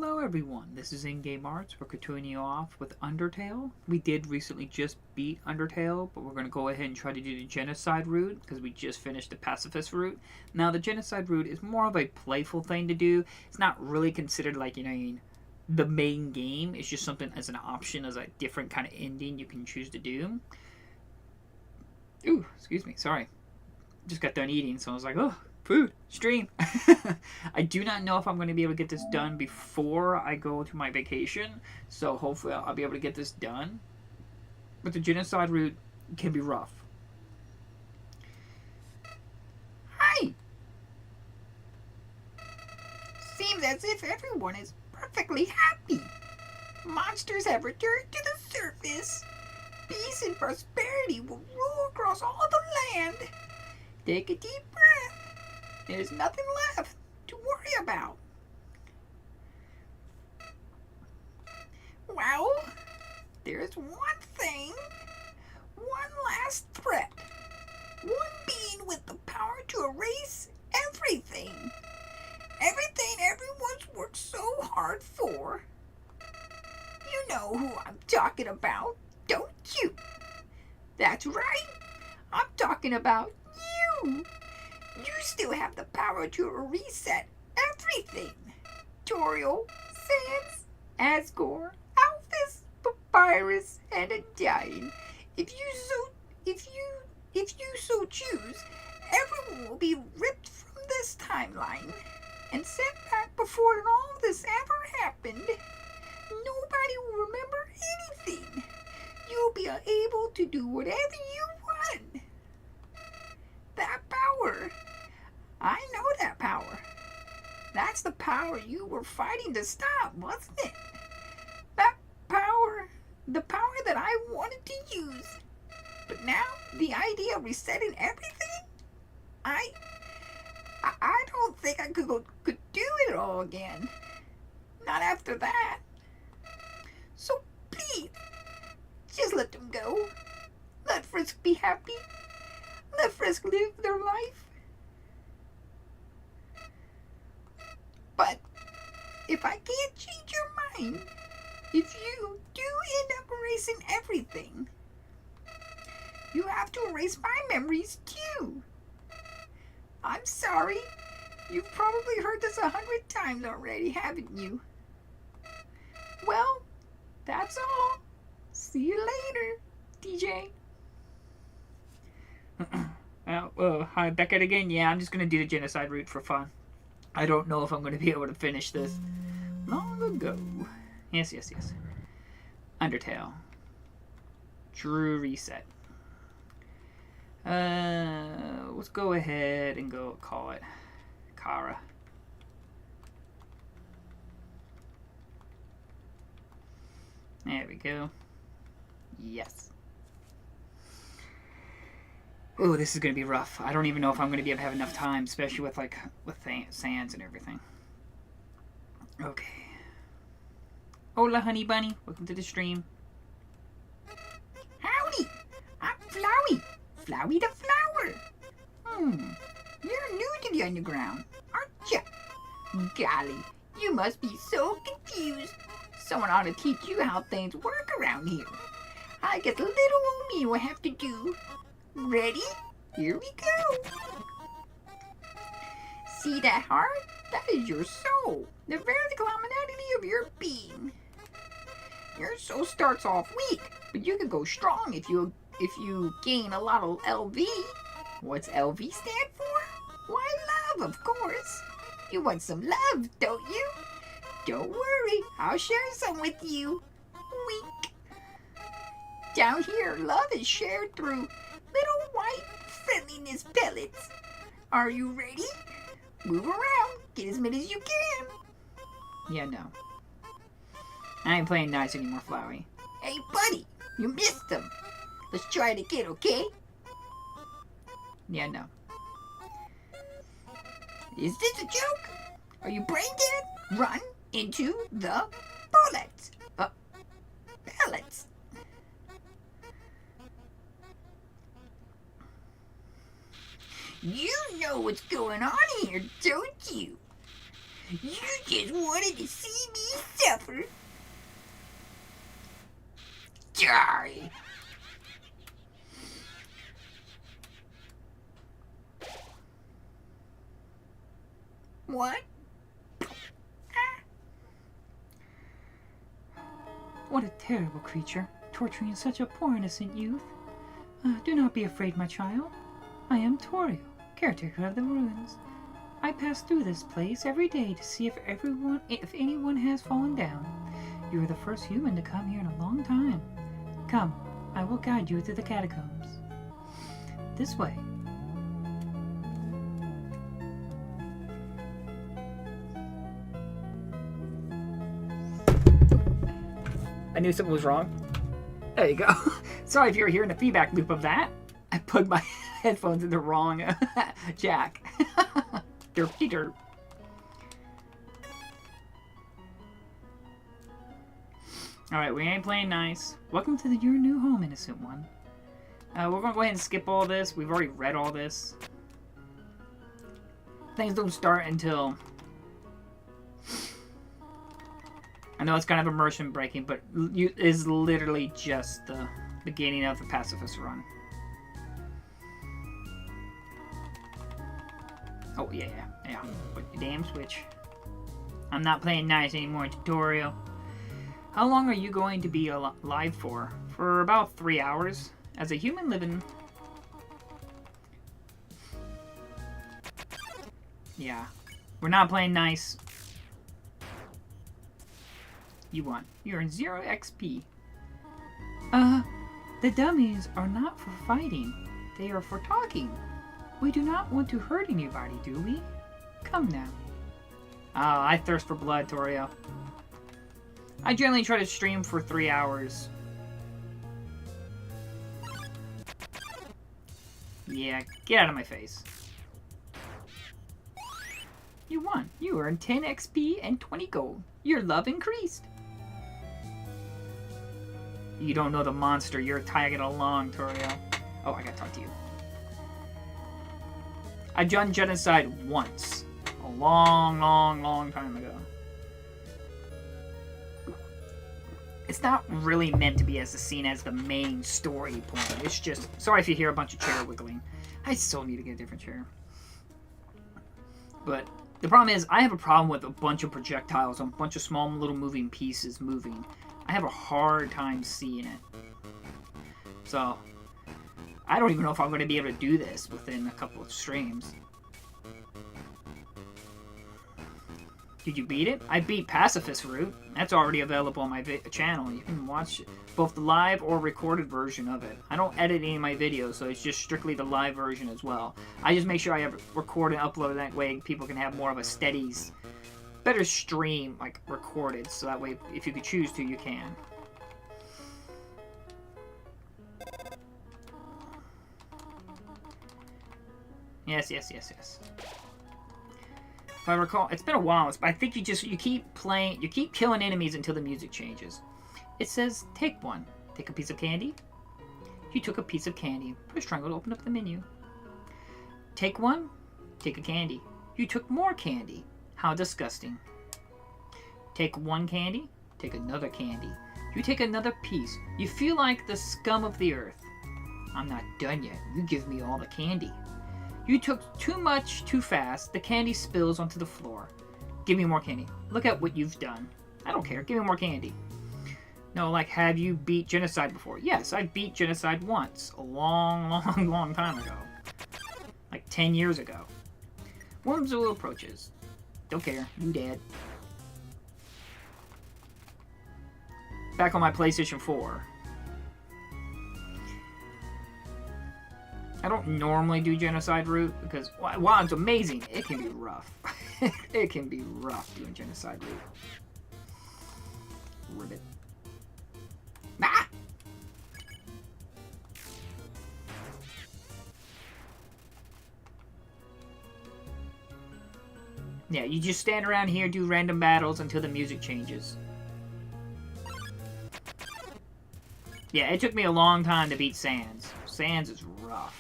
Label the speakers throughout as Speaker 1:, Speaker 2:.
Speaker 1: Hello everyone, this is In-Game Arts. We're continuing you off with Undertale. We did recently just beat Undertale, but we're going to go ahead and try to do the Genocide route because we just finished the Pacifist route. Now the Genocide route is more of a playful thing to do. It's not really considered like, the main game. It's just something as an option, as a different kind of ending you can choose to do. Ooh, excuse me, sorry. Just got done eating, so I was like, oh. Food stream. I do not know if I'm going to be able to get this done before I go to my vacation, so hopefully I'll be able to get this done. But the Genocide route can be rough. Hi! Seems as if everyone is perfectly happy. Monsters have returned to the surface. Peace and prosperity will rule across all the land. Take a deep breath. There's nothing left to worry about. Well, there's one thing, one last threat, one being with the power to erase everything. Everything everyone's worked so hard for. You know who I'm talking about, don't you? That's right, I'm talking about you. You still have the power to reset everything. Toriel, Sans, Asgore, Alphys, Papyrus, and Undyne. If you so choose, everyone will be ripped from this timeline and sent back before all this ever happened. Nobody will remember anything. You'll be able to do whatever you want. That power. I know that power. That's the power you were fighting to stop, wasn't it? That power, the power that I wanted to use. But now, the idea of resetting everything? I don't think I could do it all again. Not after that. So please, just let them go. Let Frisk be happy. Let Frisk live their life. But if I can't change your mind, if you do end up erasing everything, you have to erase my memories too. I'm sorry. You've probably heard this 100 times already, haven't you? Well, that's all. See you later, DJ. Hi, Beckett again. Yeah, I'm just going to do the Genocide route for fun. I don't know if I'm going to be able to finish this. Long ago. Yes. Undertale. True reset. Let's go ahead and call it Kara. There we go. Yes. Oh, this is going to be rough. I don't even know if I'm going to be able to have enough time, especially with Sans and everything. Okay. Hola, honey bunny. Welcome to the stream. Howdy. I'm Flowey. Flowey the flower. You're new to the underground, aren't you? Golly, you must be so confused. Someone ought to teach you how things work around here. I guess little old me will have to do. Ready? Here we go. See that heart? That is your soul, the very commonality of your being. Your soul starts off weak, but you can go strong if you gain a lot of LV. What's LV stand for? Why, love, of course. You want some love, don't you? Don't worry, I'll share some with you. Wink. Down here, love is shared through little white friendliness pellets. Are you ready? Move around. Get as many as you can. Yeah, no. I ain't playing nice anymore, Flowey. Hey, buddy. You missed them. Let's try it again, okay? Yeah, no. Is this a joke? Are you brain dead? Run into the bullets. Pellets. You know what's going on here, don't you? You just wanted to see me Never. Die. What?
Speaker 2: What a terrible creature, torturing such a poor innocent youth. Do not be afraid, my child. I am Torio, caretaker of the ruins. I pass through this place every day to see if anyone has fallen down. You are the first human to come here in a long time. Come, I will guide you through the catacombs. This way.
Speaker 3: I knew something was wrong. There you go. Sorry if you're hearing the feedback loop of that. I plugged my headphones in the wrong jack. Derpy derp.
Speaker 2: Alright, we ain't playing nice. Welcome to your new home, innocent one. We're gonna go ahead and skip all this. We've already read all this. Things don't start until... I know it's kind of immersion breaking, but is literally just the beginning of the pacifist run. Oh, yeah. Put your damn switch. I'm not playing nice anymore, tutorial. How long are you going to be alive for? For about 3 hours. As a human living... Yeah. We're not playing nice. You won. You earn 0 XP. The dummies are not for fighting. They are for talking. We do not want to hurt anybody, do we? Come now. Oh, I thirst for blood, Torio. I generally try to stream for 3 hours. Yeah, get out of my face. You won. You earned 10 XP and 20 gold. Your love increased. You don't know the monster you're tagging along, Torio. Oh, I gotta talk to you. I done genocide once. A long time ago. It's not really meant to be as seen as the main story point. It's just... Sorry if you hear a bunch of chair wiggling. I still need to get a different chair. But the problem is, I have a problem with a bunch of projectiles and a bunch of small little moving pieces moving. I have a hard time seeing it. So, I don't even know if I'm going to be able to do this within a couple of streams. Did you beat it? I beat Pacifist Route. That's already available on my channel. You can watch both the live or recorded version of it. I don't edit any of my videos, so it's just strictly the live version as well. I just make sure I have record and upload, that way people can have more of a steady, better stream, like, recorded, so that way, if you could choose to, you can. Yes. If I recall, it's been a while, but I think you keep playing, you keep killing enemies until the music changes. It says, take one. Take a piece of candy. You took a piece of candy. Push triangle to open up the menu. Take one. Take a candy. You took more candy. How disgusting. Take one candy. Take another candy. You take another piece. You feel like the scum of the earth. I'm not done yet. You give me all the candy. You took too much too fast. The candy spills onto the floor. Give me more candy. Look at what you've done. I don't care. Give me more candy. No, like, have you beat Genocide before? Yes, I beat Genocide once. A long time ago. Like 10 years ago. Wormzoo approaches. Don't care. You dead. Back on my PlayStation 4. I don't normally do Genocide Route because, while it's amazing, it can be rough. It can be rough doing Genocide Route. Ribbit. Ah! Yeah, you just stand around here, do random battles until the music changes. Yeah, it took me a long time to beat Sans. Sans is rough.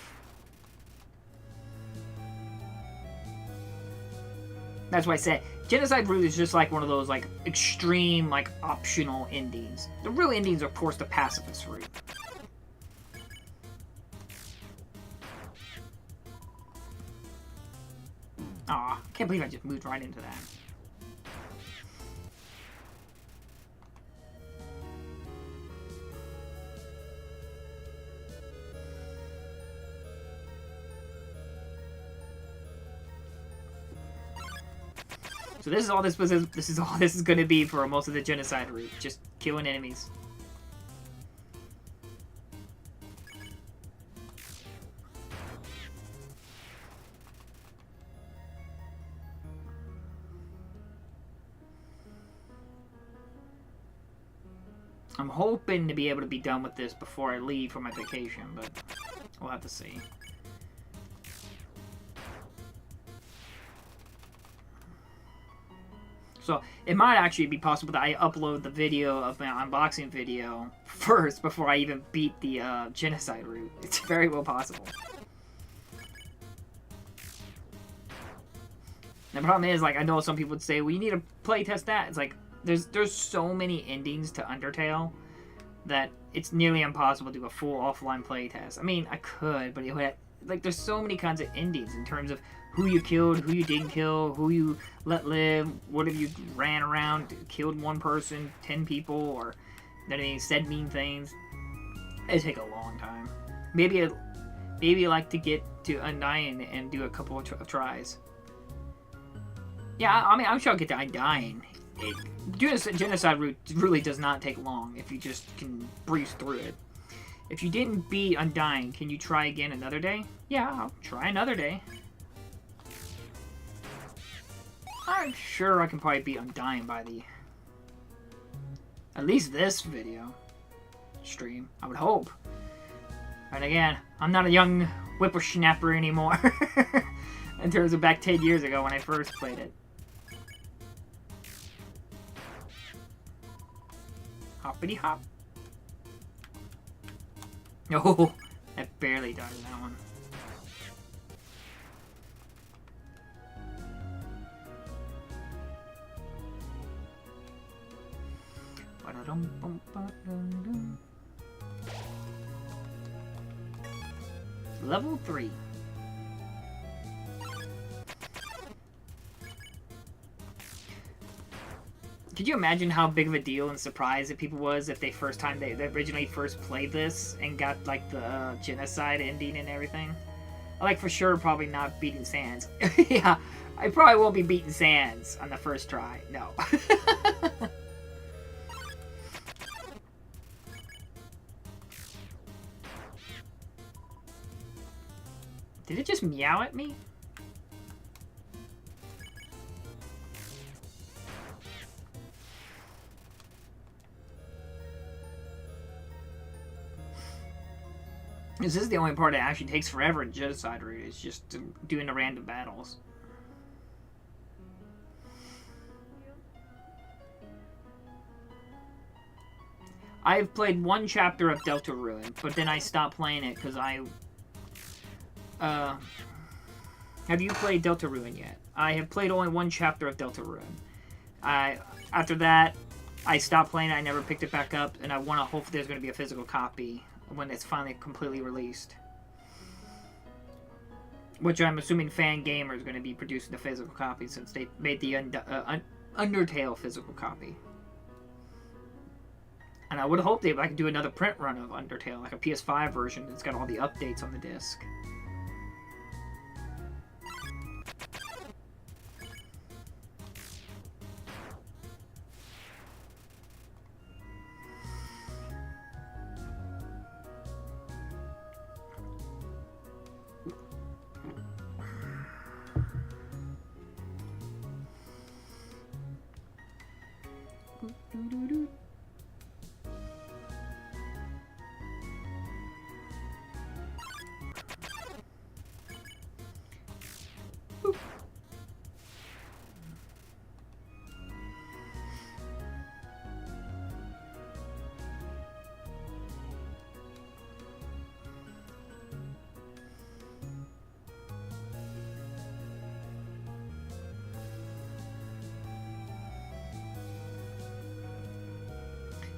Speaker 2: That's why I said, Genocide Route is just like one of those like extreme like optional endings. The real endings are, of course, the pacifist route. Aw, I can't believe I just moved right into that. So this is all this is going to be for most of the genocide route, just killing enemies. I'm hoping to be able to be done with this before I leave for my vacation, but we'll have to see. So it might actually be possible that I upload the video of my unboxing video first before I even beat the genocide route. It's very well possible. The problem is, like, I know some people would say, well, you need to playtest that. It's like, there's so many endings to Undertale that it's nearly impossible to do a full offline playtest. I mean, I could, but it would, like, there's so many kinds of endings in terms of who you killed, who you didn't kill, who you let live, what if you ran around, killed one person, 10 people, or then said mean things. It'd take a long time. Maybe I like to get to Undying and do a couple of tries. Yeah, I mean, I'm sure I'll get to Undying. Doing a genocide route really does not take long if you just can breeze through it. If you didn't beat Undying, can you try again another day? Yeah, I'll try another day. I'm sure I can probably beat Undying by at least this video stream. I would hope. And again, I'm not a young whippersnapper anymore. In terms of back 10 years ago when I first played it. Hoppity hop. Oh, that barely died in that one. Level 3. Could you imagine how big of a deal and surprise it people was if they originally first played this and got like the genocide ending and everything? Like for sure, probably not beating Sans. Yeah, I probably won't be beating Sans on the first try. No. Did it just meow at me? This is the only part that actually takes forever in Genocide Route. It's just doing the random battles. I've played one chapter of Delta Ruin, but then I stopped playing it because have you played Delta Ruin yet? I have played only one chapter of Delta Ruin. After that, I stopped playing it. I never picked it back up, and I want to hope there's going to be a physical copy when it's finally completely released. Which I'm assuming Fan Gamer is going to be producing the physical copy since they made the Undertale physical copy. And I would hope they could do another print run of Undertale, like a PS5 version that's got all the updates on the disc.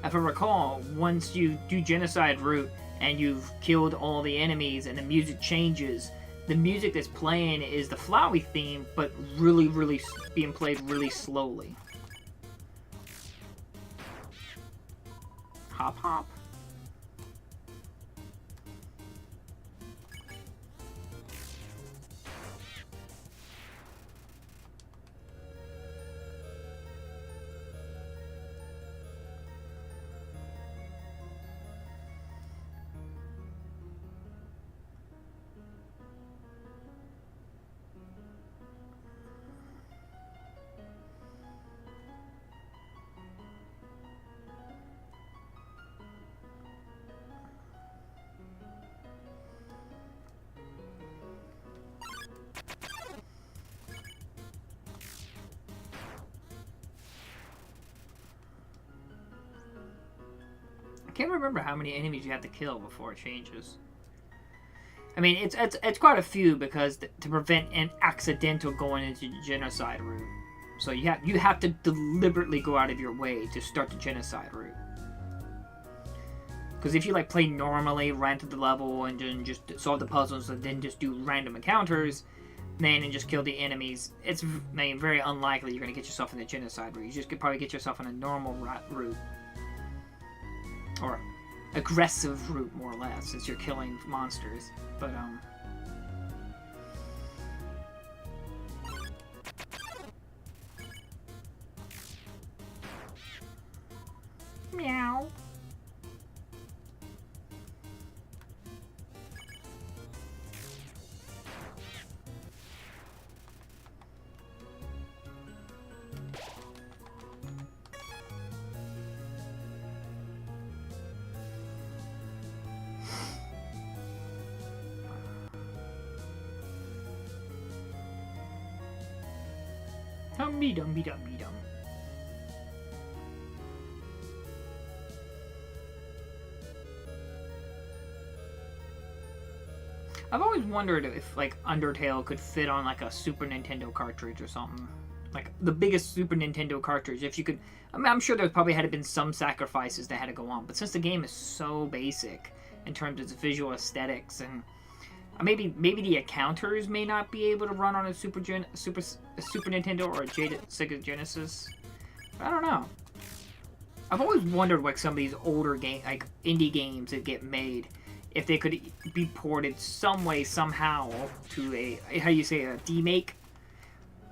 Speaker 2: if I recall, once you do genocide route and you've killed all the enemies and the music changes, the music that's playing is the Flowey theme, but really, really being played really slowly. Hop, hop. I can't remember how many enemies you have to kill before it changes. I mean, it's quite a few because to prevent an accidental going into the genocide route. So you have to deliberately go out of your way to start the genocide route. Because if you like play normally, run to the level and then just solve the puzzles and then just do random encounters, then and just kill the enemies, it's very unlikely you're gonna get yourself in the genocide route. You just could probably get yourself on a normal route. Or aggressive route, more or less, since you're killing monsters. But, meow. Dum-be-dum-be-dum-be-dum. I've always wondered if, like, Undertale could fit on, like, a Super Nintendo cartridge or something. Like, the biggest Super Nintendo cartridge, if you could... I mean, I'm sure there probably had been some sacrifices that had to go on, but since the game is so basic in terms of its visual aesthetics and... Maybe the encounters may not be able to run on a Super Nintendo or a Sega Genesis. I don't know. I've always wondered like some of these older like indie games that get made, if they could be ported some way somehow to a a demake.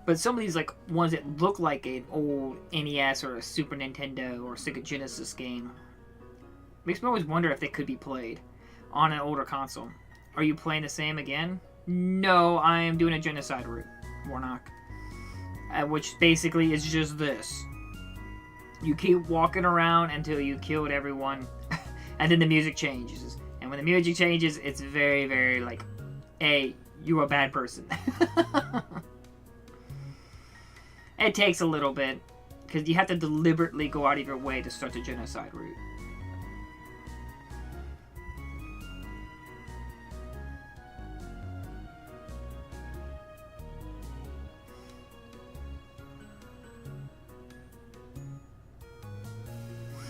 Speaker 2: But some of these like ones that look like an old NES or a Super Nintendo or Sega Genesis game makes me always wonder if they could be played on an older console. Are you playing the same again? No, I am doing a genocide route, Warnock. Which basically is just this. You keep walking around until you killed everyone, and then the music changes. And when the music changes, it's very, very like, hey, you're a bad person. It takes a little bit, because you have to deliberately go out of your way to start the genocide route.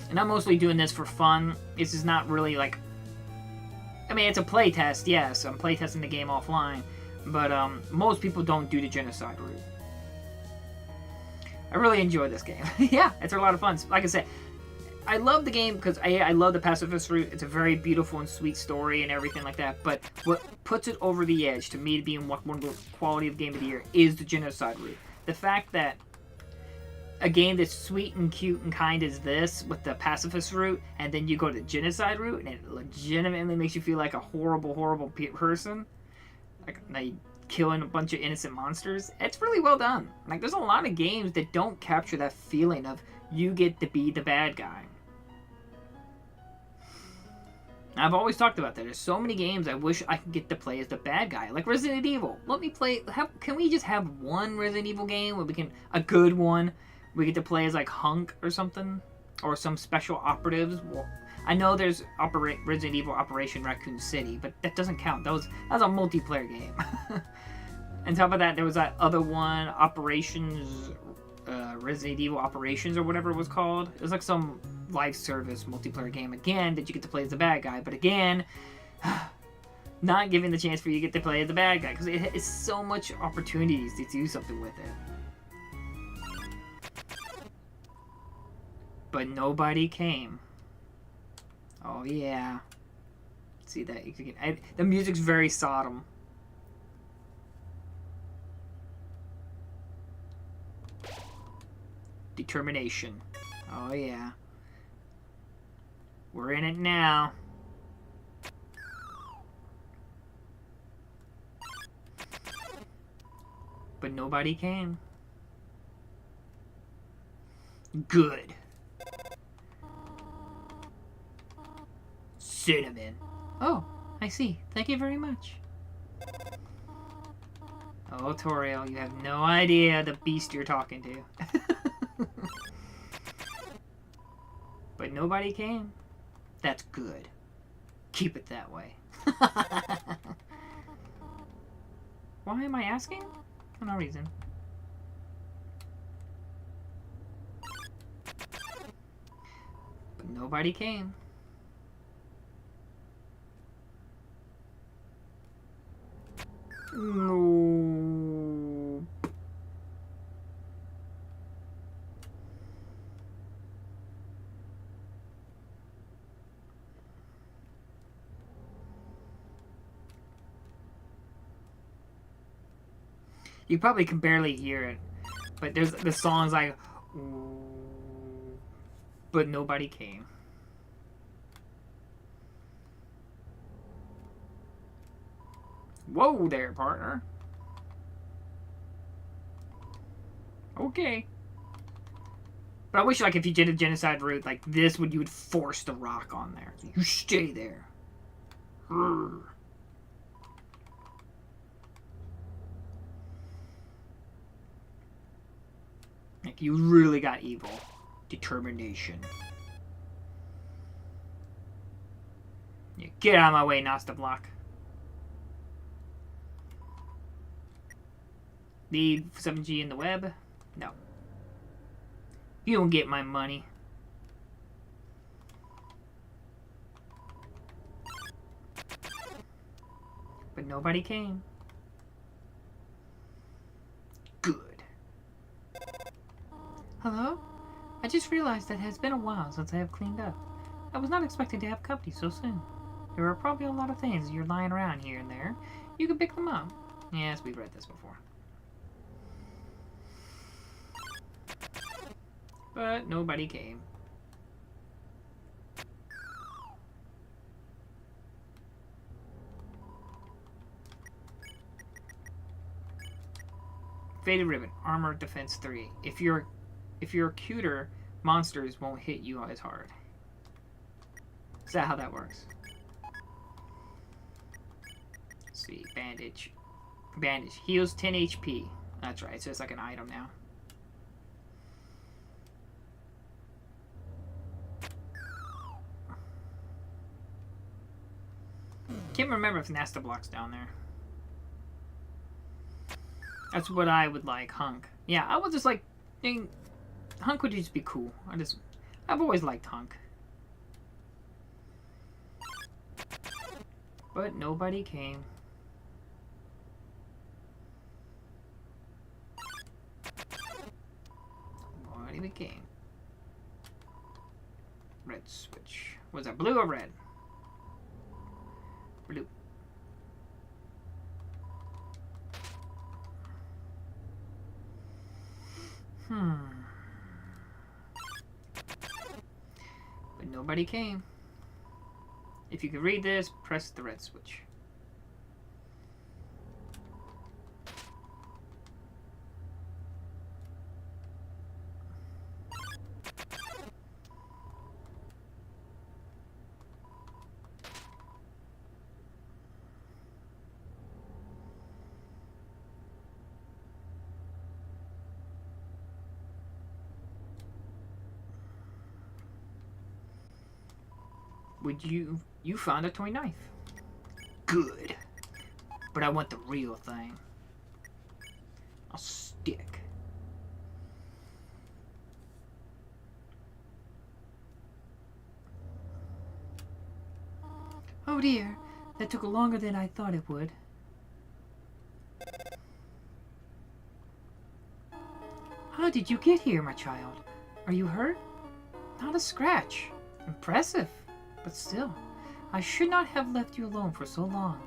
Speaker 2: And I'm mostly doing this for fun. This is not really like... I mean, it's a playtest, yes. I'm playtesting the game offline. But most people don't do the genocide route. I really enjoy this game. Yeah, it's a lot of fun. Like I said, I love the game because I love the pacifist route. It's a very beautiful and sweet story and everything like that. But what puts it over the edge, to me, being one of the quality of game of the year, is the genocide route. The fact that a game that's sweet and cute and kind as this, with the pacifist route, and then you go to the genocide route, and it legitimately makes you feel like a horrible, horrible person. Like killing a bunch of innocent monsters. It's really well done. Like, there's a lot of games that don't capture that feeling of you get to be the bad guy. I've always talked about that. There's so many games I wish I could get to play as the bad guy. Like Resident Evil. Let me play... Can we just have one Resident Evil game where we can... A good one. We get to play as, like, Hunk or something. Or some special operatives. Well, I know there's Resident Evil Operation Raccoon City, but that doesn't count. That was a multiplayer game. On top of that, there was that other one, Operations... Resident Evil Operations or whatever it was called. It was like some live service multiplayer game again that you get to play as the bad guy. But again, not giving the chance for you to get to play as the bad guy because it has so much opportunities to do something with it. But nobody came. Oh yeah. See that? The music's very Sodom. Determination. Oh yeah. We're in it now. But nobody came. Good. Cinnamon. Oh, I see. Thank you very much. Oh, Toriel, you have no idea the beast you're talking to. But nobody came. That's good. Keep it that way. Why am I asking? For no reason. But nobody came. No. You probably can barely hear it, but there's the song's like, but nobody came. Whoa there, partner. Okay. But I wish, like, if you did a genocide route like this, you would force the rock on there. You stay there. Grr. Like, you really got evil. Determination. Yeah, get out of my way, Nasta Block. Need 7G in the web? No. You don't get my money. But nobody came. Good. Hello? I just realized that it has been a while since I have cleaned up. I was not expecting to have company so soon. There are probably a lot of things you're lying around here and there. You can pick them up. Yes, we've read this before. But nobody came. Faded Ribbon, Armor Defense 3. If you're cuter, monsters won't hit you as hard. Is that how that works? Let's see, bandage. Bandage. Heals 10 HP. That's right, so it's like an item now. Can't remember if Nasta Block's down there. That's what I would like, Hunk. Yeah, I was just like, Hunk would just be cool. I've always liked Hunk. But nobody came. Nobody came. Red switch. Was that blue or red? Blue. But nobody came. If you can read this, press the red switch. You found a toy knife. Good. But I want the real thing. A stick.
Speaker 3: Oh dear, that took longer than I thought it would. How did you get here, my child? Are you hurt? Not a scratch. Impressive. But still, I should not have left you alone for so long.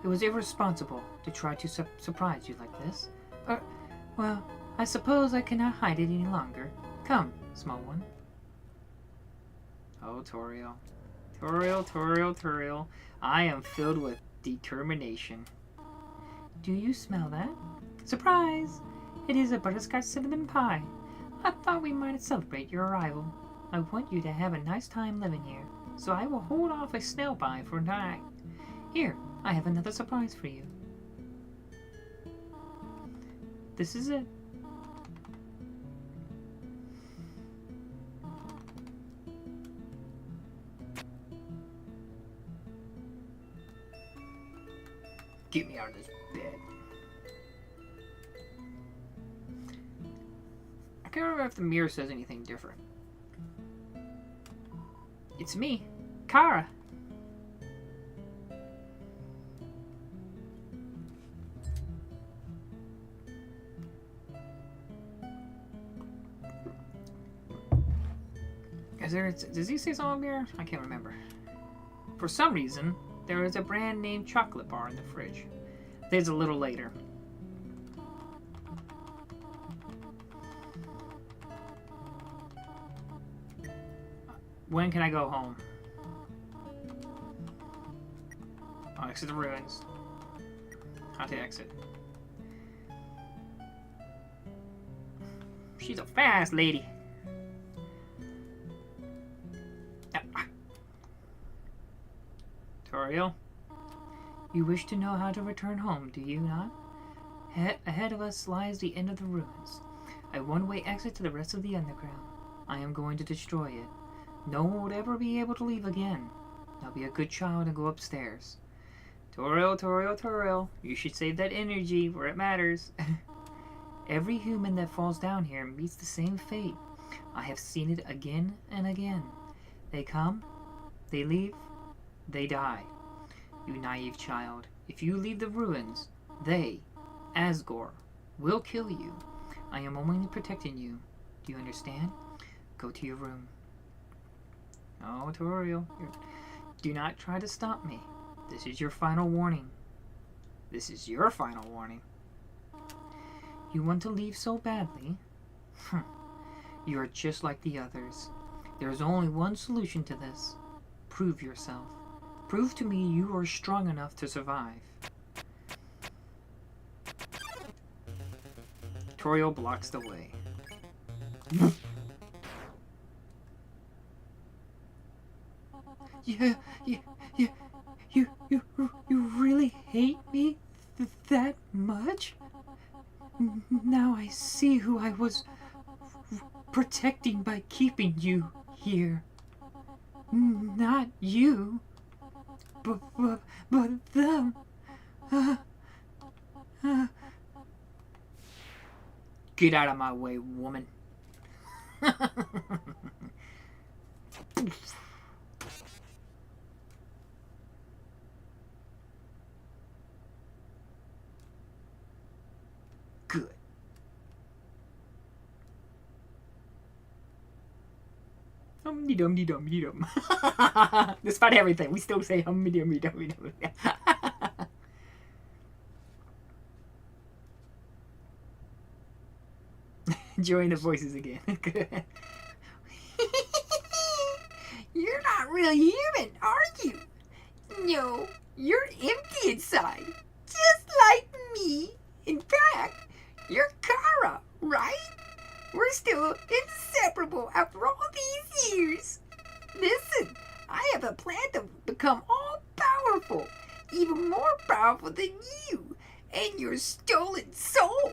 Speaker 3: It was irresponsible to try to surprise you like this. Well, I suppose I cannot hide it any longer. Come, small one.
Speaker 2: Oh, Toriel. Toriel, Toriel, Toriel. I am filled with determination.
Speaker 3: Do you smell that? Surprise! It is a butterscotch cinnamon pie. I thought we might celebrate your arrival. I want you to have a nice time living here, so I will hold off a snail pie for tonight. Here, I have another surprise for you. This is it.
Speaker 2: Get me out of this bed. I can't remember if the mirror says anything different.
Speaker 3: It's me, Kara.
Speaker 2: Does he say something here? I can't remember. For some reason, there is a brand name chocolate bar in the fridge. There's a little later. When can I go home? I'll exit the ruins. How to exit? She's a fast lady. Toriel?
Speaker 3: You wish to know how to return home, do you not? Ahead of us lies the end of the ruins, a one-way exit to the rest of the underground. I am going to destroy it. No one would ever be able to leave again. Now be a good child and go upstairs.
Speaker 2: Toriel, Toriel, Toriel. You should save that energy where it matters.
Speaker 3: Every human that falls down here meets the same fate. I have seen it again and again. They come, they leave, they die. You naive child, if you leave the ruins, they, Asgore, will kill you. I am only protecting you. Do you understand? Go to your room.
Speaker 2: Oh, Toriel.
Speaker 3: Do not try to stop me. This is your final warning.
Speaker 2: This is your final warning.
Speaker 3: You want to leave so badly? You are just like the others. There is only one solution to this. Prove yourself. Prove to me you are strong enough to survive.
Speaker 2: Toriel blocks the way.
Speaker 3: You really hate me that much? Now I see who I was protecting by keeping you here. Not you, but them.
Speaker 2: Get out of my way, woman. Good.
Speaker 3: Dum-de-dum-de-dum-de-dum.
Speaker 2: Despite everything, we still say hum-de-dum-de-dum-de-dum. Enjoying the voices again.
Speaker 1: You're not really human, are you? No, you're empty inside. Just like me. In fact, you're Kara, right? We're still inseparable after all these years. Listen, I have a plan to become all-powerful, even more powerful than you and your stolen soul.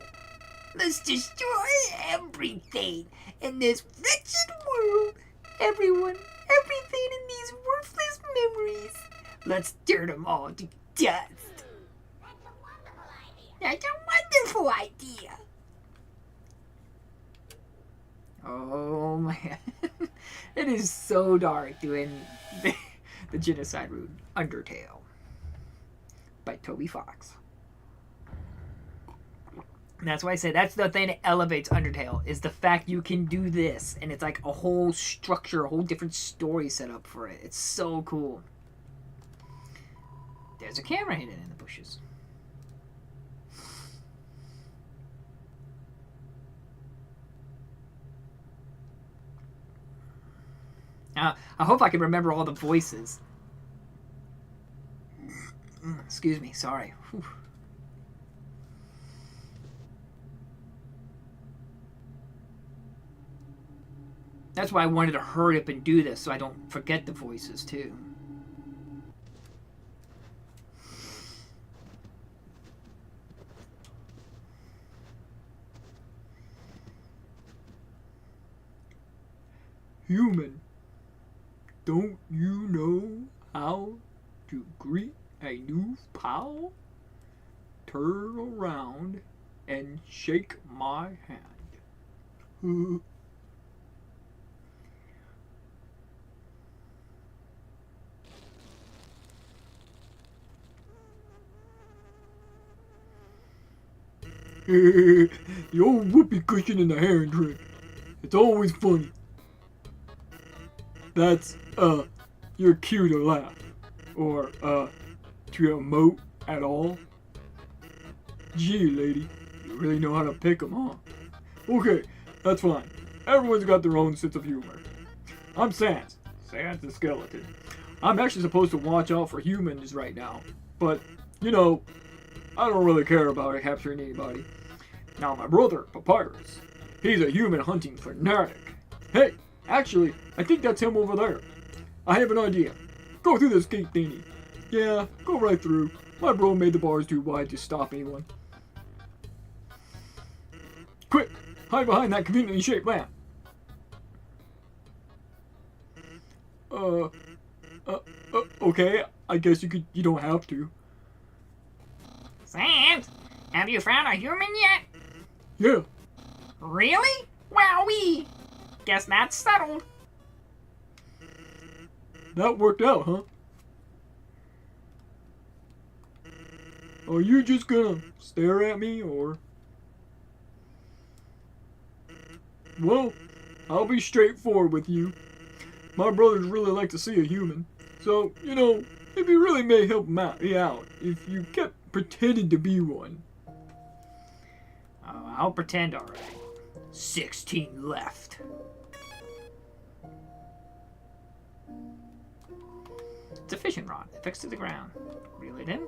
Speaker 1: Let's destroy everything in this wretched world. Everyone, everything in these worthless memories. Let's turn them all to dust. That's a wonderful idea.
Speaker 2: Oh man, it is so dark doing The genocide route, Undertale, by Toby Fox. And that's why I say that's the thing that elevates Undertale, is the fact you can do this, and it's like a whole structure, a whole different story set up for it. It's so cool. There's a camera hidden in the bushes. I hope I can remember all the voices. Excuse me, sorry. Whew. That's why I wanted to hurry up and do this so I don't forget the voices too.
Speaker 4: Human, don't you know how to greet a new pal? Turn around and shake my hand. The old whoopee cushion in the hand trick. It's always funny. That's, your cue to laugh. Or, to emote at all. Gee, lady, you really know how to pick 'em, huh? Okay, that's fine. Everyone's got their own sense of humor. I'm Sans. Sans the skeleton. I'm actually supposed to watch out for humans right now. But, you know, I don't really care about capturing anybody. Now my brother, Papyrus, he's a human hunting fanatic. Hey, actually, I think that's him over there. I have an idea. Go through this gate thingy. Yeah, go right through. My bro made the bars too wide to stop anyone. Quick, hide behind that conveniently shaped lamp. Okay, I guess you don't have to.
Speaker 3: Sans, have you found a human yet?
Speaker 4: Yeah.
Speaker 3: Really? Wowee! Guess that's settled.
Speaker 4: That worked out, huh? Are you just gonna stare at me, or? Well, I'll be straightforward with you. My brothers really like to see a human. So, you know, it really may help me out if you kept pretending to be one.
Speaker 2: Oh, I'll pretend alright. 16 left. It's a fishing rod affixed to the ground. Reel it in.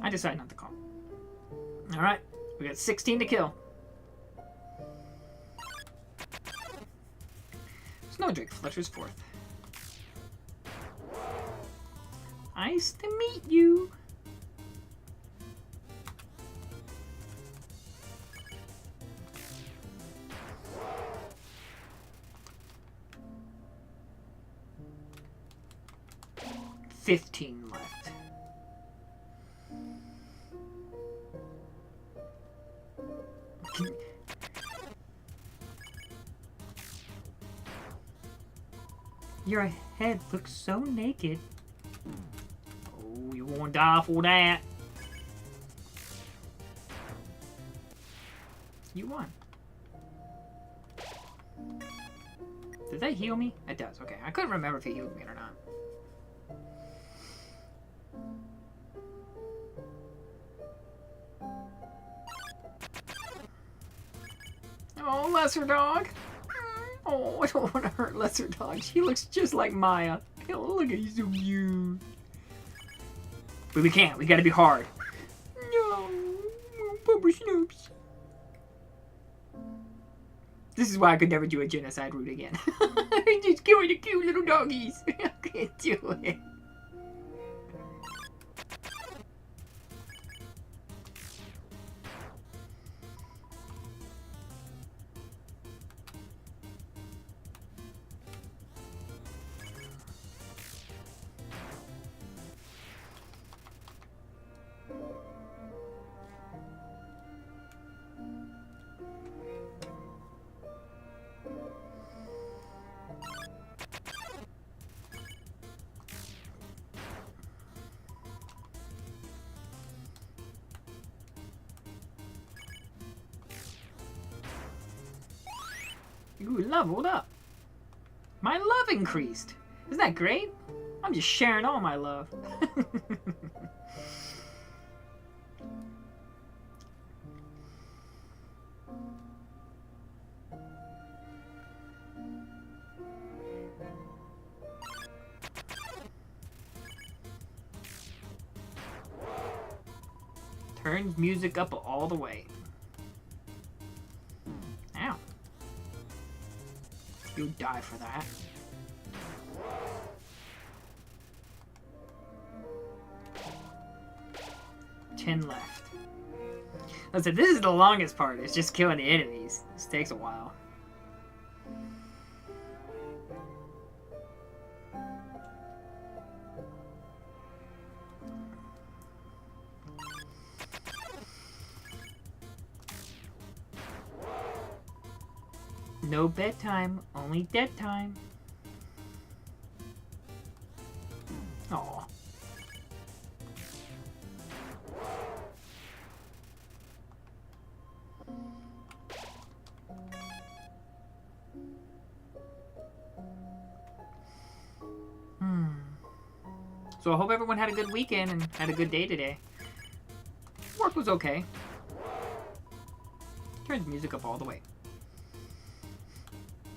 Speaker 2: I decide not to call. Alright, we got 16 to kill. Snowdrake flutters forth. Nice to meet you. $15 left. Your head looks so naked. Oh, you won't die for that. You won. Did that heal me? It does. Okay, I couldn't remember if it healed me or not. Oh, Lesser Dog. Oh, I don't want to hurt Lesser Dog. She looks just like Maya. Oh, look at you, so cute. But we can't. We gotta be hard. No, Papa Snoops. This is why I could never do a genocide route again. Just killing the cute little doggies. I can't do it. Ooh, leveled up. My love increased. Isn't that great? I'm just sharing all my love. Turns music up all the way. Ow. You die for that. Ten left. Listen, this is the longest part. It's just killing the enemies. This takes a while. No bedtime, only dead time. Aw. So I hope everyone had a good weekend and had a good day today. Work was okay. Turns music up all the way.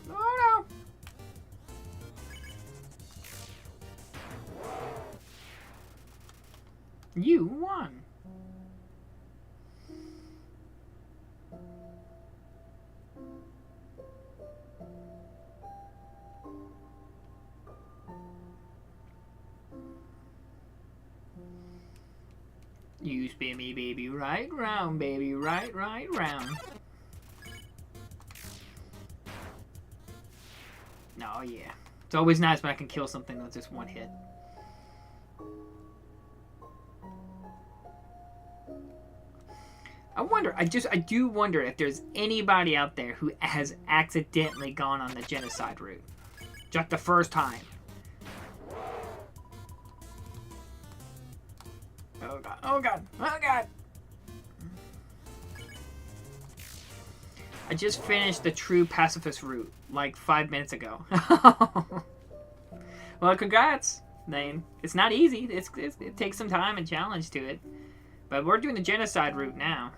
Speaker 2: Oh no! You won. You spin me, baby, right round, baby, right round. Oh yeah. It's always nice when I can kill something with just one hit. I do wonder if there's anybody out there who has accidentally gone on the genocide route. Just the first time. Oh god, oh god, oh god! I just finished the true pacifist route, like 5 minutes ago. Well, congrats, Lane. It's not easy. It takes some time and challenge to it. But we're doing the genocide route now.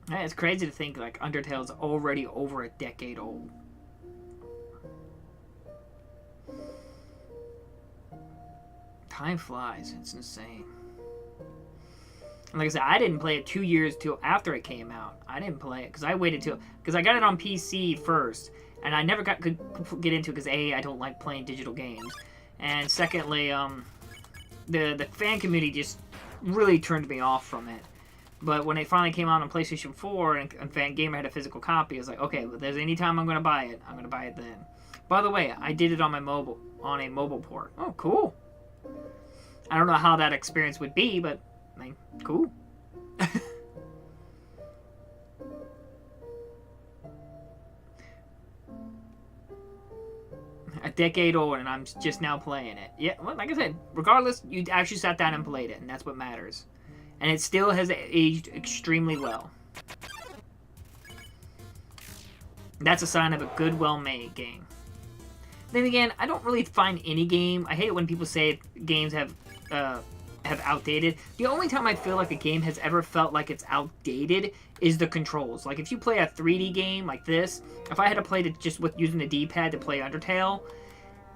Speaker 2: Yeah, it's crazy to think like Undertale's already over a decade old. Time flies. It's insane. And like I said, I didn't play it 2 years till after it came out. I didn't play it because I waited because I got it on PC first, and I never could get into it because A, I don't like playing digital games, and secondly, the fan community just really turned me off from it. But when it finally came out on PlayStation 4 and Fangamer had a physical copy, I was like, okay, if there's any time I'm going to buy it, I'm going to buy it then. By the way, I did it on a mobile port. Oh, cool. I don't know how that experience would be, but, I mean, cool. A decade old, and I'm just now playing it. Yeah, well, like I said, regardless, you actually sat down and played it, and that's what matters. And it still has aged extremely well. That's a sign of a good, well-made game. Then again, I don't really find any game... I hate it when people say games have outdated. The only time I feel like a game has ever felt like it's outdated is the controls. Like, if you play a 3D game like this, if I had to play it just with using the D-pad to play Undertale,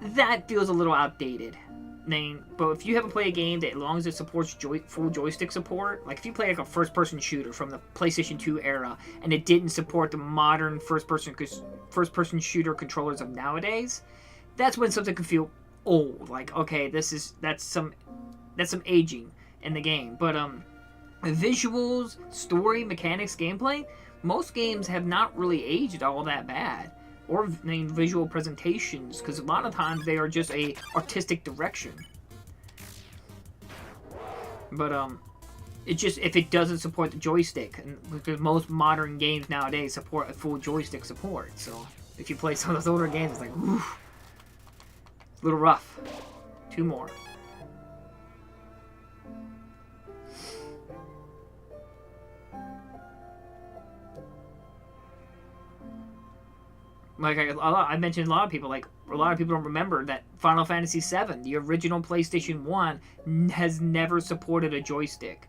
Speaker 2: that feels a little outdated. But if you haven't played a game that, as long as it supports full joystick support, like if you play like a first-person shooter from the PlayStation 2 era and it didn't support the modern first-person shooter controllers of nowadays, that's when something could feel old. Like, okay, that's some aging in the game. But visuals, story, mechanics, gameplay, most games have not really aged all that bad. Or visual presentations, because a lot of times they are just a artistic direction. But It's just if it doesn't support the joystick, and because most modern games nowadays support a full joystick support. So if you play some of those older games, it's like, oof, it's a little rough. 2 more. Like I mentioned, a lot of people don't remember that Final Fantasy VII, the original PlayStation 1, has never supported a joystick.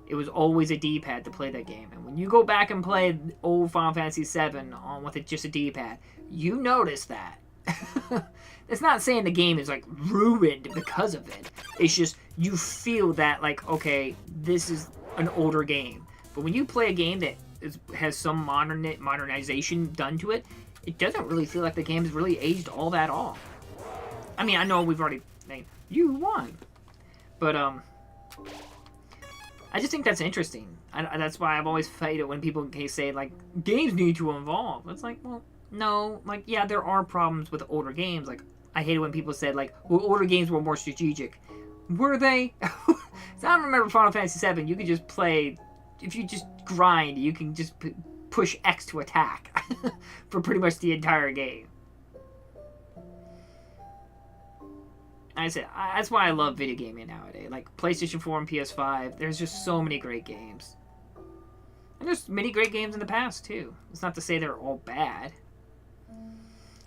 Speaker 2: It was always a D-pad to play that game. And when you go back and play old Final Fantasy VII on with just a D-pad, you notice that. It's not saying the game is like ruined because of it. It's just you feel that like, okay, this is an older game. But when you play a game that has some modernization done to it, it doesn't really feel like the game has really aged all that off. I mean, I know we've already... You won. But, I just think that's interesting. That's why I've always hated when people say, like, games need to evolve. It's like, well, no. Like, yeah, there are problems with older games. Like, I hate it when people said, like, well, older games were more strategic. Were they? So I remember Final Fantasy VII, you could just play... If you just grind, you can just... push X to attack for pretty much the entire game. I said, that's why I love video gaming nowadays. Like PlayStation 4 and PS5, there's just so many great games. And there's many great games in the past, too. It's not to say they're all bad.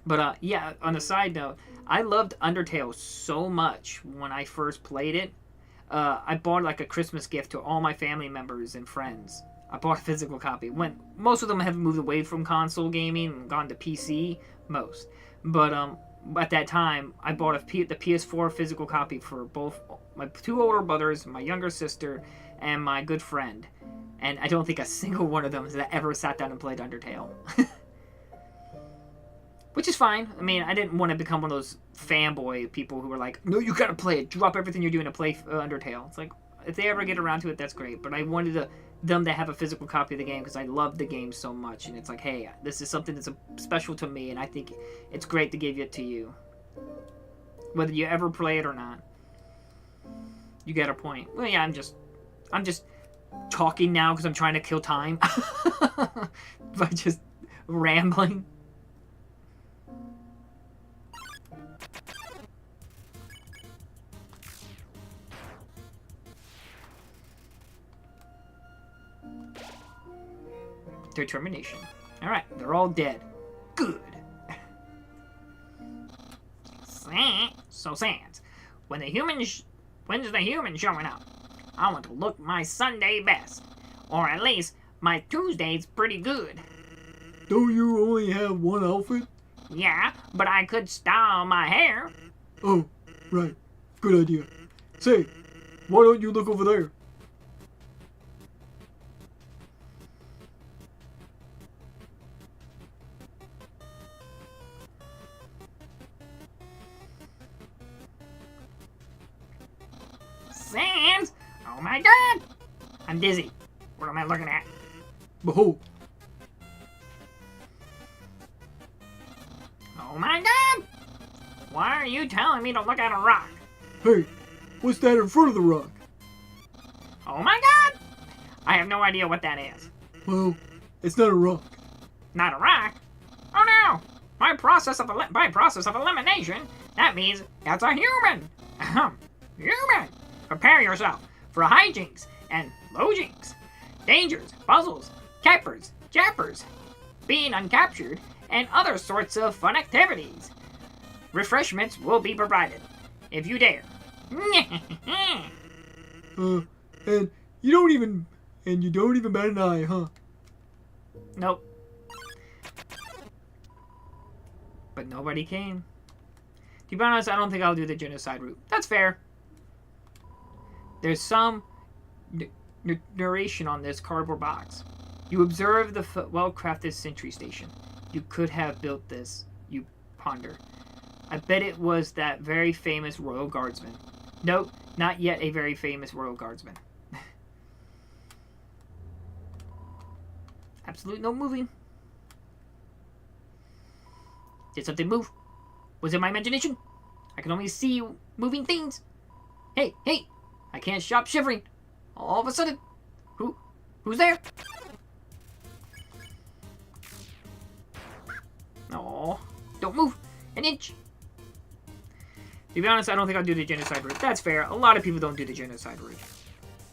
Speaker 2: But, yeah, on a side note, I loved Undertale so much when I first played it. I bought, like, a Christmas gift to all my family members and friends. I bought a physical copy. When most of them have moved away from console gaming and gone to PC, most. But at that time, I bought the PS4 physical copy for both my 2 older brothers, my younger sister, and my good friend. And I don't think a single one of them has ever sat down and played Undertale. Which is fine. I mean, I didn't want to become one of those fanboy people who were like, no, you gotta play it. Drop everything you're doing to play Undertale. It's like, if they ever get around to it, that's great. But I wanted them to have a physical copy of the game because I love the game so much. And it's like, hey, this is something that's special to me, and I think it's great to give it to you. Whether you ever play it or not. You get a point. Well, yeah, I'm just talking now because I'm trying to kill time. By just rambling. Determination. Alright, they're all dead. Good. So Sans, when's the human showing up? I want to look my Sunday best. Or at least, my Tuesday's pretty good.
Speaker 4: Don't you only have one outfit?
Speaker 2: Yeah, but I could style my hair.
Speaker 4: Oh, right. Good idea. Say, why don't you look over there?
Speaker 2: Sans! Oh my god! I'm dizzy. What am I looking at?
Speaker 4: Behold.
Speaker 2: Oh my god! Why are you telling me to look at a rock?
Speaker 4: Hey, what's that in front of the rock?
Speaker 2: Oh my god! I have no idea what that is.
Speaker 4: Well, it's not a rock.
Speaker 2: Not a rock? Oh no! By process of elimination, that means that's a human! Ahem. Human! Prepare yourself for hijinks and lowjinks, dangers, puzzles, cappers, jappers, being uncaptured, and other sorts of fun activities. Refreshments will be provided, if you dare.
Speaker 4: And you don't even bat an eye, huh?
Speaker 2: Nope. But nobody came. To be honest, I don't think I'll do the genocide route. That's fair. There's some narration on this cardboard box. You observe the well-crafted sentry station. You could have built this, you ponder. I bet it was that very famous royal guardsman. Nope, not yet a very famous royal guardsman. Absolute no moving. Did something move? Was it my imagination? I can only see moving things. Hey, hey! I can't stop shivering. All of a sudden, who's there? Oh, don't move an inch. To be honest, I don't think I'll do the genocide route. That's fair. A lot of people don't do the genocide route.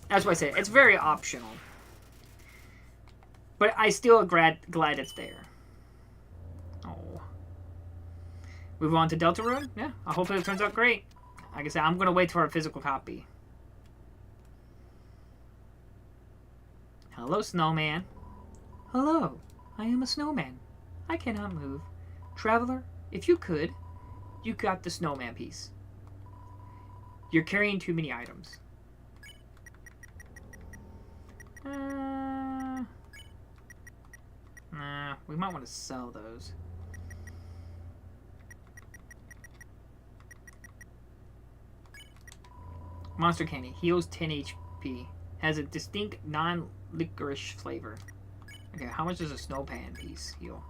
Speaker 2: That's why I say it's very optional. But I still glad it's there. Oh. Move on to Deltarune? Yeah, I hope it turns out great. Like I said, I'm going to wait for a physical copy. Hello, snowman.
Speaker 3: Hello, I am a snowman. I cannot move. Traveler, if you could,
Speaker 2: You got the snowman piece. You're carrying too many items. Nah, we might want to sell those. Monster Candy. Heals 10 HP. Has a distinct non-licorice flavor. Okay, how much does a snowpan piece heal?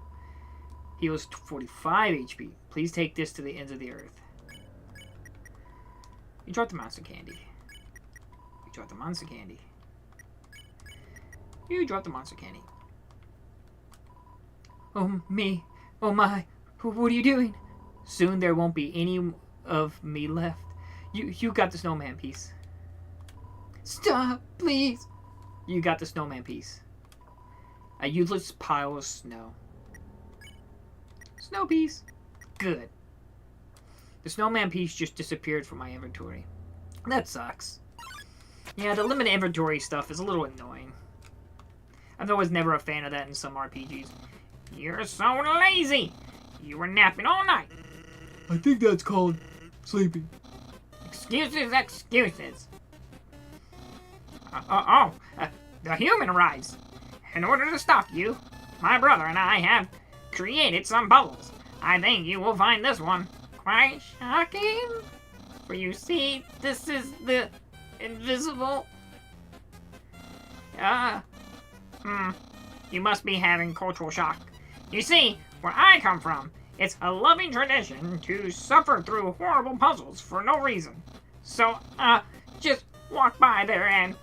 Speaker 2: Heals 45 HP. Please take this to the ends of the earth. You dropped the Monster Candy. You dropped the Monster Candy. You dropped the Monster Candy.
Speaker 3: oh me, oh my, what are you doing?
Speaker 2: Soon there won't be any of me left. You got the snowman piece.
Speaker 3: Stop, please.
Speaker 2: You got the snowman piece. A useless pile of snow. Snow piece. Good. The snowman piece just disappeared from my inventory. That sucks. Yeah, the limited inventory stuff is a little annoying. I was never a fan of that in some RPGs. You're so lazy! You were napping all night!
Speaker 4: I think that's called sleeping.
Speaker 2: Excuses, excuses! The human arrives! In order to stop you, my brother and I have created some puzzles. I think you will find this one quite shocking. For you see, this is the invisible... You must be having cultural shock. You see, where I come from, it's a loving tradition to suffer through horrible puzzles for no reason. So, just walk by there and...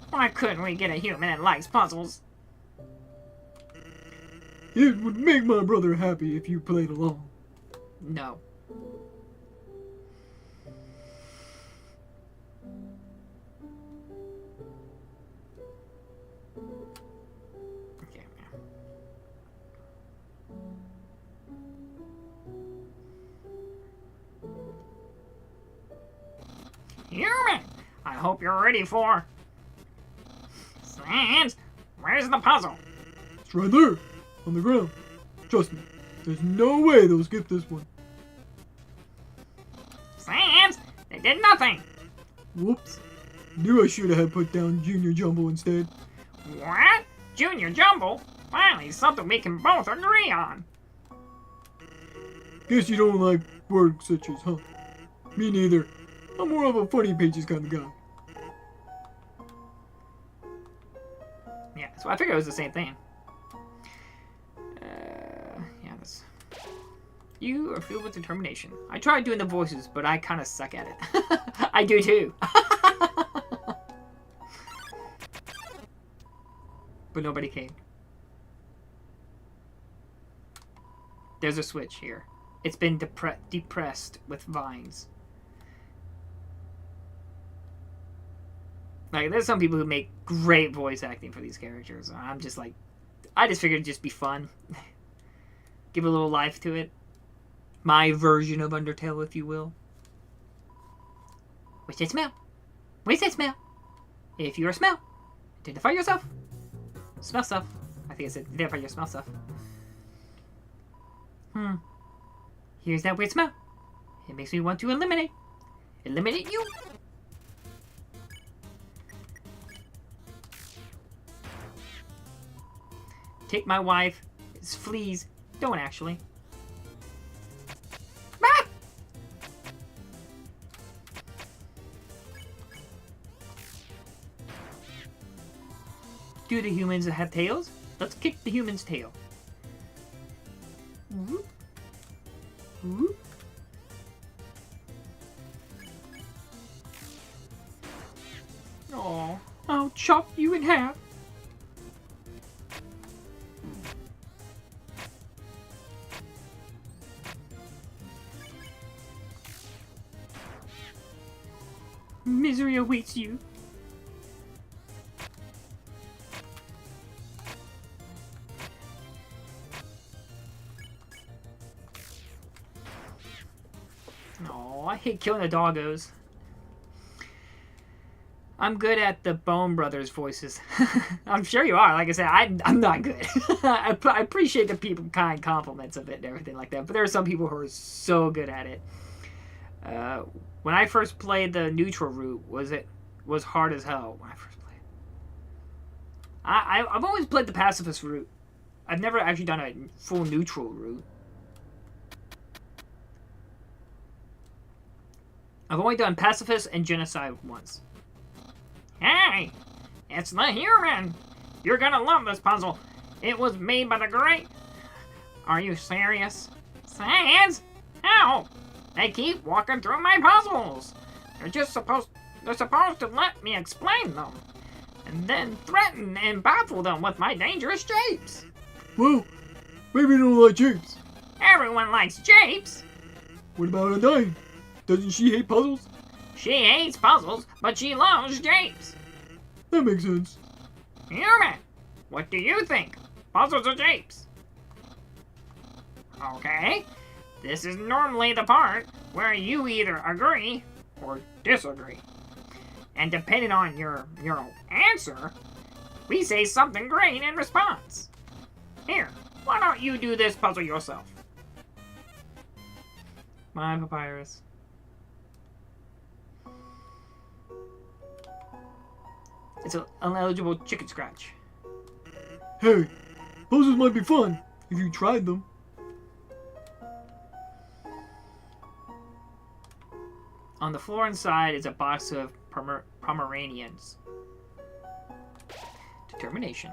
Speaker 2: Why couldn't we get a human that likes puzzles?
Speaker 4: It would make my brother happy if you played along.
Speaker 2: No. Okay. Human! I hope you're ready for... Sans, where's the puzzle?
Speaker 4: It's right there, on the ground. Trust me, there's no way they'll skip this one.
Speaker 2: Sans, they did nothing.
Speaker 4: Whoops. Knew I should have put down Junior Jumbo instead.
Speaker 2: What? Junior Jumble? Finally, something we can both agree on.
Speaker 4: Guess you don't like word searches, huh? Me neither. I'm more of a funny pages kind of guy.
Speaker 2: Yeah, so I figured it was the same thing. Yeah, this. You are filled with determination. I tried doing the voices, but I kind of suck at it. I do too. But nobody came. There's a switch here. It's been depressed with vines. Like, there's some people who make great voice acting for these characters. I'm just like, I just figured it'd just be fun. Give a little life to it. My version of Undertale, if you will. What's that smell? What's that smell? If you're a smell, identify yourself. Smell stuff. I think I said identify your smell stuff. Here's that weird smell. It makes me want to eliminate. Eliminate you. Take my wife. It's fleas. Don't actually. Ah! Do the humans have tails? Let's kick the human's tail. Oh, I'll chop you in half. Misery awaits you. Oh, I hate killing the doggos. I'm good at the Bone Brothers voices. I'm sure you are. Like I said, I'm not good. I appreciate the people kind compliments of it and everything like that. But there are some people who are so good at it. When I first played the neutral route, was hard as hell. When I first played, I've always played the pacifist route. I've never actually done a full neutral route. I've only done pacifist and genocide once. Hey, it's the human. You're gonna love this puzzle. It was made by the great. Are you serious? Sans? How? They keep walking through my puzzles. They're supposed to let me explain them, and then threaten and baffle them with my dangerous japes.
Speaker 4: Well, maybe you don't like japes.
Speaker 2: Everyone likes japes.
Speaker 4: What about Undyne? Doesn't she hate puzzles?
Speaker 2: She hates puzzles, but she loves japes.
Speaker 4: That makes sense.
Speaker 2: Human, what do you think? Puzzles or japes? Okay, this is normally the part where you either agree or disagree. And depending on your answer, we say something great in response. Here, why don't you do this puzzle yourself? My papyrus. It's an ineligible chicken scratch.
Speaker 4: Hey, puzzles might be fun if you tried them.
Speaker 2: On the floor inside is a box of Pomeranians. Determination.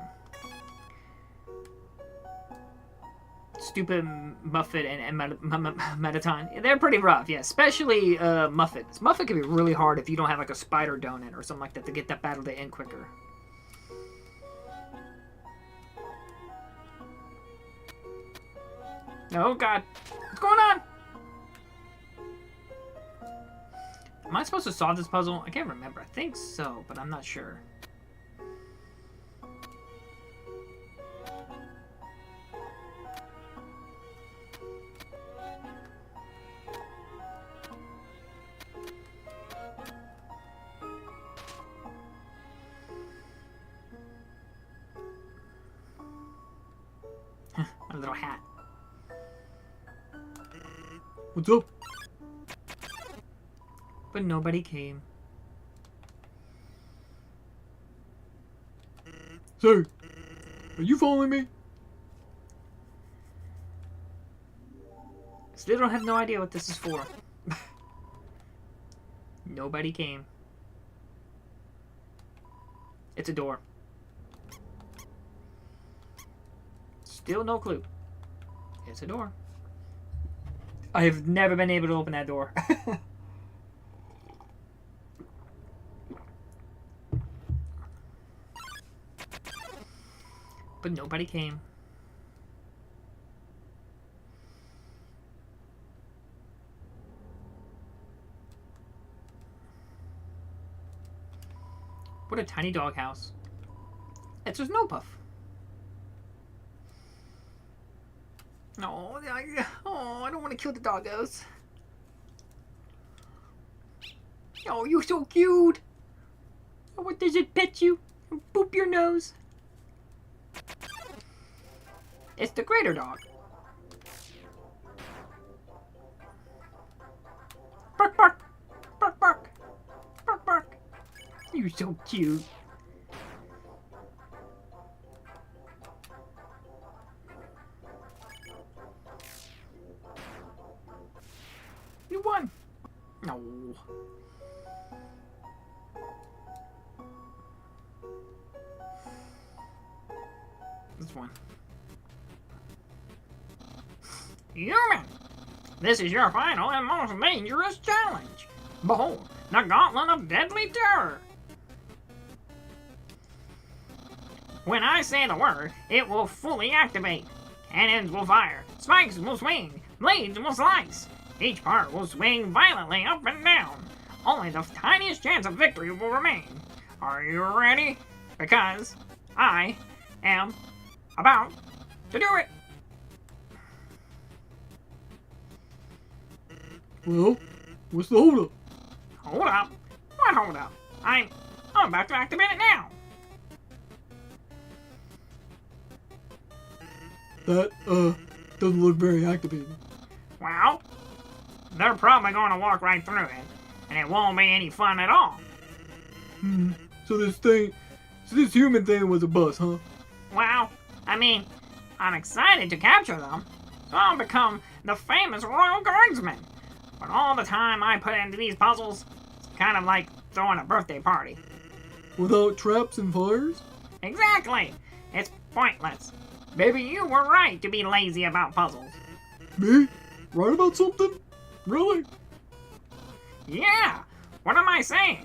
Speaker 2: Stupid Muffet and Metaton. They're pretty rough, yeah. Especially Muffet. Muffet can be really hard if you don't have like a spider donut or something like that to get that battle to end quicker. Oh god. What's going on? Am I supposed to solve this puzzle? I can't remember. I think so, but I'm not sure. A little hat.
Speaker 4: What's up?
Speaker 2: But nobody came.
Speaker 4: Sir, are you following me?
Speaker 2: Still don't have no idea what this is for. Nobody came. It's a door. Still no clue. It's a door. I have never been able to open that door. But nobody came. What a tiny doghouse. It's a snow puff. No, I don't want to kill the doggos. Oh, you're so cute. Oh, what does it pet you and boop your nose? It's the greater dog. Bark, bark, bark, bark, bark, bark. You're so cute. You won. No. This one. Human! This is your final and most dangerous challenge. Behold, the Gauntlet of Deadly Terror.
Speaker 3: When I say the word, it will fully activate. Cannons will fire, spikes will swing, blades will slice. Each part will swing violently up and down. Only the tiniest chance of victory will remain. Are you ready? Because I am about to do it.
Speaker 4: Well, what's the holdup?
Speaker 3: Hold up. What hold up? I'm about to activate it now.
Speaker 4: That, doesn't look very activating.
Speaker 3: Well, they're probably going to walk right through it, and it won't be any fun at all.
Speaker 4: So this human thing was a bust, huh?
Speaker 3: Well, I mean, I'm excited to capture them, so I'll become the famous Royal Guardsman. But all the time I put into these puzzles, it's kind of like throwing a birthday party.
Speaker 4: Without traps and fires?
Speaker 3: Exactly! It's pointless. Maybe you were right to be lazy about puzzles.
Speaker 4: Me? Right about something? Really?
Speaker 3: Yeah! What am I saying?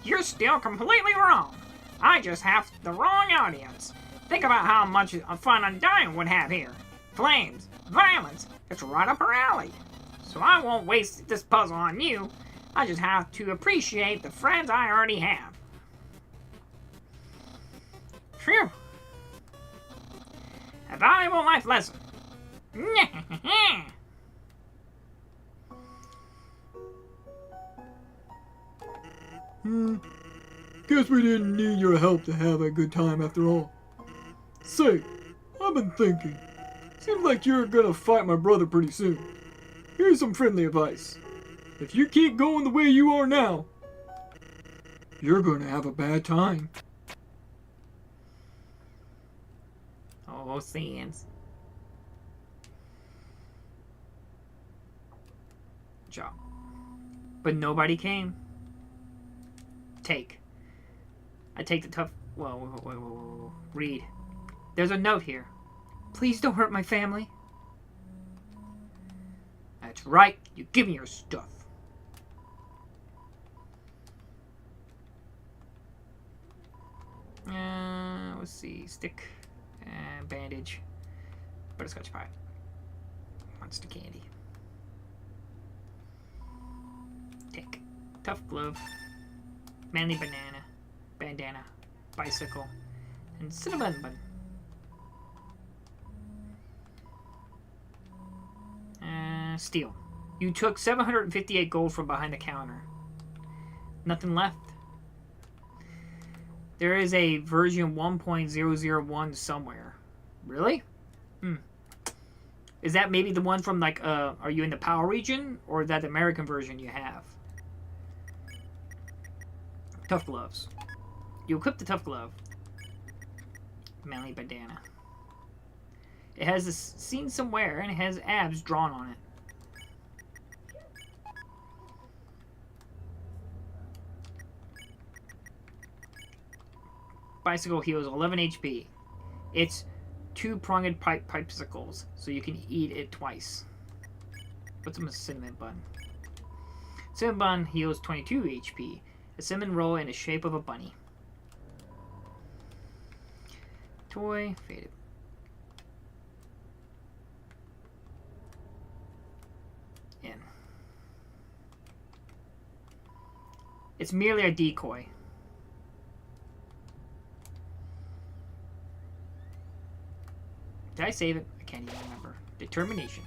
Speaker 3: You're still completely wrong. I just have the wrong audience. Think about how much fun Undying would have here. Flames, violence, it's right up her alley. So I won't waste this puzzle on you. I just have to appreciate the friends I already have. Phew. A valuable life lesson.
Speaker 4: Guess we didn't need your help to have a good time after all. Say, I've been thinking. Seems like you're gonna fight my brother pretty soon. Here's some friendly advice. If you keep going the way you are now, you're gonna have a bad time.
Speaker 3: Oh, Sans. Job. But nobody came. Take. I take the tough... Whoa. Read. There's a note here. Please don't hurt my family. That's right. You give me your stuff. Let's see. Stick. Bandage. Butterscotch pie. Monster candy. Take. Tough glove. Manly banana. Bandana. Bicycle. And cinnamon bun. Steal. You took 758 gold from behind the counter. Nothing left. There is a version 1.001 somewhere. Really? Is that maybe the one from, like, are you in the PAL region? Or is that the American version you have? Tough gloves. You equip the tough glove. Manly bandana. It has a scene somewhere, and it has abs drawn on it. Bicycle heals 11 HP. It's two-pronged pipesicles, so you can eat it twice. What's a cinnamon bun? Cinnamon bun heals 22 HP. A cinnamon roll in the shape of a bunny. Toy, faded. In. It's merely a decoy. Did I save it? I can't even remember. Determination.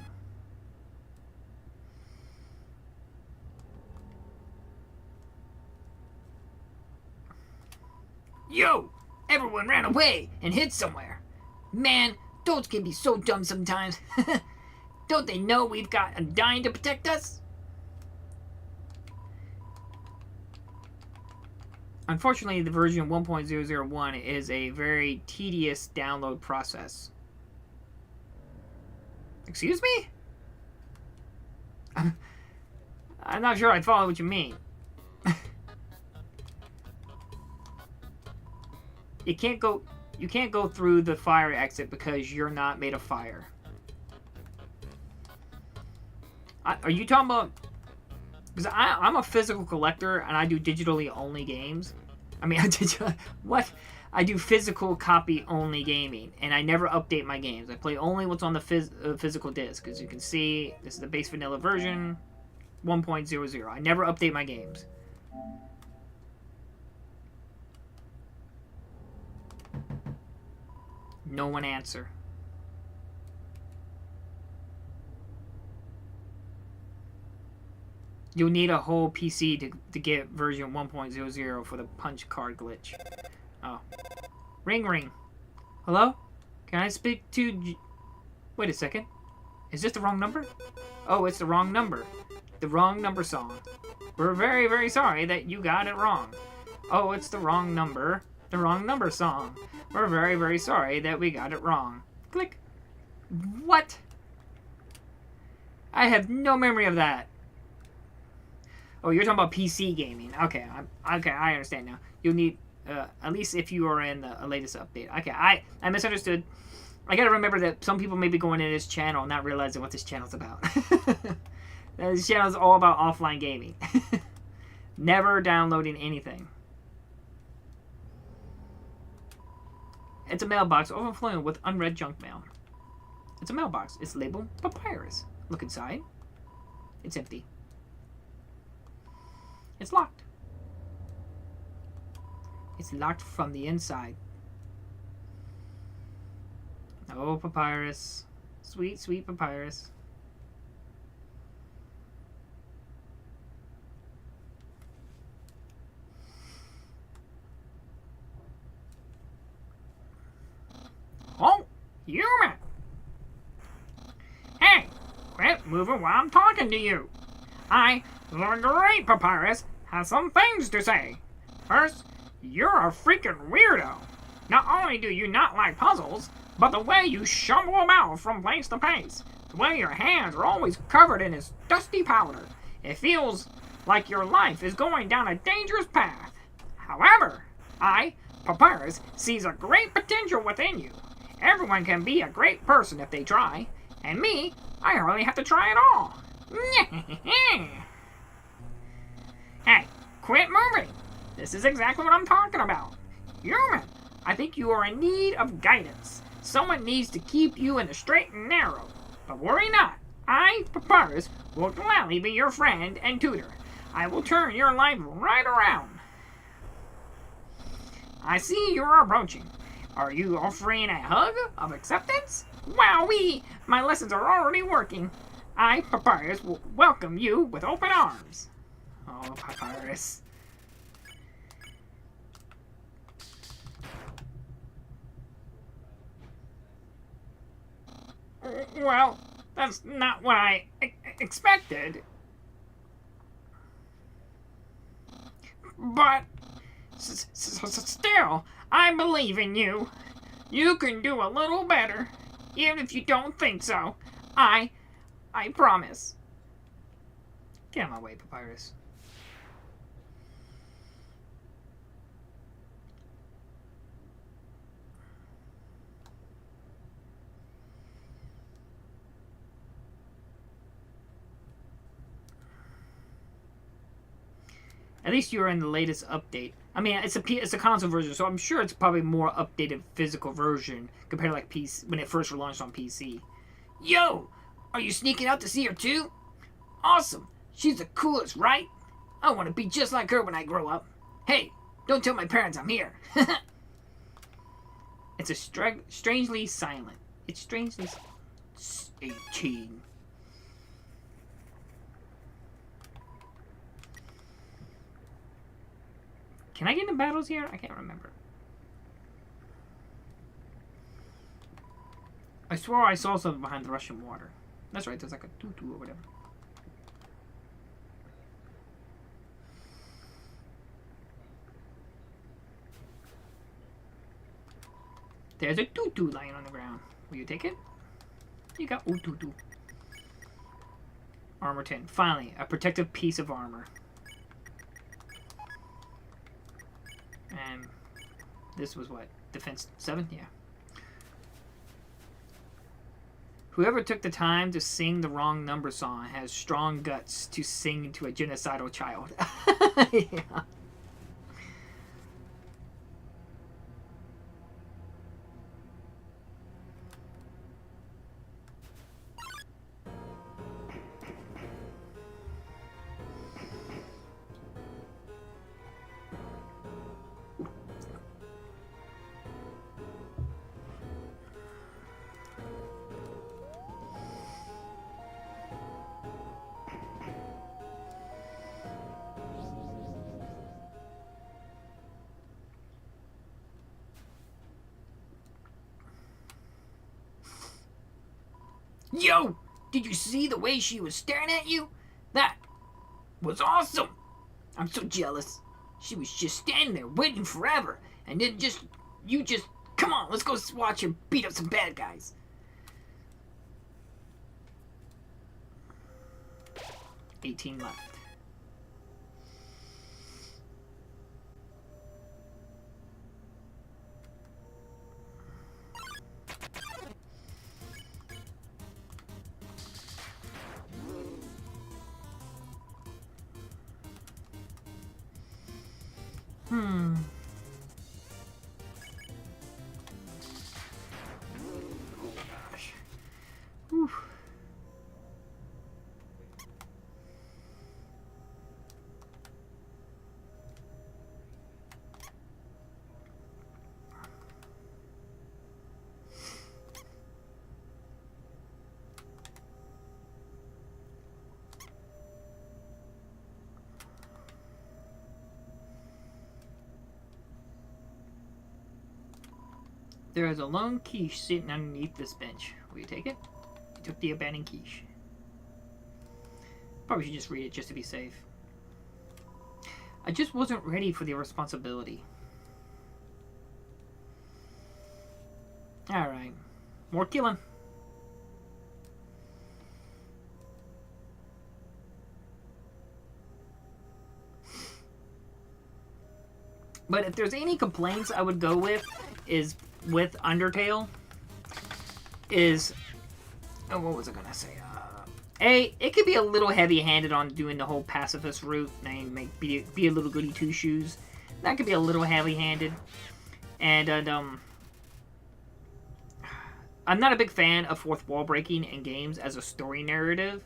Speaker 3: Yo! Everyone ran away and hid somewhere. Man, those can be so dumb sometimes. Don't they know we've got Undying to protect us? Unfortunately, the version 1.001 is a very tedious download process. Excuse me? I'm not sure I follow what you mean. You can't go through the fire exit because you're not made of fire. Are you talking about... Because I'm a physical collector and I do digitally only games. I mean, what?
Speaker 2: I do physical copy only gaming, and I never update my games. I play only what's on the physical disc. As you can see, this is the base vanilla version, 1.00. I never update my games. No one answer. You'll need a whole PC to get version 1.00 for the punch card glitch. Oh. Ring ring. Hello? Can I speak to... Wait a second. Is this the wrong number? Oh, it's the wrong number. The wrong number song. We're very, very sorry that you got it wrong. Oh, it's the wrong number. The wrong number song. We're very, very sorry that we got it wrong. Click. What? I have no memory of that. Oh, you're talking about PC gaming. Okay, okay, I understand now. You'll need, at least if you are in the latest update. Okay, I misunderstood. I gotta remember that some people may be going into this channel and not realizing what this channel's about. This channel is all about offline gaming. Never downloading anything. It's a mailbox overflowing with unread junk mail. It's a mailbox. It's labeled Papyrus. Look inside. It's empty. It's locked. It's locked from the inside. Oh, Papyrus. Sweet, sweet Papyrus. Oh, human! Hey, quit moving while I'm talking to you. The great Papyrus, has some things to say. First, you're a freaking weirdo. Not only do you not like puzzles, but the way you stumble about from place to place, the way your hands are always covered in this dusty powder, it feels like your life is going down a dangerous path. However, Papyrus, sees a great potential within you. Everyone can be a great person if they try, and me, I hardly have to try at all. Hey, quit moving. This is exactly what I'm talking about. Human, I think you are in need of guidance. Someone needs to keep you in the straight and narrow. But worry not. Papyrus, will gladly be your friend and tutor. I will turn your life right around. I see you are approaching. Are you offering a hug of acceptance? Wowee! My lessons are already working. Papyrus, will welcome you with open arms. Oh, Papyrus. Well, that's not what I expected. But still, I believe in you. You can do a little better, even if you don't think so. I promise. Get out of my way, Papyrus. At least you're in the latest update. I mean, it's a console version, so I'm sure it's probably more updated physical version compared to like PC when it first launched on PC. Yo, are you sneaking out to see her too? Awesome. She's the coolest, right? I want to be just like her when I grow up. Hey, don't tell my parents I'm here. It's a strangely silent. It's strangely 18. Can I get into battles here? I can't remember. I swore I saw something behind the Russian water. That's right, there's like a tutu or whatever. There's a tutu lying on the ground. Will you take it? You got tutu. Armor 10. Finally, a protective piece of armor. And this was what? Defense 7? Yeah. Whoever took the time to sing the wrong number song has strong guts to sing to a genocidal child. Yeah. Yo, did you see the way she was staring at you? That was awesome. I'm so jealous. She was just standing there waiting forever, and then you just, come on, let's go watch her beat up some bad guys. $18 left. Hmm. Oh gosh. Whew. There is a lone quiche sitting underneath this bench. Will you take it? You took the abandoned quiche. Probably should just read it just to be safe. I just wasn't ready for the responsibility. Alright. More killing. But if there's any complaints I would go with is with Undertale is, oh, what was I gonna say? It could be a little heavy-handed on doing the whole pacifist route and be a little goody two-shoes. That could be a little heavy-handed, and I'm not a big fan of fourth wall breaking in games as a story narrative.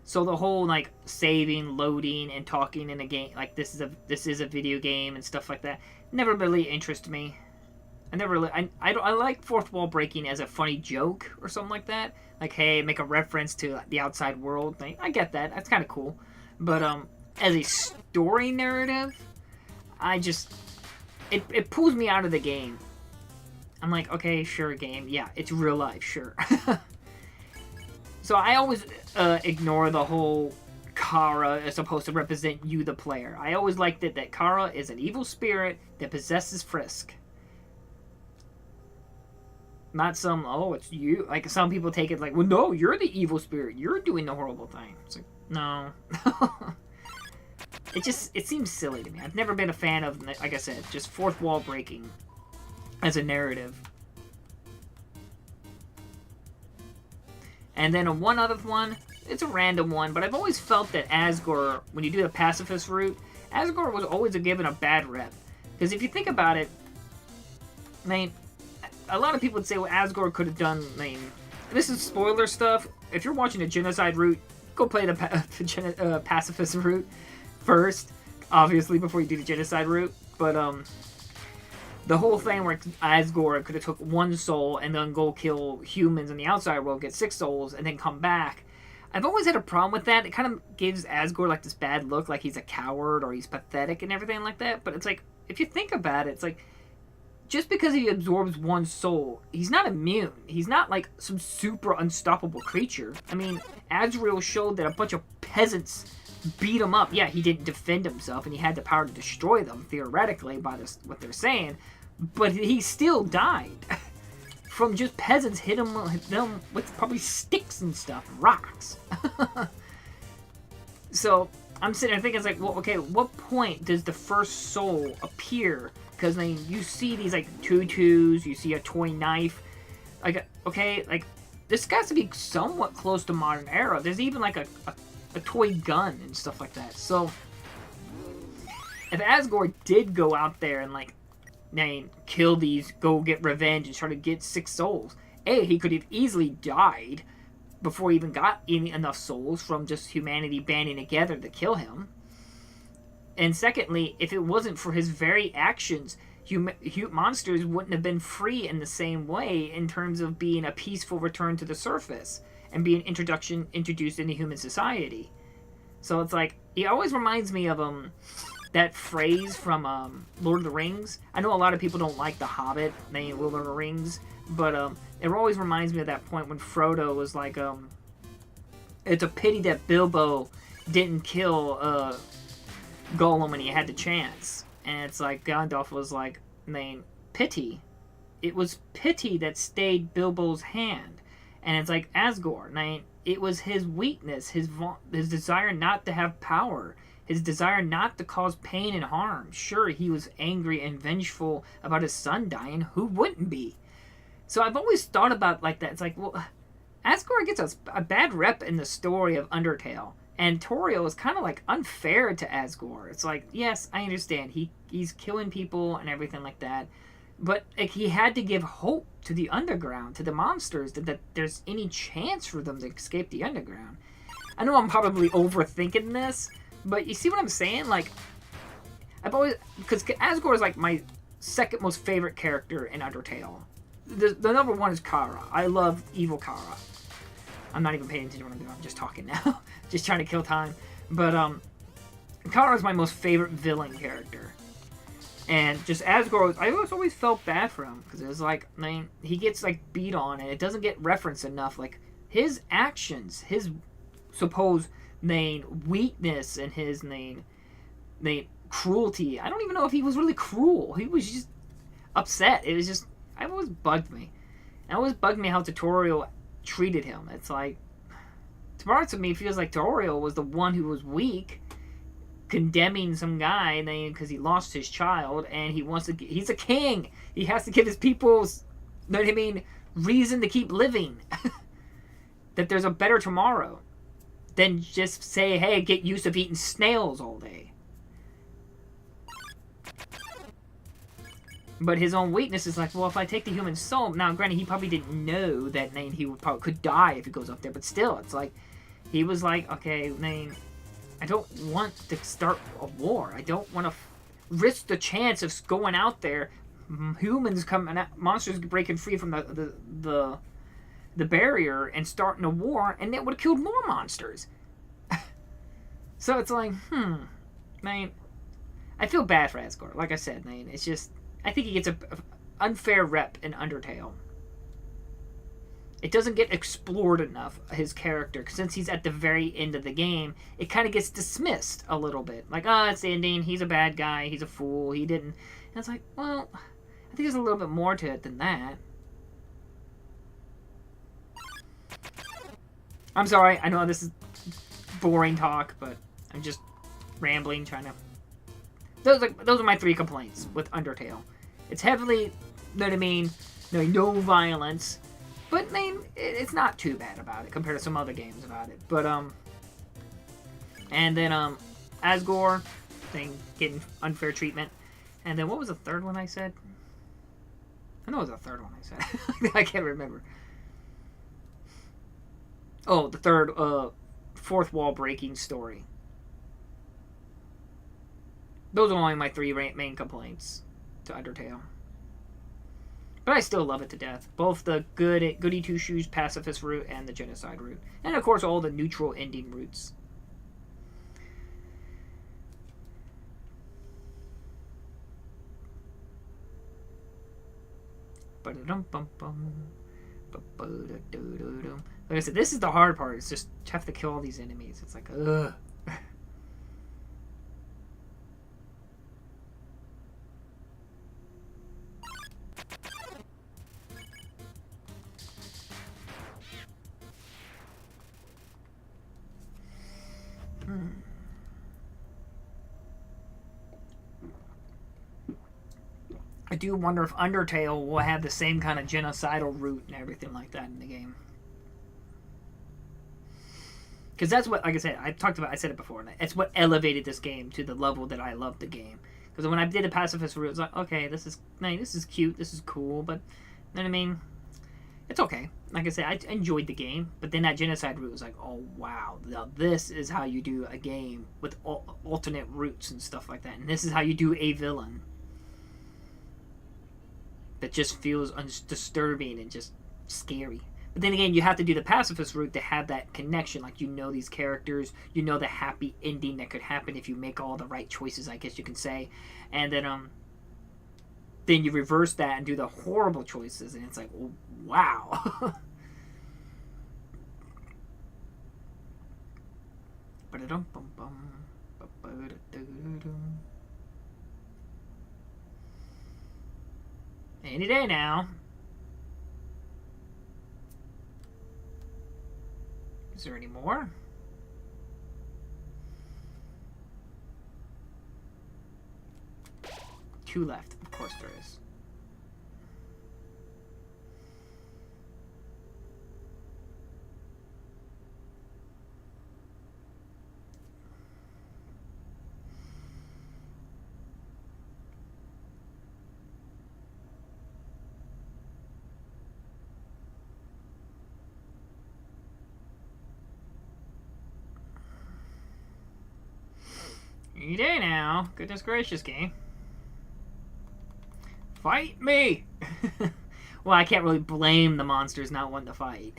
Speaker 2: So the whole like saving, loading, and talking in a game like this is a video game and stuff like that never really interests me. I like fourth wall breaking as a funny joke or something like that. Like, hey, make a reference to the outside world thing. I get that. That's kind of cool. But as a story narrative, it pulls me out of the game. I'm like, okay, sure, game. Yeah, it's real life, sure. So I always ignore the whole Kara is supposed to represent you, the player. I always liked it that Kara is an evil spirit that possesses Frisk. Not some, oh, it's you. Like, some people take it like, well, no, you're the evil spirit. You're doing the horrible thing. It's like, no. It seems silly to me. I've never been a fan of, like I said, just fourth wall breaking as a narrative. And then one other one, it's a random one, but I've always felt that Asgore, when you do the pacifist route, Asgore was always given a bad rep. Because if you think about it, I mean, a lot of people would say, well, Asgore could have done, I mean, this is spoiler stuff. If you're watching a genocide route, go play the pacifist route first, obviously, before you do the genocide route. But, the whole thing where Asgore could have took one soul and then go kill humans in the outside world, get 6 souls, and then come back. I've always had a problem with that. It kind of gives Asgore like this bad look, like he's a coward or he's pathetic and everything like that. But it's like, if you think about it, it's like, just because he absorbs one soul, he's not immune. He's not like some super unstoppable creature. I mean, Azrael showed that a bunch of peasants beat him up. Yeah, he didn't defend himself, and he had the power to destroy them, theoretically, by this, what they're saying. But he still died from just peasants hitting them with probably sticks and stuff, rocks. So I'm sitting there thinking, it's like, well, okay, at what point does the first soul appear? Because, I mean, you see these, like, tutus, you see a toy knife. Like, okay, like, this has to be somewhat close to modern era. There's even, like, a toy gun and stuff like that. So, if Asgore did go out there and, like, kill these, go get revenge and try to get 6 souls, he could have easily died before he even got enough souls from just humanity banding together to kill him. And secondly, if it wasn't for his very actions, monsters wouldn't have been free in the same way in terms of being a peaceful return to the surface and being introduced into human society. So it's like, he always reminds me of that phrase from Lord of the Rings. I know a lot of people don't like The Hobbit, they Lord of the Rings, but it always reminds me of that point when Frodo was like, it's a pity that Bilbo didn't kill Gollum when he had the chance. And it's like Gandalf was like, pity. It was pity that stayed Bilbo's hand. And it's like Asgore, it was his weakness, his desire not to have power, his desire not to cause pain and harm. Sure, he was angry and vengeful about his son dying. Who wouldn't be? So I've always thought about like that. It's like, well, Asgore gets a bad rep in the story of Undertale. And Toriel is kind of like unfair to Asgore. It's like, yes, I understand. He's killing people and everything like that. But like, he had to give hope to the underground, to the monsters, that there's any chance for them to escape the underground. I know I'm probably overthinking this, but you see what I'm saying? Like, I've always... Because Asgore is like my second most favorite character in Undertale. The number one is Kara. I love evil Kara. I'm not even paying attention to what I'm doing. I'm just talking now. Just trying to kill time. But Kara is my most favorite villain character. And just Asgore, I always felt bad for him. Because it was like, he gets like beat on and it doesn't get referenced enough. Like, his actions, his supposed weakness and his cruelty. I don't even know if he was really cruel. He was just upset. It was just, it always bugged me. It always bugged me how Toriel treated him. It's like, to parts of me, it feels like Toriel was the one who was weak, condemning some guy because he lost his child, and he's a king. He has to give his people, reason to keep living. That there's a better tomorrow than just say, hey, get used to eating snails all day. But his own weakness is like, well, if I take the human soul... Now, granted, he probably didn't know that he could die if he goes up there. But still, it's like... He was like, okay, I don't want to start a war. I don't want to risk the chance of going out there, humans coming out, monsters breaking free from the barrier and starting a war, and it would have killed more monsters. So it's like, I feel bad for Asgore. Like I said, it's just... I think he gets a unfair rep in Undertale. It doesn't get explored enough, his character. Since he's at the very end of the game, it kind of gets dismissed a little bit. Like, it's the ending, he's a bad guy, he's a fool, he didn't... And it's like, well, I think there's a little bit more to it than that. I'm sorry, I know this is boring talk, but I'm just rambling, trying to... Those are my 3 complaints with Undertale. It's heavily, no violence, but it's not too bad about it compared to some other games about it. But and then Asgore getting unfair treatment, and then what was the third one I said? I know it was the third one I said. I can't remember. Oh, the third fourth wall breaking story. Those are only my 3 main complaints to Undertale. But I still love it to death. Both the goody two-shoes pacifist route and the genocide route. And of course all the neutral ending routes. Like I said, this is the hard part. It's just you have to kill all these enemies. It's like, ugh. I do wonder if Undertale will have the same kind of genocidal route and everything like that in the game. Because that's what, like I said, I said it before, it's what elevated this game to the level that I love the game. Because when I did the pacifist route, it was like, okay, this is cute, this is cool, but, you know what I mean? It's okay. Like I said, I enjoyed the game, but then that genocide route was like, oh wow, now this is how you do a game with alternate routes and stuff like that, and this is how you do a villain that just feels disturbing and just scary. But then again, you have to do the pacifist route to have that connection. Like, you know these characters, you know the happy ending that could happen if you make all the right choices, I guess you can say. And then you reverse that and do the horrible choices, and it's like, wow. Any day now. Is there any more? Two left. Of course there is. Any day now. Goodness gracious, game. Fight me! Well, I can't really blame the monsters not wanting to fight.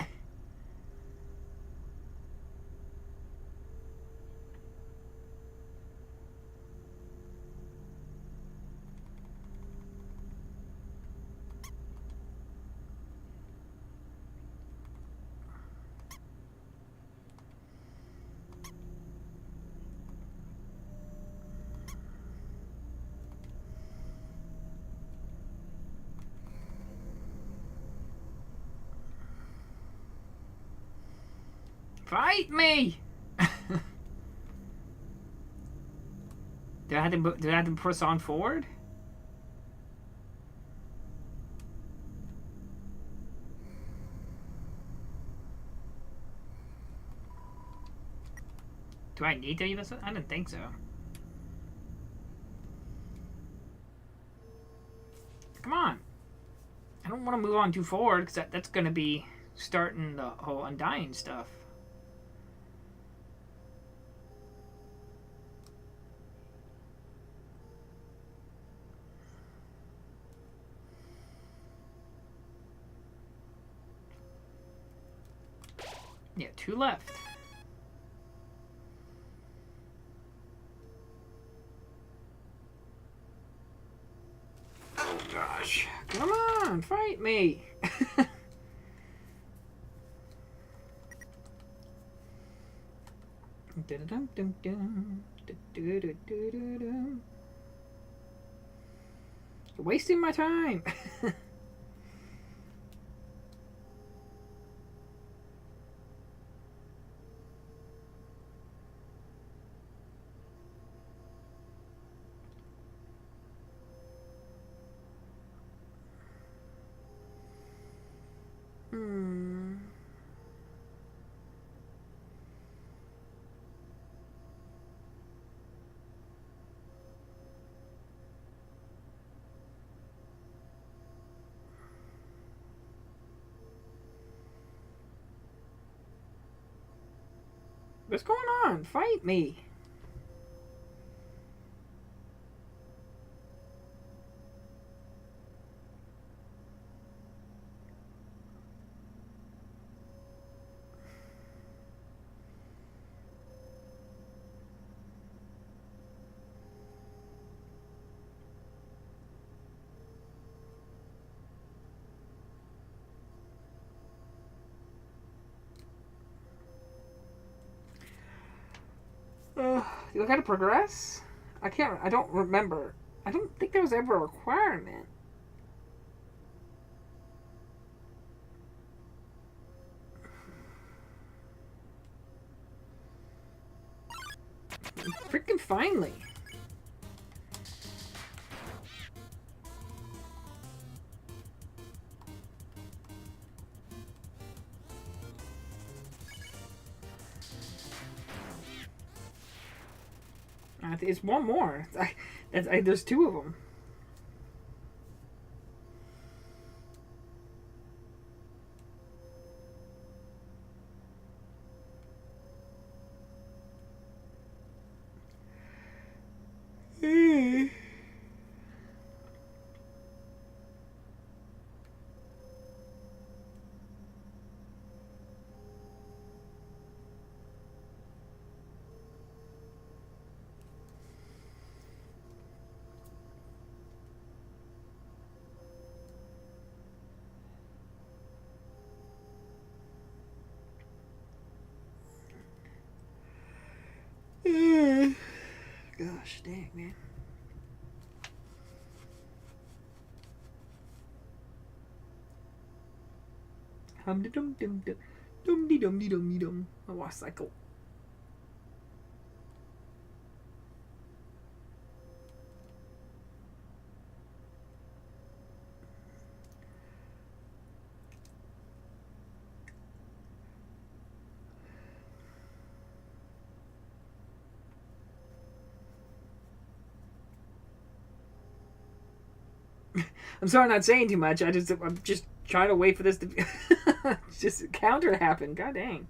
Speaker 2: Fight me! Did I have to press on forward? Do I need to even? I didn't think so. Come on. I don't want to move on too forward because that's going to be starting the whole Undying stuff. Yeah, two left. Oh gosh. Come on, fight me. You're wasting my time. What's going on? Fight me. Do I gotta progress? I don't remember. I don't think there was ever a requirement. Freaking finally. It's one more. There's two of them. gosh, dang, man. Hum de dum dum dum. Dum de dum de dum de dum. A wash cycle. I'm sorry, I'm not saying too much. I'm just trying to wait for this to be just counter happen. God dang.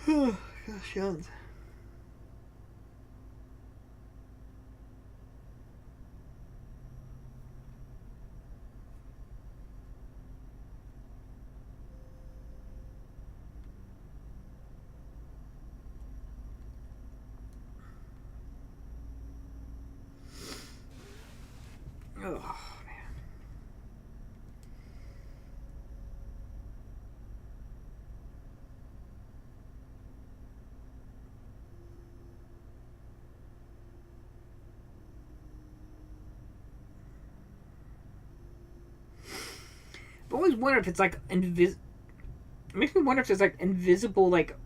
Speaker 2: Gosh, yawns. Oh, man. I've always wondered if it's like it makes me wonder if there's like invisible like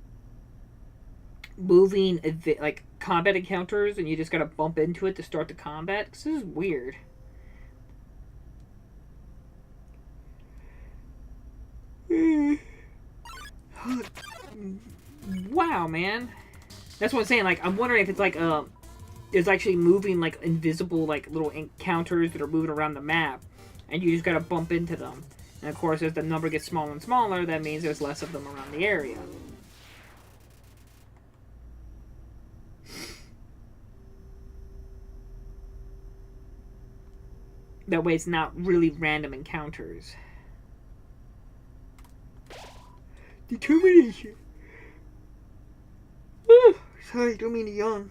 Speaker 2: moving like combat encounters, and you just gotta bump into it to start the combat. Cause this is weird. Wow, man. That's what I'm saying. Like, I'm wondering if it's like there's actually moving like invisible like little encounters that are moving around the map, and you just gotta bump into them. And of course, as the number gets smaller and smaller, that means there's less of them around the area. That way, it's not really random encounters. Determination. Sorry, don't mean to yawn.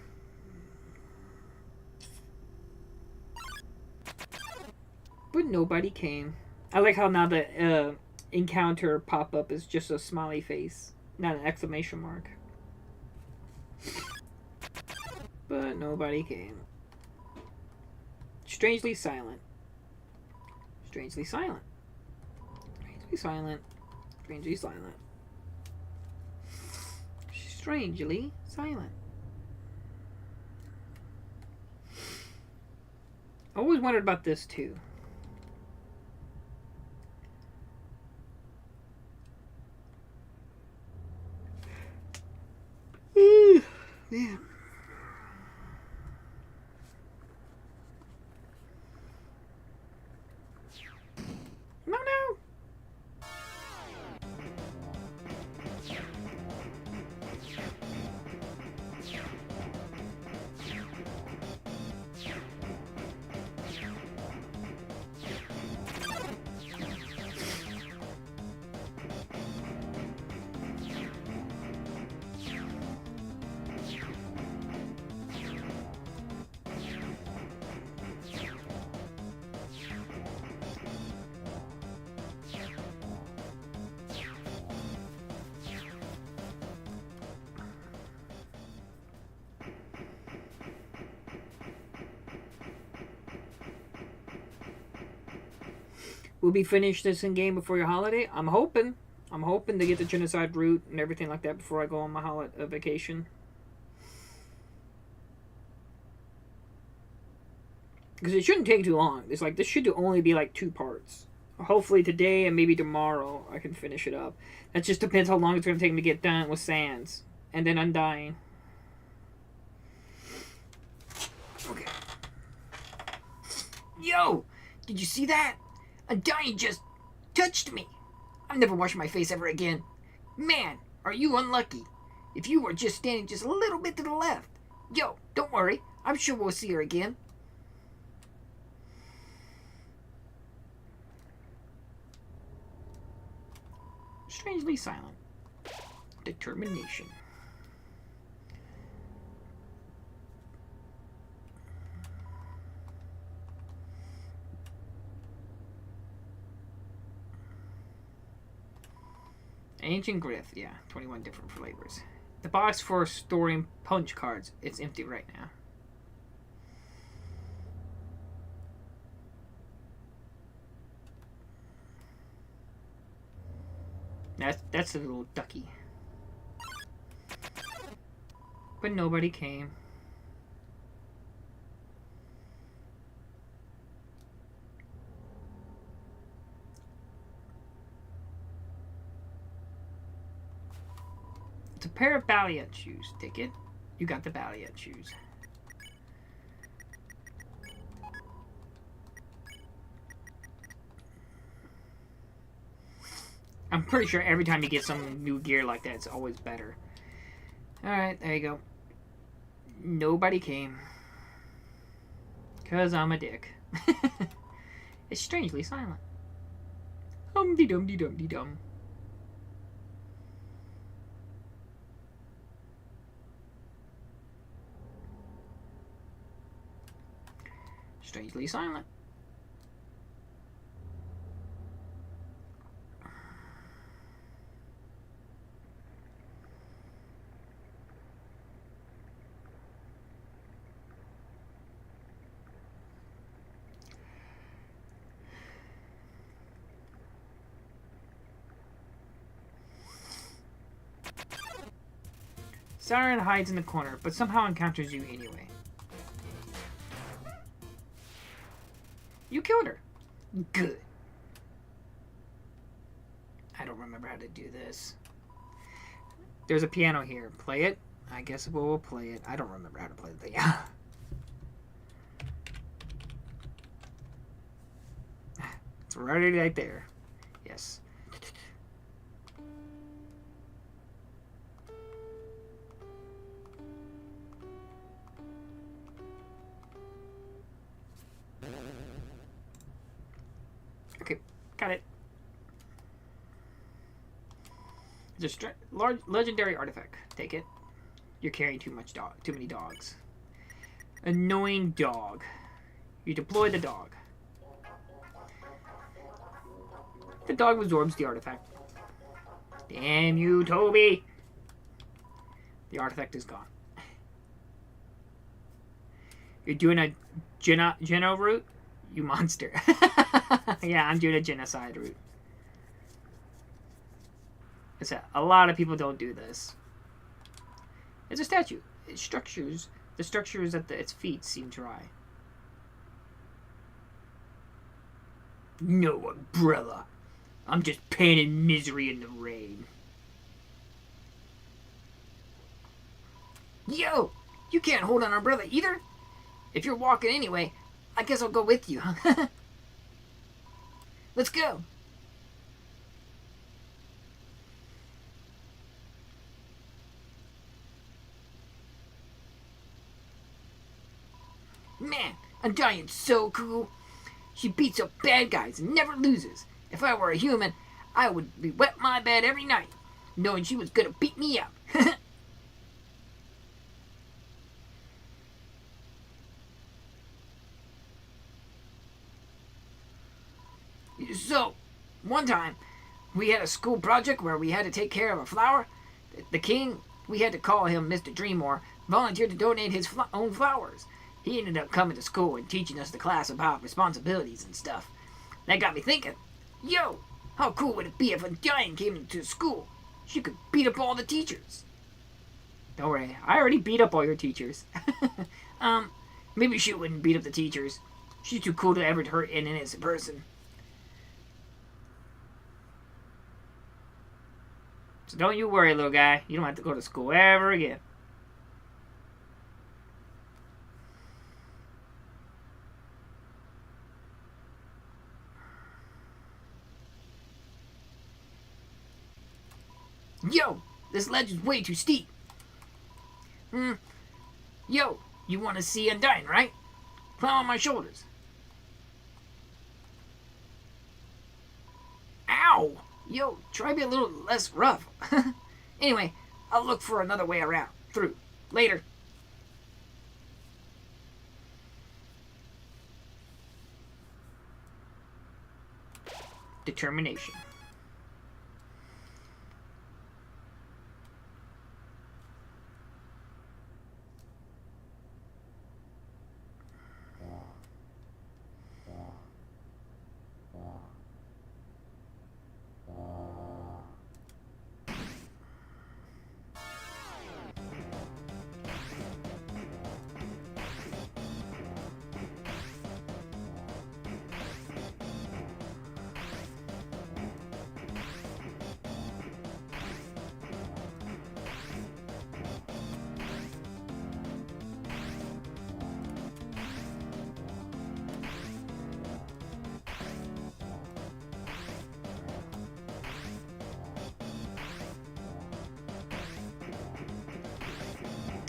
Speaker 2: But nobody came. I like how now the encounter pop-up is just a smiley face, not an exclamation mark. But nobody came. Strangely silent. Strangely silent. Strangely silent. Strangely silent. Strangely silent. I always wondered about this too. Man. No, no. We'll be finished this in game before your holiday. I'm hoping. I'm hoping to get the genocide route and everything like that before I go on my holiday vacation. Because it shouldn't take too long. It's like this should only be like 2 parts. Hopefully today and maybe tomorrow I can finish it up. That just depends how long it's going to take me to get done with Sans and then Undying. Okay. Yo! Did you see that? Undying just touched me. I'm never washing my face ever again. Man, are you unlucky. If you were just standing just a little bit to the left. Yo, don't worry. I'm sure we'll see her again. Strangely silent. Determination. Ancient Grith, yeah, 21 different flavors. The box for storing punch cards, it's empty right now. That's a little ducky. But nobody came. It's a pair of Valiant shoes. Take it. You got the Valiant shoes. I'm pretty sure every time you get some new gear like that, it's always better. Alright, there you go. Nobody came. Because I'm a dick. It's strangely silent. Hum-de-dum-de-dum-de-dum. Strangely silent. Siren hides in the corner, but somehow encounters you anyway. You killed her. Good. I don't remember how to do this. There's a piano here. Play it? I guess we'll play it. I don't remember how to play the piano. It's right there. Yes. Okay, got it. It's a large legendary artifact. Take it. You're carrying too many dogs. Annoying dog. You deploy the dog. The dog absorbs the artifact. Damn you, Toby! The artifact is gone. You're doing a Geno route? You monster. Yeah, I'm doing a genocide route. A lot of people don't do this. It's a statue. The structures at its feet seem dry. No umbrella. I'm just pain and misery in the rain. Yo! You can't hold an umbrella either? If you're walking anyway, I guess I'll go with you, huh? Let's go! Man, Undyne's so cool. She beats up bad guys and never loses. If I were a human, I would be wet my bed every night, knowing she was gonna beat me up. So, one time, we had a school project where we had to take care of a flower. The king, we had to call him Mr. Dreammore, volunteered to donate his own flowers. He ended up coming to school and teaching us the class about responsibilities and stuff. That got me thinking, yo, how cool would it be if Undyne came into school? She could beat up all the teachers. Don't worry, I already beat up all your teachers. Maybe she wouldn't beat up the teachers. She's too cool to ever hurt an innocent person. So don't you worry, little guy. You don't have to go to school ever again. Yo, this ledge is way too steep. Yo, you want to see Undyne, right? Climb on my shoulders. Ow! Yo, try to be a little less rough. Anyway, I'll look for another way around. Through. Later. Determination.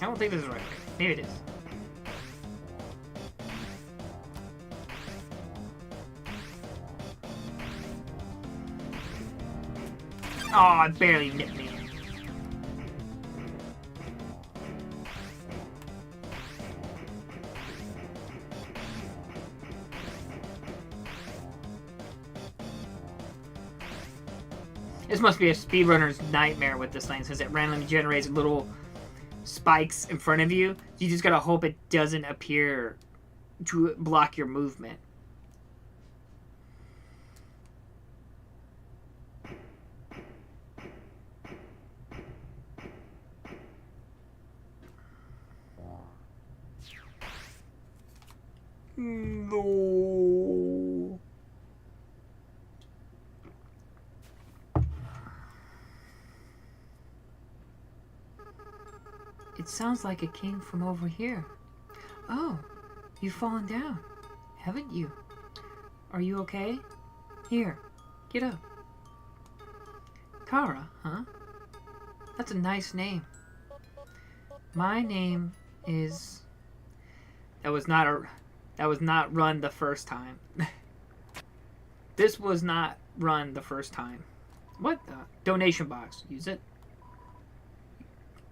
Speaker 2: I don't think this is right. Maybe it is. Oh, it barely nipped me. This must be a speedrunner's nightmare with this thing, since it randomly generates little spikes in front of you. You just gotta hope it doesn't appear to block your movement.
Speaker 4: No.
Speaker 3: It sounds like it came from over here. Oh, you've fallen down, haven't you? Are you okay? Here, get up. Kara, huh? That's a nice name. My name is...
Speaker 2: That was not run the first time. This was not run the first time. What the? Donation box. Use it.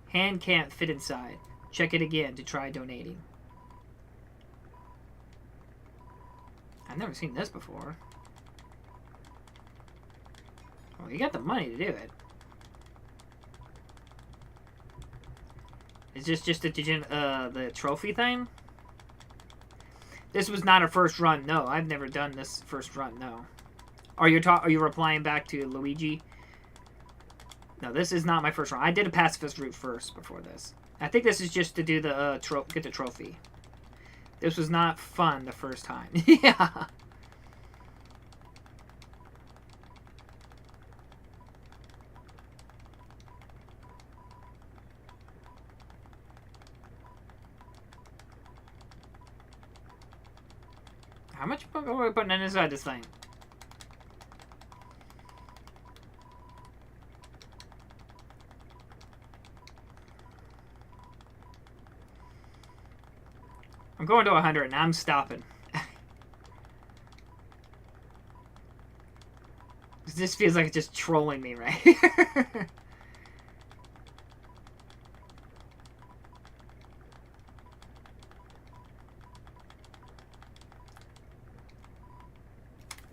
Speaker 2: Hand can't fit inside. Check it again to try donating. I've never seen this before. Well, you got the money to do it. Is this just the trophy thing? This was not a first run. No, I've never done this first run. No. Are you replying back to Luigi? No, this is not my first run. I did a pacifist route first before this. I think this is just to do the get the trophy. This was not fun the first time. Yeah. How much are we putting inside this thing? I'm going to 100 and I'm stopping. This feels like it's just trolling me right here.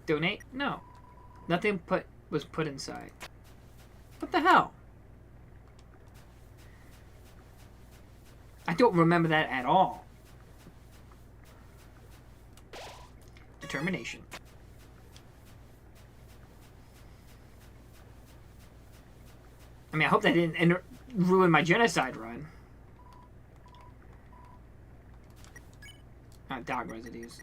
Speaker 2: Donate? No. Nothing was put inside. What the hell? I don't remember that at all. Determination. I mean, I hope that didn't ruin my genocide run. Dog residues.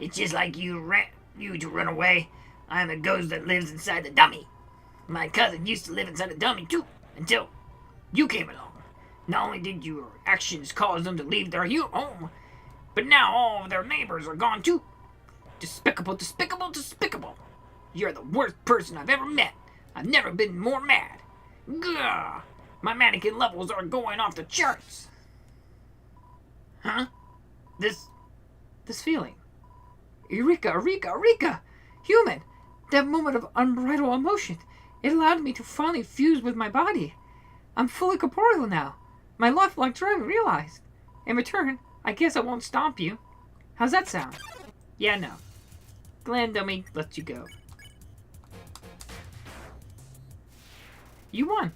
Speaker 3: It's just like you to run away. I'm a ghost that lives inside the dummy. My cousin used to live inside the dummy too, until you came along. Not only did your actions cause them to leave their home, but now all of their neighbors are gone too. Despicable, despicable, despicable. You're the worst person I've ever met. I've never been more mad. Gah! My mannequin levels are going off the charts. Huh? This feeling. Eureka, Eureka, Eureka! Human! That moment of unbridled emotion. It allowed me to finally fuse with my body. I'm fully corporeal now. My lifelike drive realized. In return, I guess I won't stomp you. How's that sound?
Speaker 2: Yeah, no. Gland Dummy lets you go. You won.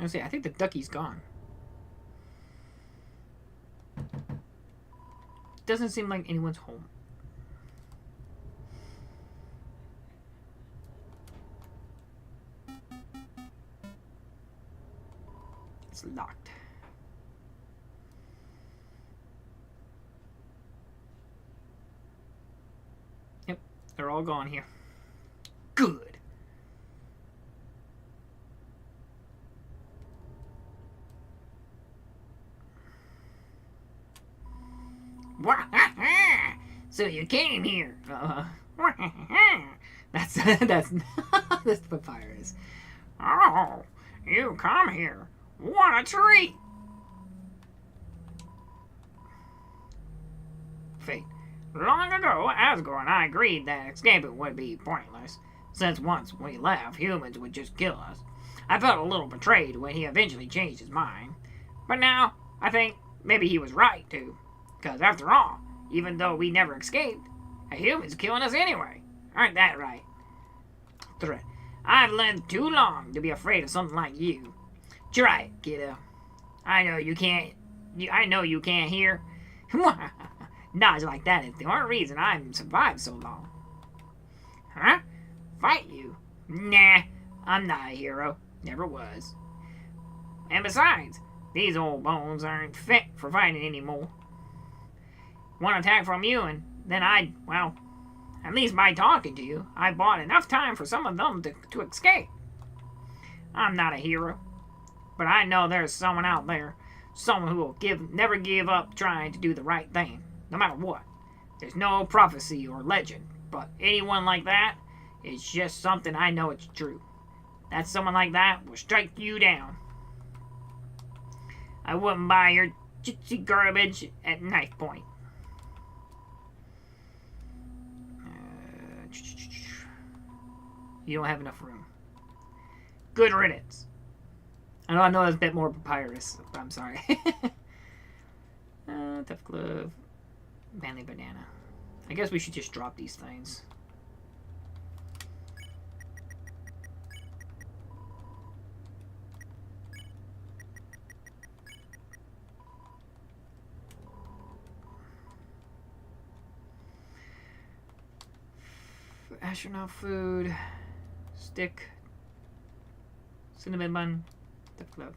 Speaker 2: I think the ducky's gone. Doesn't seem like anyone's home. It's locked. They're all gone here. Good. So you came here. That's that's Papyrus. Oh, you come here. What a treat. Fate. Long ago, Asgore and I agreed that escaping would be pointless, since once we left, humans would just kill us. I felt a little betrayed when he eventually changed his mind. But now, I think maybe he was right, too. Because after all, even though we never escaped, a human's killing us anyway. Aren't that right? Threat. I've lived too long to be afraid of something like you. Try it, kiddo. I know you can't hear. Dodge like that is the only reason I've survived so long. Huh? Fight you? Nah, I'm not a hero. Never was. And besides, these old bones aren't fit for fighting anymore. One attack from you and then well, at least by talking to you, I bought enough time for some of them to escape. I'm not a hero, but I know there's someone out there, someone who will never give up trying to do the right thing, no matter what. There's no prophecy or legend, but anyone like that is just something I know it's true. That someone like that will strike you down. I wouldn't buy your chitsy garbage at knife point. You don't have enough room. Good riddance. I know that's a bit more Papyrus, but I'm sorry. Tough glove. Manly banana. I guess we should just drop these things. Astronaut food. Stick. Cinnamon bun. Tough glove.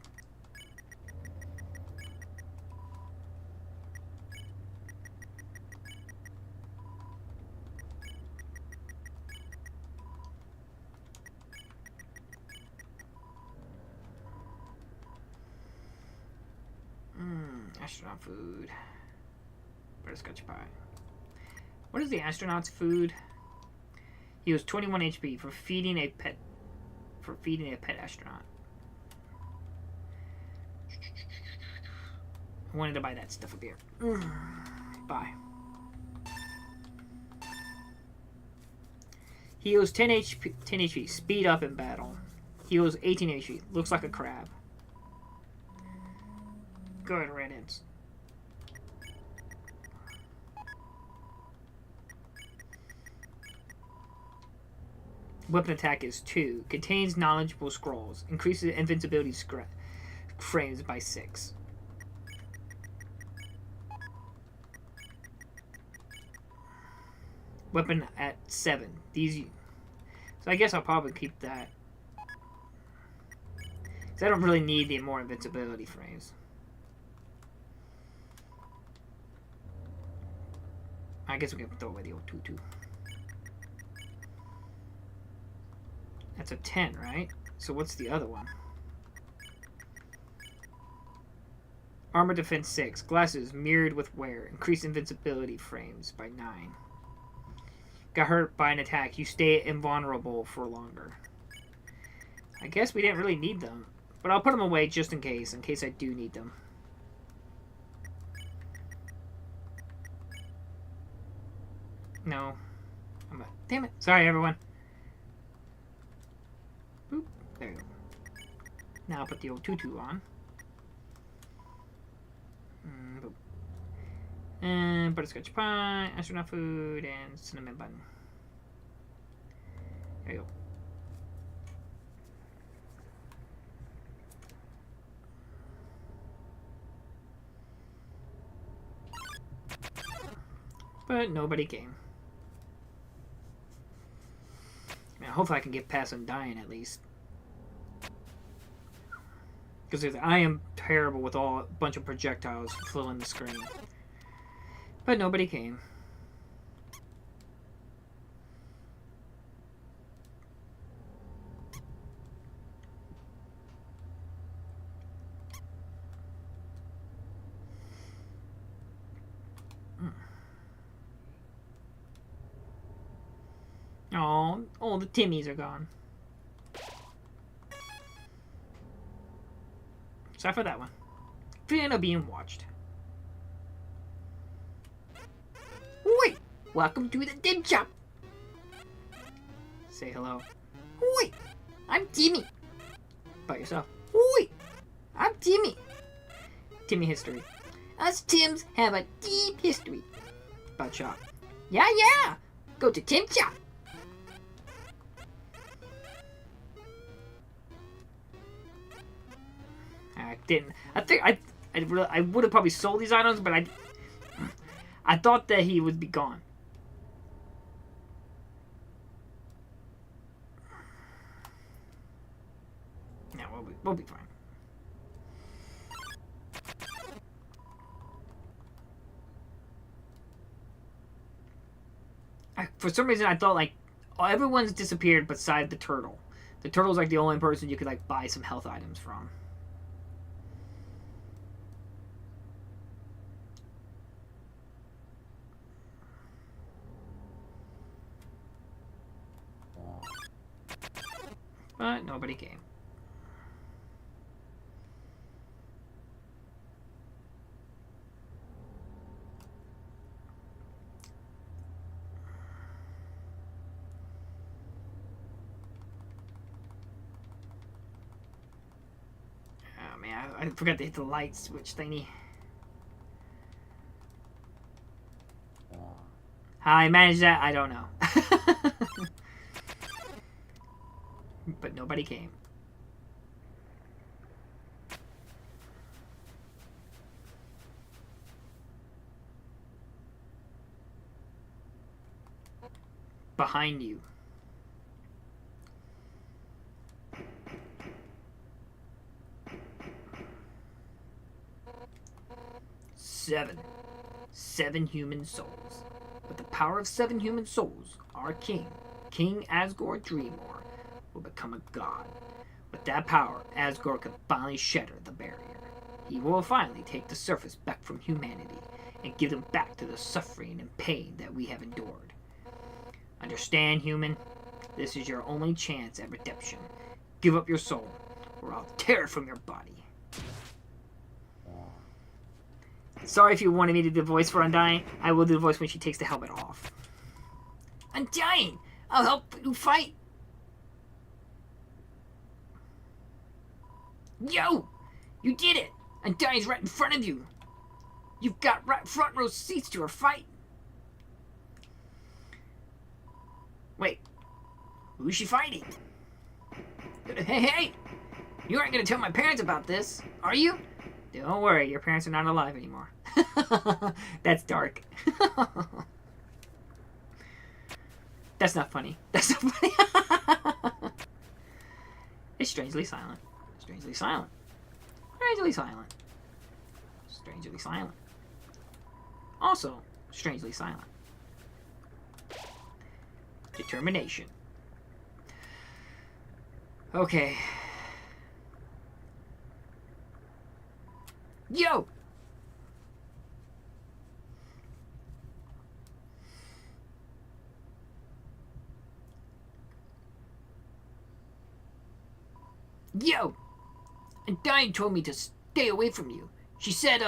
Speaker 2: Astronaut food. Butterscotch pie. What is the astronaut's food? He was 21 HP for feeding a pet astronaut. I wanted to buy that stuff up here. Bye. Heals 10 HP. Speed up in battle. Heals 18 HP. Looks like a crab. Good riddance. Weapon attack is 2. Contains knowledgeable scrolls. Increases invincibility frames by 6. Weapon at 7. So I guess I'll probably keep that. Because I don't really need the more invincibility frames. I guess we can throw away the old tutu. That's a 10, right? So what's the other one? Armor defense 6. Glasses mirrored with wear. Increase invincibility frames by 9. Got hurt by an attack. You stay invulnerable for longer. I guess we didn't really need them. But I'll put them away just in case I do need them. No. Damn it. Sorry, everyone. Boop. There you go. Now I'll put the old tutu on. Boop. And butterscotch pie, astronaut food, and cinnamon bun. There you go. But nobody came. Hopefully I can get past them dying at least. Because I am terrible with a bunch of projectiles filling the screen. But nobody came. Oh, the Timmies are gone. Sorry for that one. Feeling of being watched. Wait! Welcome to the Dim Shop! Say hello. Wait! I'm Timmy! About yourself. Wait! I'm Timmy! Timmy history. Us Tims have a deep history. About shop. Yeah! Go to Tim Shop! I didn't. I think I would have probably sold these items, but I thought that he would be gone. Yeah, we'll be fine. For some reason, I thought like everyone's disappeared beside the turtle. The turtle's like the only person you could like buy some health items from. But nobody came. Oh man, I forgot to hit the light switch thingy. How I managed that, I don't know. But nobody came. Behind you. Seven human souls. With the power of 7 human souls, our king, King Asgore Dreemore, will become a god. With that power, Asgore can finally shatter the barrier. He will finally take the surface back from humanity and give them back to the suffering and pain that we have endured. Understand, human? This is your only chance at redemption. Give up your soul, or I'll tear it from your body. Sorry if you wanted me to do the voice for Undying. I will do the voice when she takes the helmet off. Undying! I'll help you fight! Yo! You did it! Undying's right in front of you! You've got right front row seats to her fight! Wait. Who's she fighting? Hey! You aren't gonna tell my parents about this, are you? Don't worry, your parents are not alive anymore. That's dark. That's not funny. That's not funny. It's strangely silent. Strangely silent. Strangely silent. Strangely silent. Also, strangely silent. Determination. Okay. Yo! Yo! Undying told me to stay away from you. She said,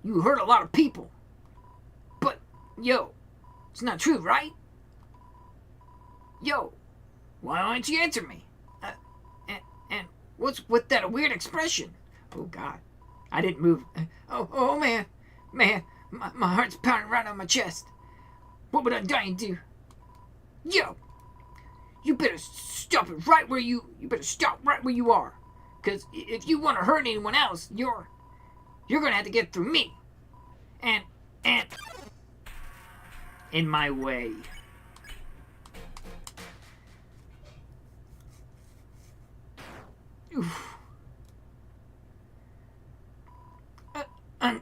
Speaker 2: you hurt a lot of people. But, yo, it's not true, right? Yo, why don't you answer me? And what's with that weird expression? Oh, God. I didn't move. Oh man. Man, my heart's pounding right on my chest. What would Undying do? Yo! You better stop it right where you better stop right where you are. Cause if you want to hurt anyone else, you're gonna have to get through me. And in my way. Oof.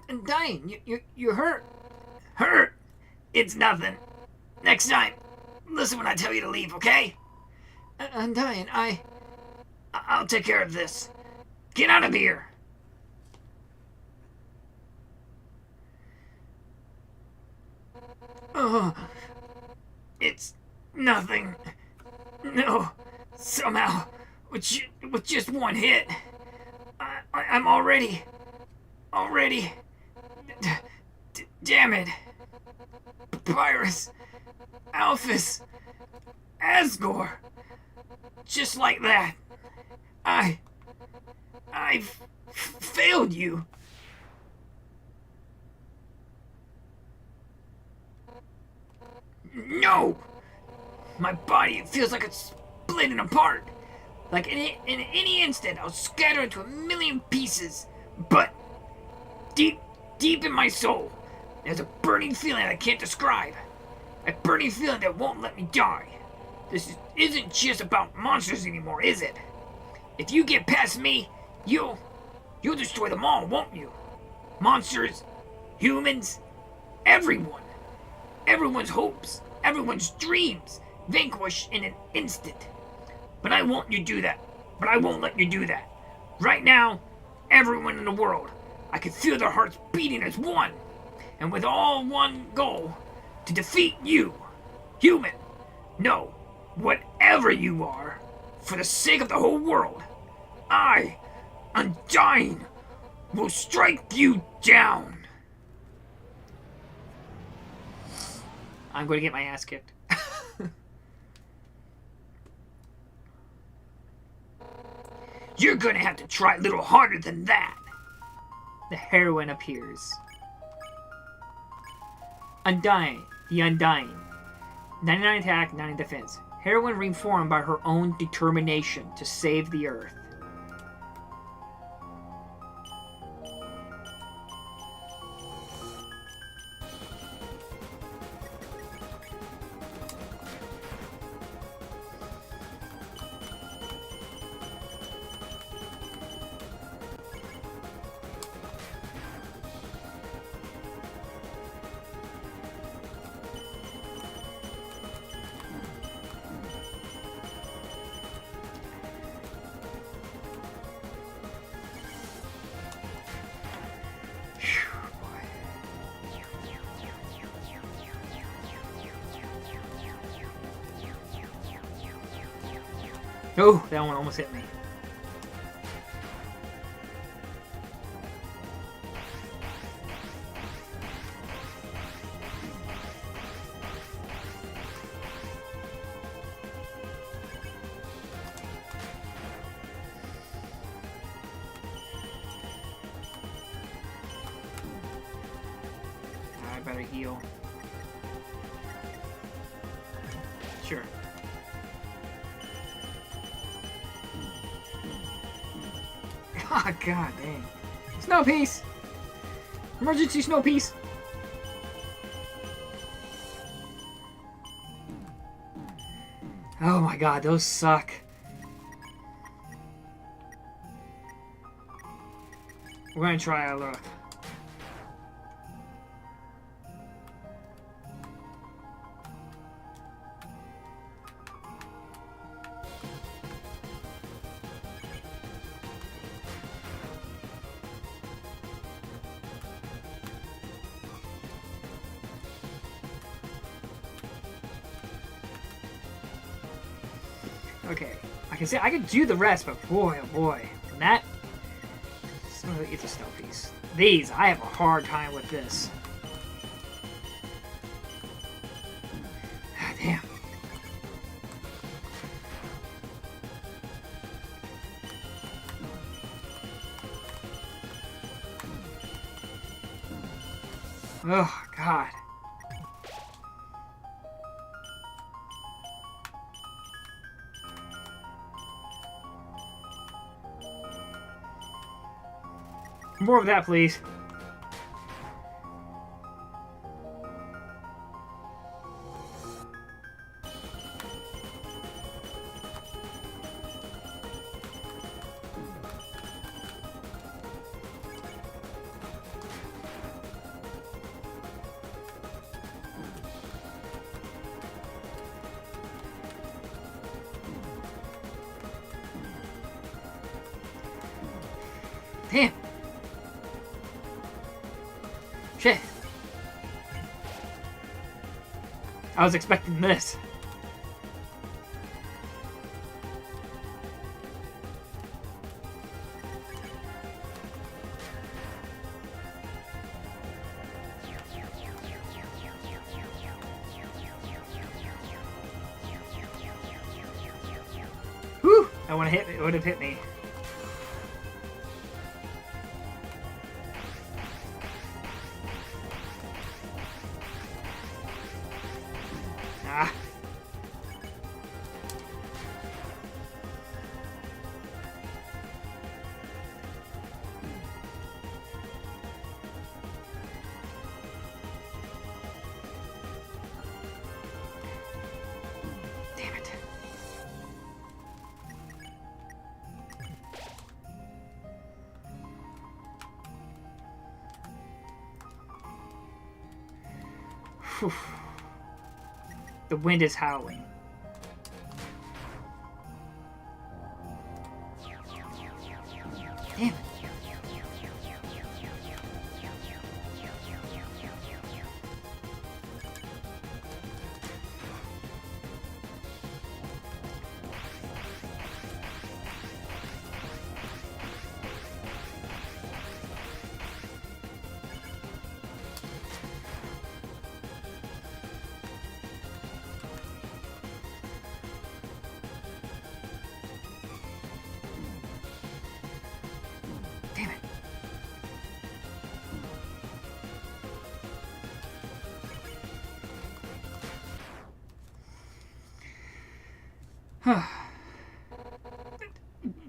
Speaker 2: Undying, you're hurt. Hurt? It's nothing. Next time, listen when I tell you to leave, okay? Undying, I'll take care of this. Get out of here. Oh, it's nothing.
Speaker 3: No, somehow, with just one hit, I'm already, damn it. Papyrus, Alphys, Asgore, just like that, I've failed you. No! My body feels like it's splitting apart. Like in any instant, I'll scatter into a million pieces. But deep in my soul, there's a burning feeling I can't describe. A burning feeling that won't let me die. This isn't just about monsters anymore, is it? If you get past me, you'll destroy them all, won't you? Monsters, humans, everyone. Everyone's hopes, everyone's dreams, vanquished in an instant. But I won't let you do that. Right now, everyone in the world, I can feel their hearts beating as one. And with all one goal, to defeat you, human. No, whatever you are, for the sake of the whole world, I, Undying, will strike you down.
Speaker 2: I'm going to get my ass kicked.
Speaker 3: You're gonna have to try a little harder than that.
Speaker 2: The heroine appears. Undying. The Undying. 99 attack, 90 defense. Heroine reformed by her own determination to save the Earth. Oh, that one almost hit me. I better heal. Sure. Oh, god dang. Snow piece! Emergency snow piece! Oh my god, those suck. We're gonna try a look. Okay, I can say I can do the rest, but boy, oh boy, and that. It's a snow piece. These, I have a hard time with this. Ah, damn. Oh God. More of that, please. Damn. Shit. I was expecting this. I want to hit me. It would have hit me. Ah. Damn it. Whew. The wind is howling. Damn it. Damn it.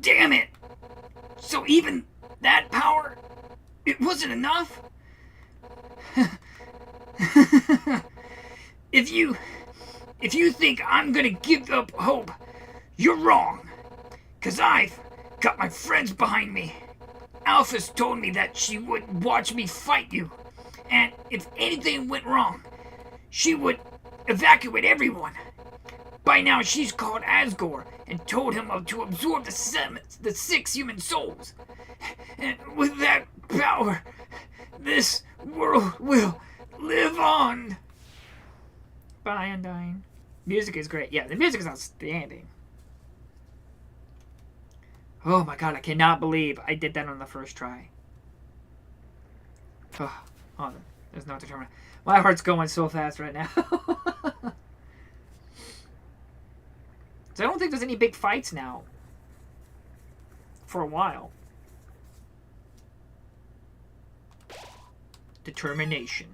Speaker 2: Damn it! So even that power, it wasn't enough? If you think I'm gonna give up hope, you're wrong. 'Cause I've got my friends behind me. Alphys told me that she would watch me fight you. And if anything went wrong, she would evacuate everyone. By now she's called Asgore and told him to absorb the 6 human souls. And with that power, this world will live on. Bye, Undying. Music is great. Yeah, the music is outstanding. Oh my god, I cannot believe I did that on the first try. Oh, there's no determinant. My heart's going so fast right now. So I don't think there's any big fights now. For a while. Determination.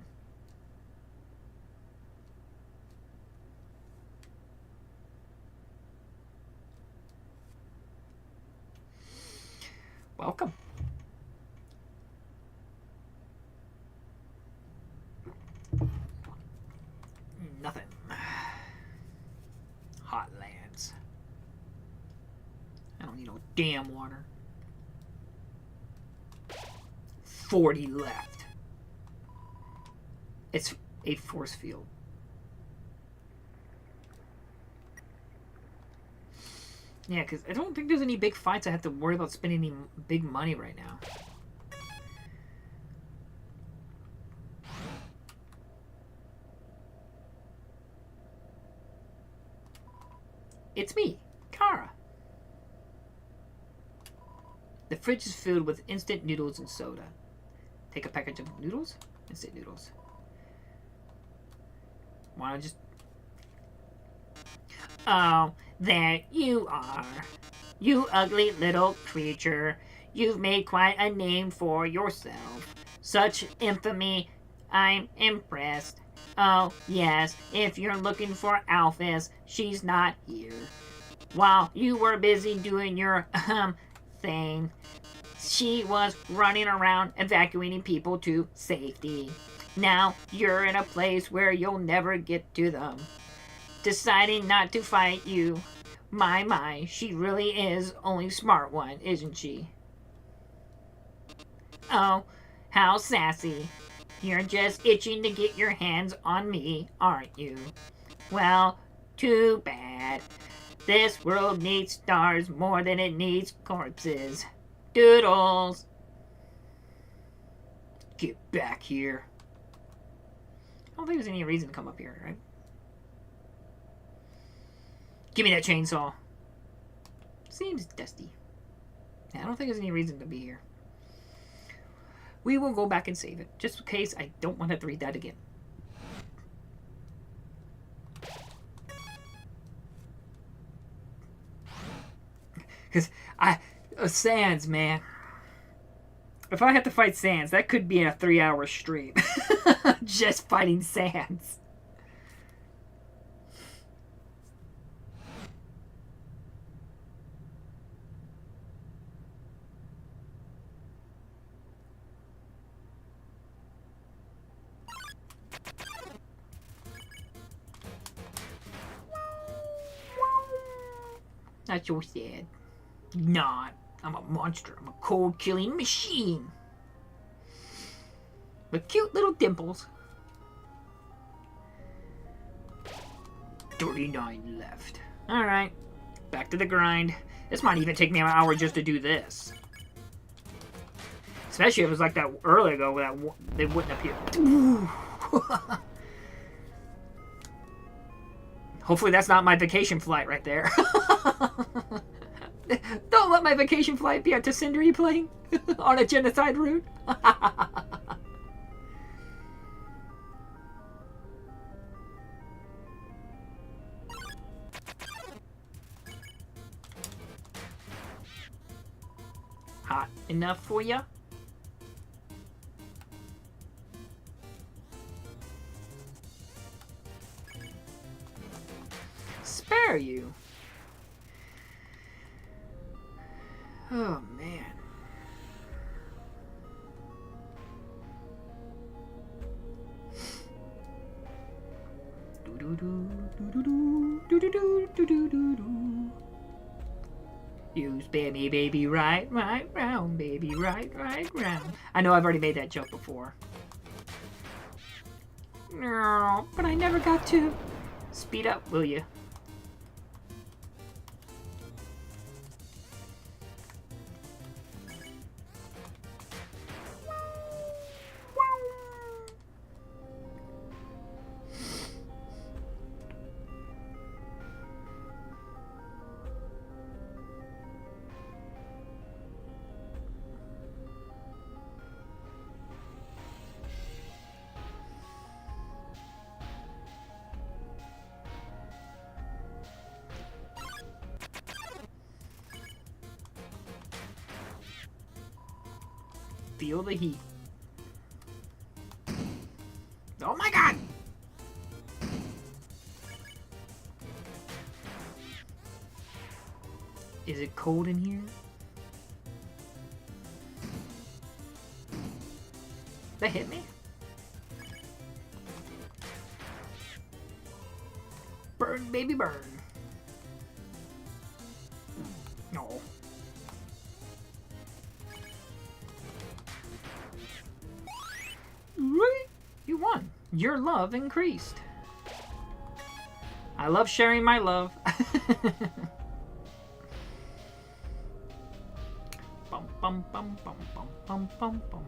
Speaker 2: Welcome. Nothing. Hot lands. I don't need no damn water. 40 left. It's a force field. Yeah, because I don't think there's any big fights I have to worry about spending any big money right now. It's me, Kara. The fridge is filled with instant noodles and soda. Take a package of noodles? Instant noodles. Why don't just... Oh, there you are. You ugly little creature. You've made quite a name for yourself. Such infamy. I'm impressed. Oh, yes, if you're looking for Alphys, she's not here. While you were busy doing your, thing, she was running around evacuating people to safety. Now you're in a place where you'll never get to them. Deciding not to fight you. My, she really is only smart one, isn't she? Oh, how sassy. You're just itching to get your hands on me, aren't you? Well, too bad. This world needs stars more than it needs corpses. Doodles! Get back here. I don't think there's any reason to come up here, right? Give me that chainsaw. Seems dusty. Yeah, I don't think there's any reason to be here. We will go back and save it, just in case I don't want to have to read that again. Because Sans, man. If I had to fight Sans, that could be in a 3-hour stream. Just fighting Sans. Not so sad. Not. I'm a monster. I'm a cold-killing machine. With cute little dimples. 39 left. Alright. Back to the grind. This might even take me an hour just to do this. Especially if it was like that earlier ago where they wouldn't appear. Hopefully that's not my vacation flight right there. Don't let my vacation flight be a Tsundere plane on a genocide route. Hot enough for ya? Spare you? Oh, man. You spare me, baby, right round, baby, right round. I know I've already made that joke before. No, but I never got to. Speed up, will you? Feel the heat. Oh my god! Is it cold in here? That hit me? Burn, baby, burn. No. You won. Your love increased. I love sharing my love. Bum bum bum bum bum bum bum bum.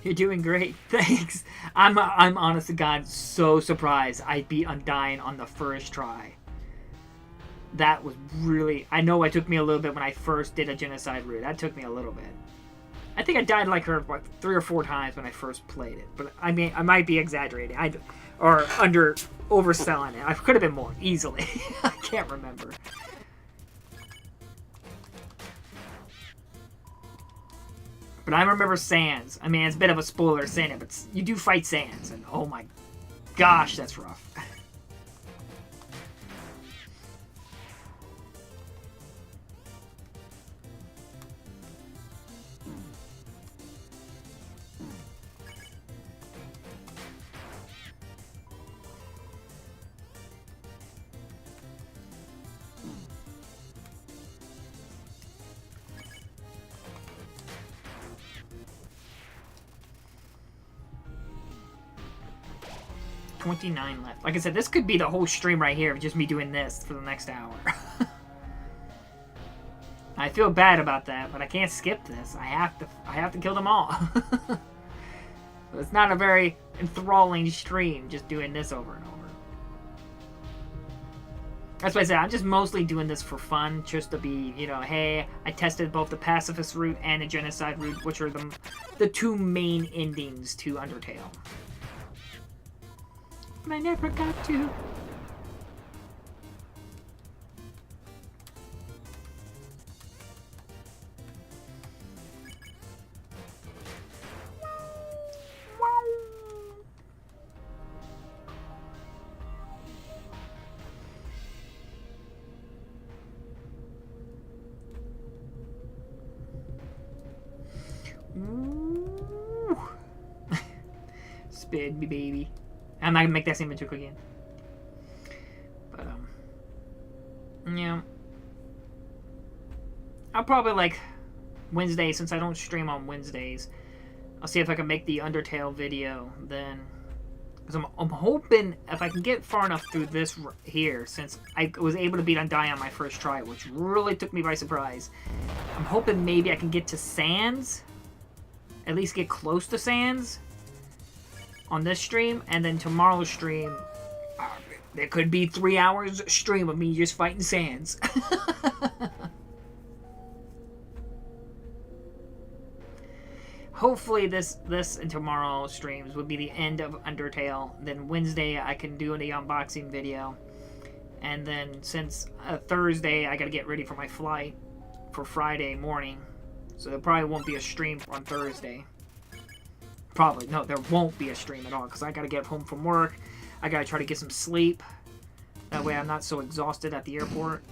Speaker 2: You're doing great. Thanks. I'm honest to God so surprised I beat Undying on the first try. That was really... I know it took me a little bit when I first did a genocide route. That took me a little bit. I think I died like her like 3 or 4 times when I first played it. But I mean, I might be exaggerating. Or overselling it. I could have been more, easily. I can't remember. But I remember Sans. I mean, it's a bit of a spoiler saying it, but you do fight Sans, and oh my gosh, that's rough. 29 left. Like I said, this could be the whole stream right here of just me doing this for the next hour. I feel bad about that, but I can't skip this. I have to kill them all. It's not a very enthralling stream just doing this over and over. That's why I said I'm just mostly doing this for fun, just to be, you know, hey, I tested both the pacifist route and the genocide route, which are the two main endings to Undertale. But I never got to. Spin me, baby. I'm not gonna make that same joke again. But, yeah. I'll probably, like, Wednesday, since I don't stream on Wednesdays, I'll see if I can make the Undertale video then. Because I'm hoping if I can get far enough through this here, since I was able to beat Undyne on my first try, which really took me by surprise. I'm hoping maybe I can get to Sans. At least get close to Sans on this stream, and then tomorrow's stream, there could be 3 hours stream of me just fighting Sans. Hopefully this and tomorrow streams would be the end of Undertale. Then Wednesday I can do the unboxing video, and then since Thursday I gotta get ready for my flight for Friday morning, so there probably won't be a stream on Thursday. Probably. No, there won't be a stream at all, because I gotta get home from work. I gotta try to get some sleep. That way I'm not so exhausted at the airport.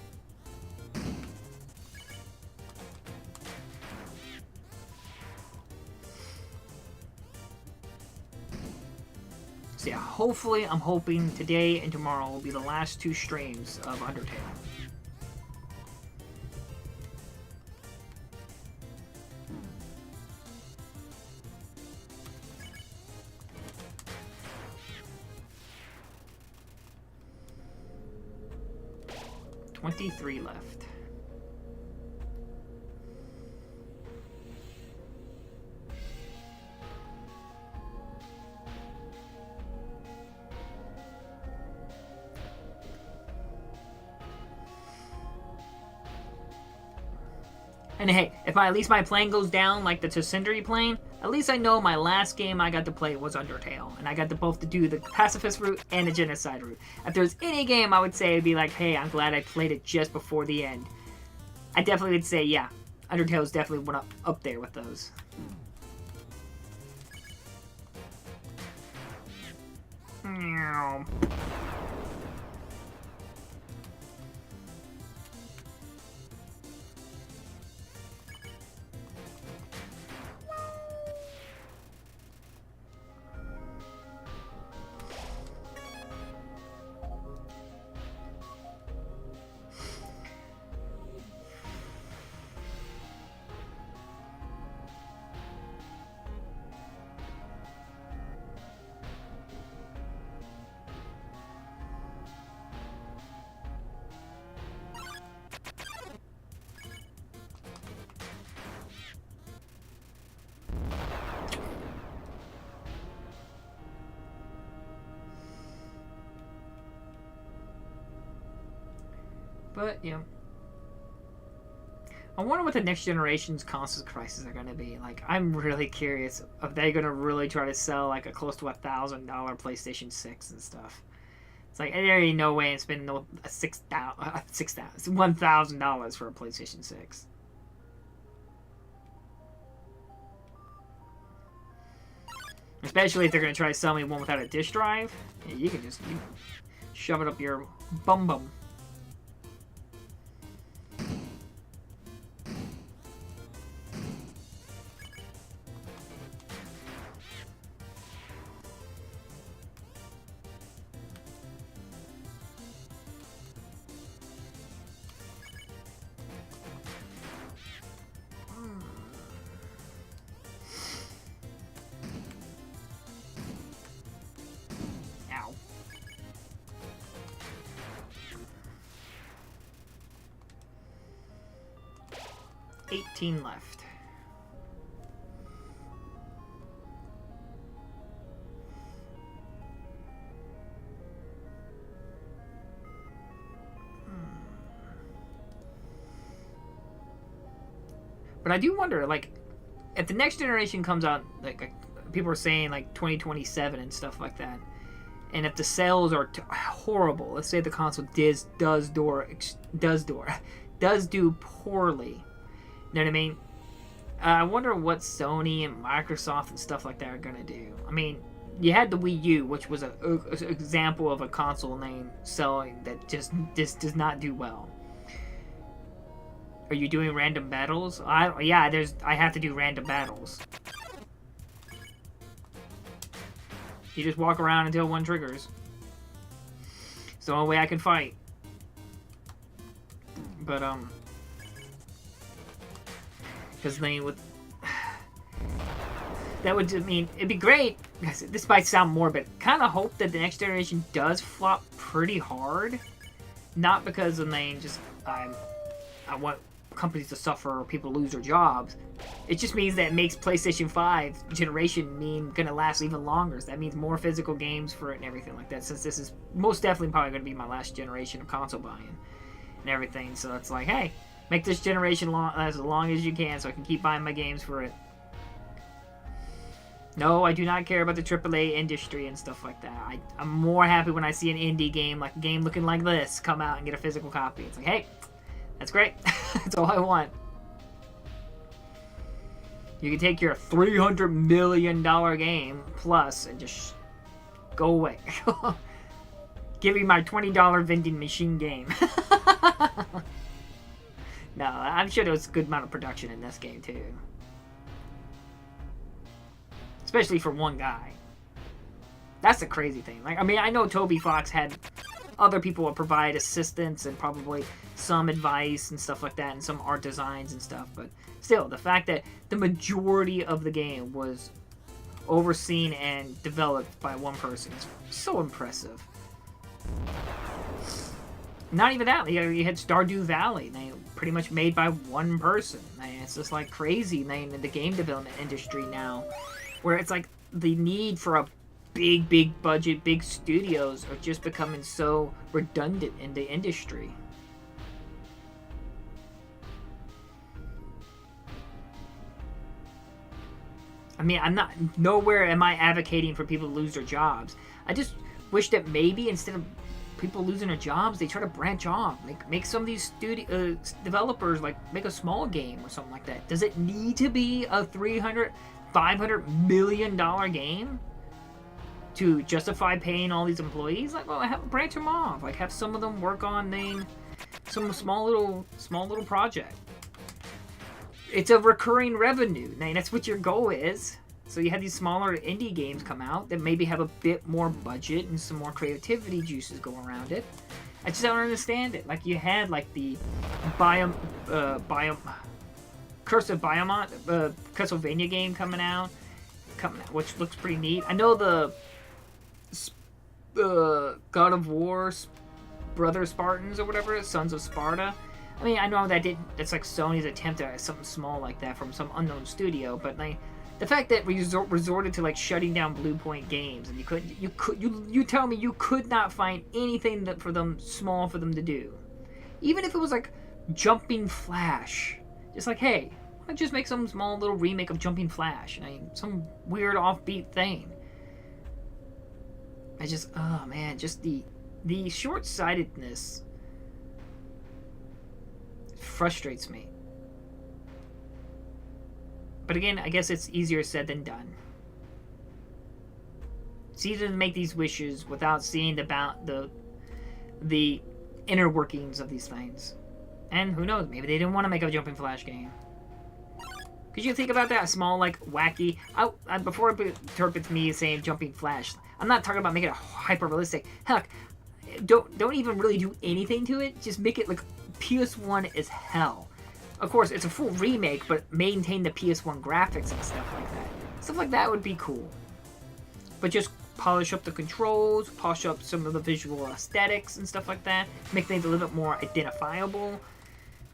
Speaker 2: So yeah, hopefully, I'm hoping today and tomorrow will be the last 2 streams of Undertale. $23 left. And hey, if at least my plane goes down like the Tsundere plane, at least I know my last game I got to play was Undertale. And I got to both to do the pacifist route and the genocide route. If there's any game I would say it'd be like, hey, I'm glad I played it just before the end. I definitely would say, yeah, Undertale is definitely one up there with those. Meow. But, you know, I wonder what the next generation's console prices are going to be. Like, I'm really curious if they're going to really try to sell, like, a close to $1,000 PlayStation 6 and stuff. It's like, there ain't no way I'm spending $1,000 for a PlayStation 6. Especially if they're going to try to sell me one without a disk drive. Yeah, you can just shove it up your bum. Ow. 18 left. But I do wonder, like, if the next generation comes out, like people are saying, like 2027 and stuff like that, and if the sales are horrible, let's say the console does do poorly, you know what I mean? I wonder what Sony and Microsoft and stuff like that are gonna do. I mean, you had the Wii U, which was an example of a console name selling that just does not do well. Are you doing random battles? I have to do random battles. You just walk around until one triggers. It's the only way I can fight. But because they would. That would mean it'd be great. This might sound morbid. Kind of hope that the next generation does flop pretty hard, not because of they just I want companies to suffer or people lose their jobs. It just means that it makes PlayStation 5 generation gonna last even longer. So that means more physical games for it and everything like that, since this is most definitely probably going to be my last generation of console buying and everything. So it's like, hey, make this generation as long as you can so I can keep buying my games for it. No, I do not care about the AAA industry and stuff like that. I'm more happy when I see an indie game, like a game looking like this, come out and get a physical copy. It's like, hey, that's great. That's all I want. You can take your $300 million game plus and just go away. Give me my $20 vending machine game. No, I'm sure there was a good amount of production in this game too. Especially for one guy. That's the crazy thing. Like, I mean, I know Toby Fox had other people would provide assistance and probably some advice and stuff like that and some art designs and stuff, but still, the fact that the majority of the game was overseen and developed by one person is so impressive. Not even that, you had Stardew Valley, they pretty much made by one person. It's just like crazy in the game development industry now, where it's like the need for a big budget, big studios are just becoming so redundant in the industry. I mean, nowhere am I advocating for people to lose their jobs. I just wish that maybe instead of people losing their jobs, they try to branch off. Make some of these developers, like, make a small game or something like that. Does it need to be a $300, $500 million game to justify paying all these employees? Like, well, branch them off. Like, have some of them work on some small little project. It's a recurring revenue. I mean, that's what your goal is. So you have these smaller indie games come out that maybe have a bit more budget and some more creativity juices go around it. I just don't understand it. Like, you had like the Curse of Biomont, Castlevania game coming out, which looks pretty neat. I know the God of War, Brother Spartans or whatever, Sons of Sparta. I mean, I know that's like Sony's attempt at something small like that from some unknown studio, but like the fact that we resorted to like shutting down Blue Point Games, and you tell me you could not find anything small for them to do, even if it was like Jumping Flash, just like, hey, why don't you just make some small little remake of Jumping Flash? I mean, some weird offbeat thing. I just, oh man, just the short-sightedness frustrates me. But again, I guess it's easier said than done. It's easier to make these wishes without seeing the inner workings of these things. And who knows, maybe they didn't want to make a Jumping Flash game. Could you think about that? A small, like, wacky... before it interprets me saying Jumping Flash, I'm not talking about making it hyper-realistic. Heck, don't even really do anything to it. Just make it, like, PS1 as hell. Of course, it's a full remake, but maintain the PS1 graphics and stuff like that. Stuff like that would be cool. But just polish up the controls, polish up some of the visual aesthetics and stuff like that. Make things a little bit more identifiable.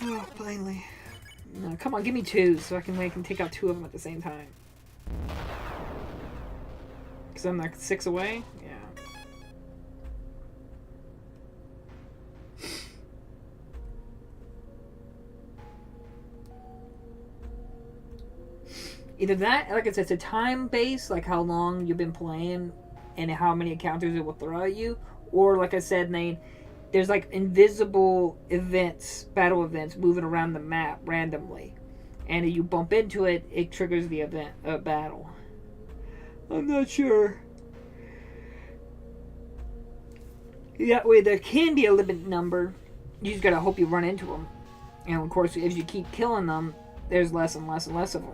Speaker 2: Oh, finally. No, come on, give me 2 so I can take out 2 of them at the same time. Because I'm like 6 away? Yeah. Either that, like I said, it's a time base, like how long you've been playing and how many encounters it will throw at you. Or, like I said, Nate, there's like invisible events, battle events, moving around the map randomly. And if you bump into it, it triggers the event, battle. I'm not sure. That way, there can be a limited number. You just gotta hope you run into them. And of course, if you keep killing them, there's less and less and less of them.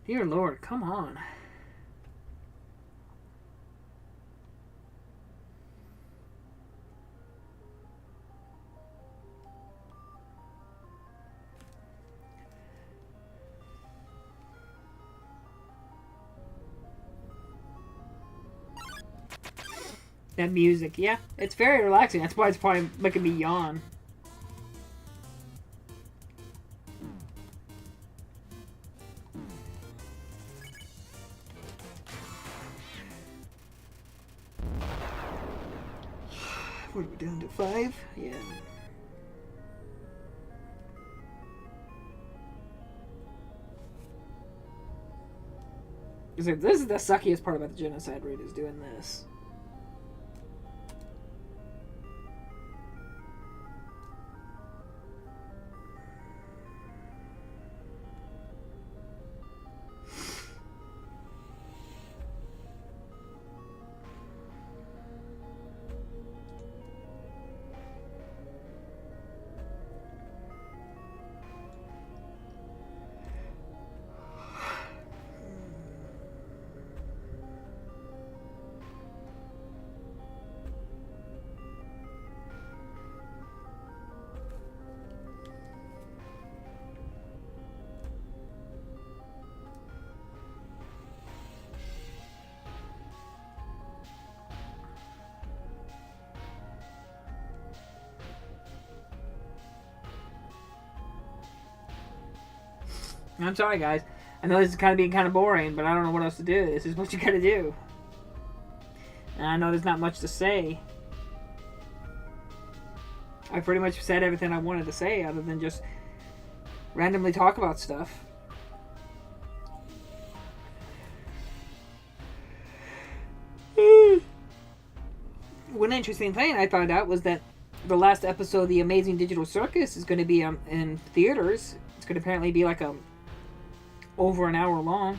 Speaker 2: Dear Lord, come on. That music, yeah, it's very relaxing. That's why it's probably making me yawn. What are we down to 5? Yeah. This is the suckiest part about the genocide raid, is doing this. I'm sorry, guys. I know this is kind of being kind of boring, but I don't know what else to do. This is what you gotta do. And I know there's not much to say. I pretty much said everything I wanted to say, other than just randomly talk about stuff. One interesting thing I found out was that the last episode of The Amazing Digital Circus is going to be in theaters. It's going to apparently be like over an hour long.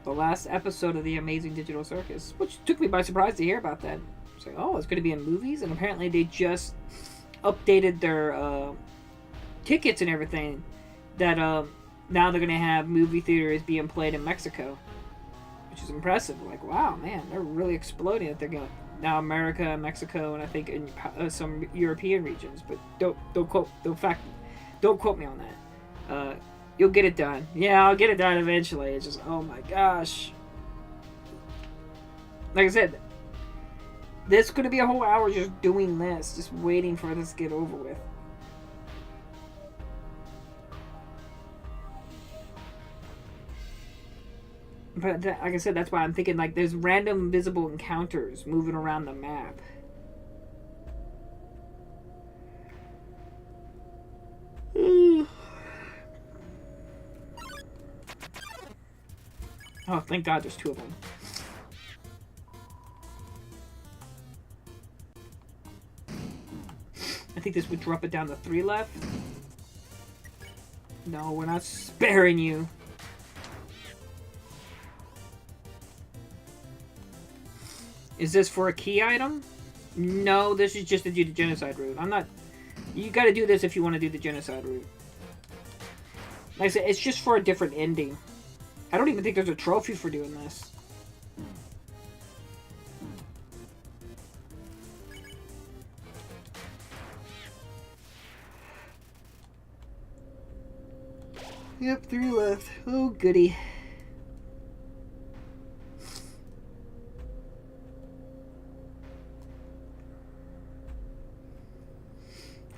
Speaker 2: The last episode of The Amazing Digital Circus, which took me by surprise to hear about that. It's like, oh, it's going to be in movies, and apparently they just updated their tickets and everything. That now they're going to have movie theaters being played in Mexico, which is impressive. Like, wow, man, they're really exploding. That they're going now America, Mexico, and I think in some European regions. But don't quote me on that. You'll get it done. Yeah, I'll get it done eventually. It's just, oh my gosh. Like I said, this could be a whole hour just doing this, just waiting for this to get over with. But like I said, that's why I'm thinking like there's random visible encounters moving around the map. Oh, thank God there's 2 of them. I think this would drop it down to 3 left. No, we're not sparing you. Is this for a key item? No, this is just to do the genocide route. I'm not... You gotta do this if you want to do the genocide route. Like I said, it's just for a different ending. I don't even think there's a trophy for doing this. Yep, 3 left. Oh, goody.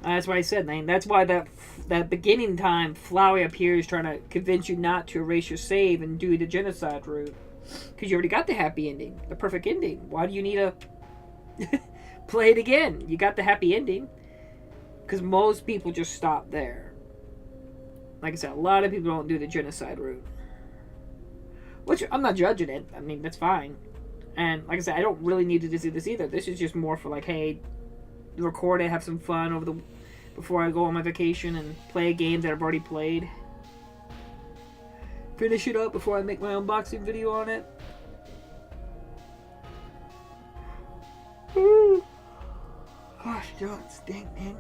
Speaker 2: That's why I said, man. That's why that beginning time, Flowey appears trying to convince you not to erase your save and do the genocide route. Because you already got the happy ending. The perfect ending. Why do you need to play it again? You got the happy ending. Because most people just stop there. Like I said, a lot of people don't do the genocide route. Which, I'm not judging it. I mean, that's fine. And, like I said, I don't really need to do this either. This is just more for, like, hey, record it, have some fun over the... before I go on my vacation and play a game that I've already played. Finish it up before I make my unboxing video on it. Gosh, God, stink, man.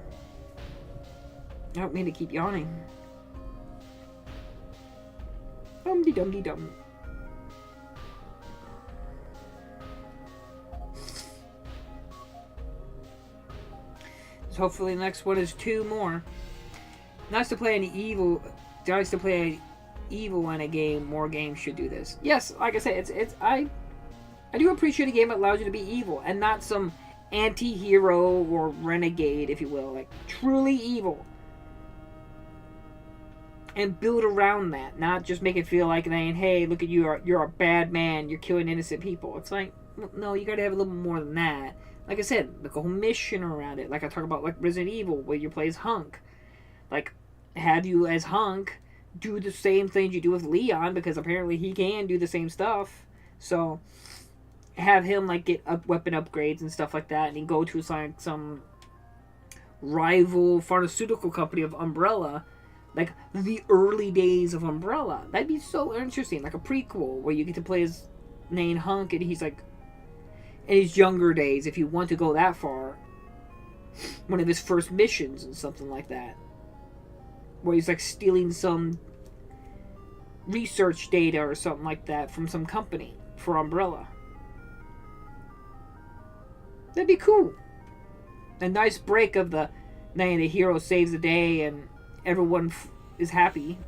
Speaker 2: I don't mean to keep yawning. Dum-de-dum-de-dum. So hopefully the next one is 2 more. Nice to play an evil. Nice to play an evil in a game. More games should do this. Yes, like I said, I do appreciate a game that allows you to be evil and not some anti-hero or renegade, if you will, like truly evil. And build around that, not just make it feel like, hey, look at you, you're a bad man, you're killing innocent people. It's like, no, you gotta have a little more than that. Like I said, like a whole mission around it. Like I talk about, like Resident Evil, where you play as Hunk. Like, have you as Hunk do the same things you do with Leon, because apparently he can do the same stuff. So, have him like get weapon upgrades and stuff like that, and he go to like some rival pharmaceutical company of Umbrella. Like, the early days of Umbrella. That'd be so interesting. Like a prequel where you get to play as Nane Hunk and he's like, in his younger days, if you want to go that far, one of his first missions and something like that. Where he's like stealing some research data or something like that from some company for Umbrella. That'd be cool. A nice break of the hero saves the day and everyone is happy.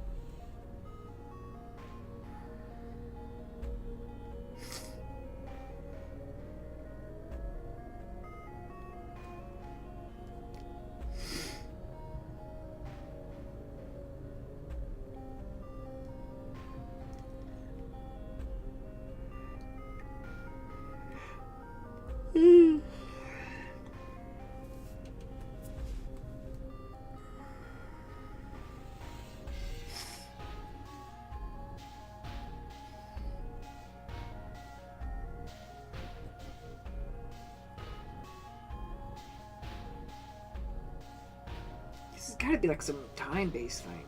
Speaker 2: This has got to be like some time-based thing.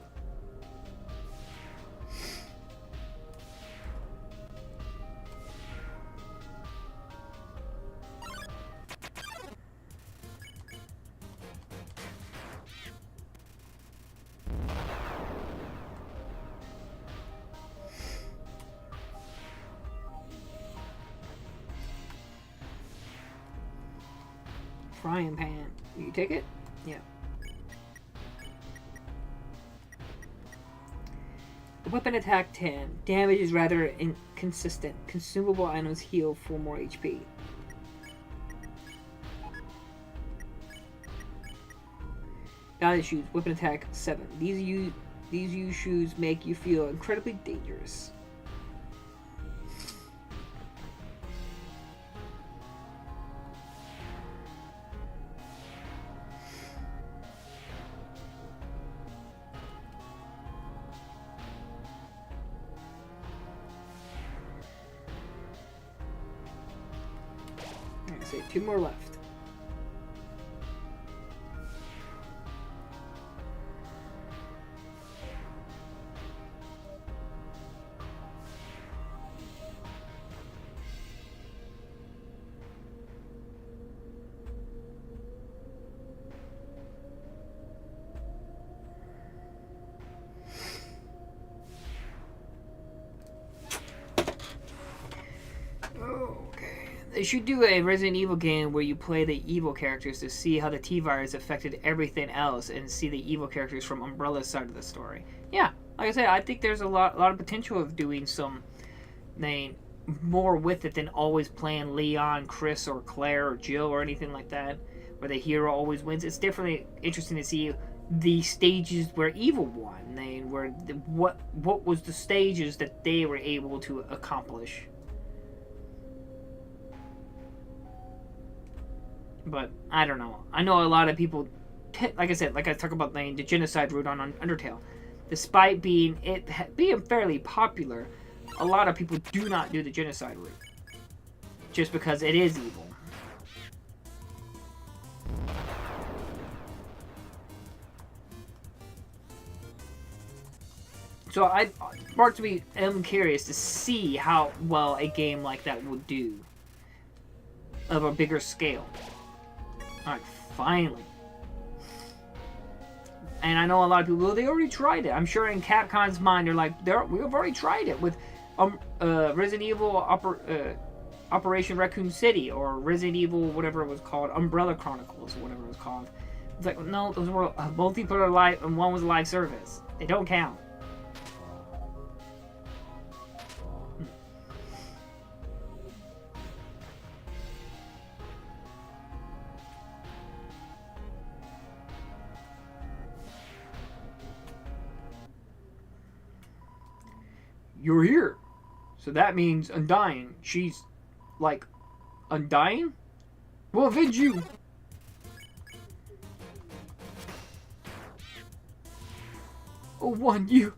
Speaker 2: Frying pan. You take it? Yeah. Weapon attack 10. Damage is rather inconsistent. Consumable items heal for more HP. Ballet shoes. Weapon attack 7. These used shoes make you feel incredibly dangerous. say 2 more left. Okay. They should do a Resident Evil game where you play the evil characters to see how the T-Virus affected everything else and see the evil characters from Umbrella's side of the story. Yeah, like I said, I think there's a lot of potential of doing some more with it than always playing Leon, Chris, or Claire, or Jill, or anything like that, where the hero always wins. It's definitely interesting to see the stages where evil won. What was the stages that they were able to accomplish. But I don't know. I know a lot of people, like I said, like I talk about the genocide route on Undertale. Despite being fairly popular, a lot of people do not do the genocide route, just because it is evil. So part of me am curious to see how well a game like that would do of a bigger scale. Alright, finally. And I know a lot of people, well, they already tried it. I'm sure in Capcom's mind, they're like, we've already tried it with Resident Evil Operation Raccoon City, or Resident Evil, whatever it was called, Umbrella Chronicles, or whatever it was called. It's like, no, those were multiplayer live, and one was a live service. They don't count. You're here. So that means Undying. She's, like, Undying? We'll avenge you. Oh, one, you.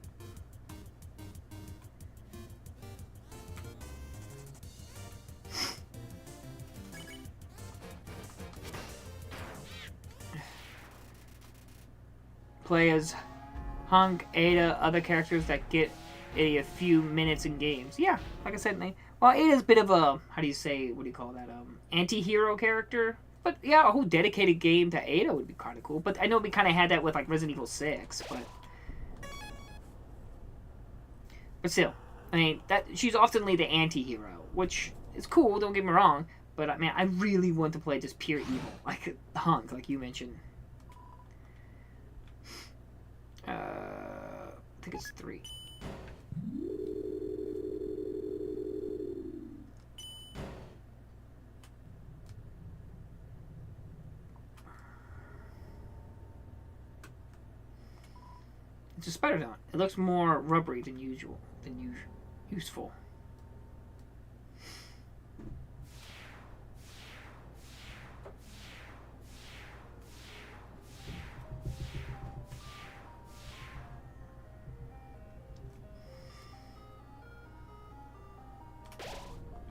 Speaker 2: Play as Hunk, Ada, other characters that get a few minutes in games. Yeah, like I said, well, Ada's a bit of a, what do you call that, anti-hero character. But yeah, a whole dedicated game to Ada would be kind of cool. But I know we kind of had that with like Resident Evil 6, but still, I mean, she's oftenly the anti-hero, which is cool, don't get me wrong, but man, I really want to play just pure evil, like Hunk, like you mentioned. I think it's 3. It's a spider talent. It looks more rubbery than usual, useful.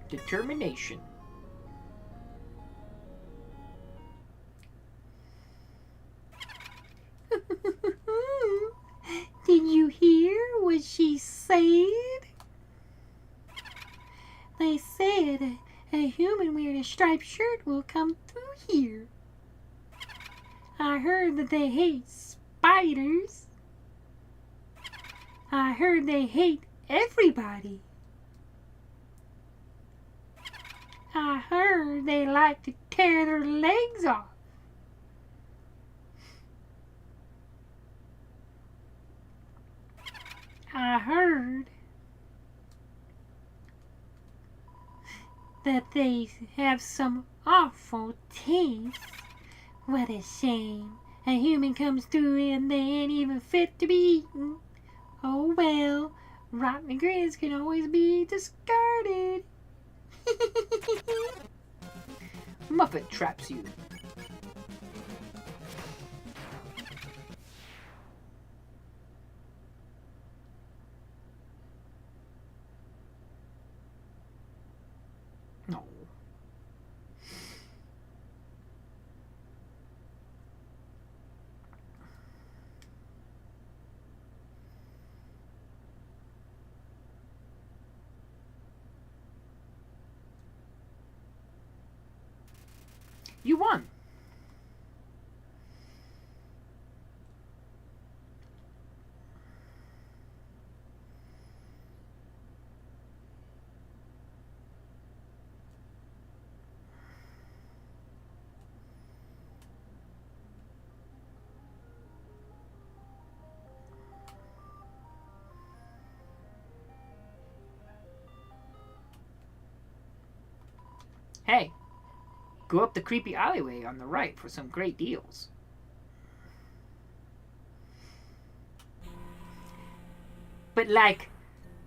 Speaker 2: Determination.
Speaker 1: Did you hear what she said? They said a human wearing a striped shirt will come through here. I heard that they hate spiders. I heard they hate everybody. I heard they like to tear their legs off. I heard that they have some awful teeth. What a shame. A human comes through and they ain't even fit to be eaten. Oh well, rotten grits can always be discarded.
Speaker 2: Muppet traps you. No. You won. Hey, go up the creepy alleyway on the right for some great deals. But like,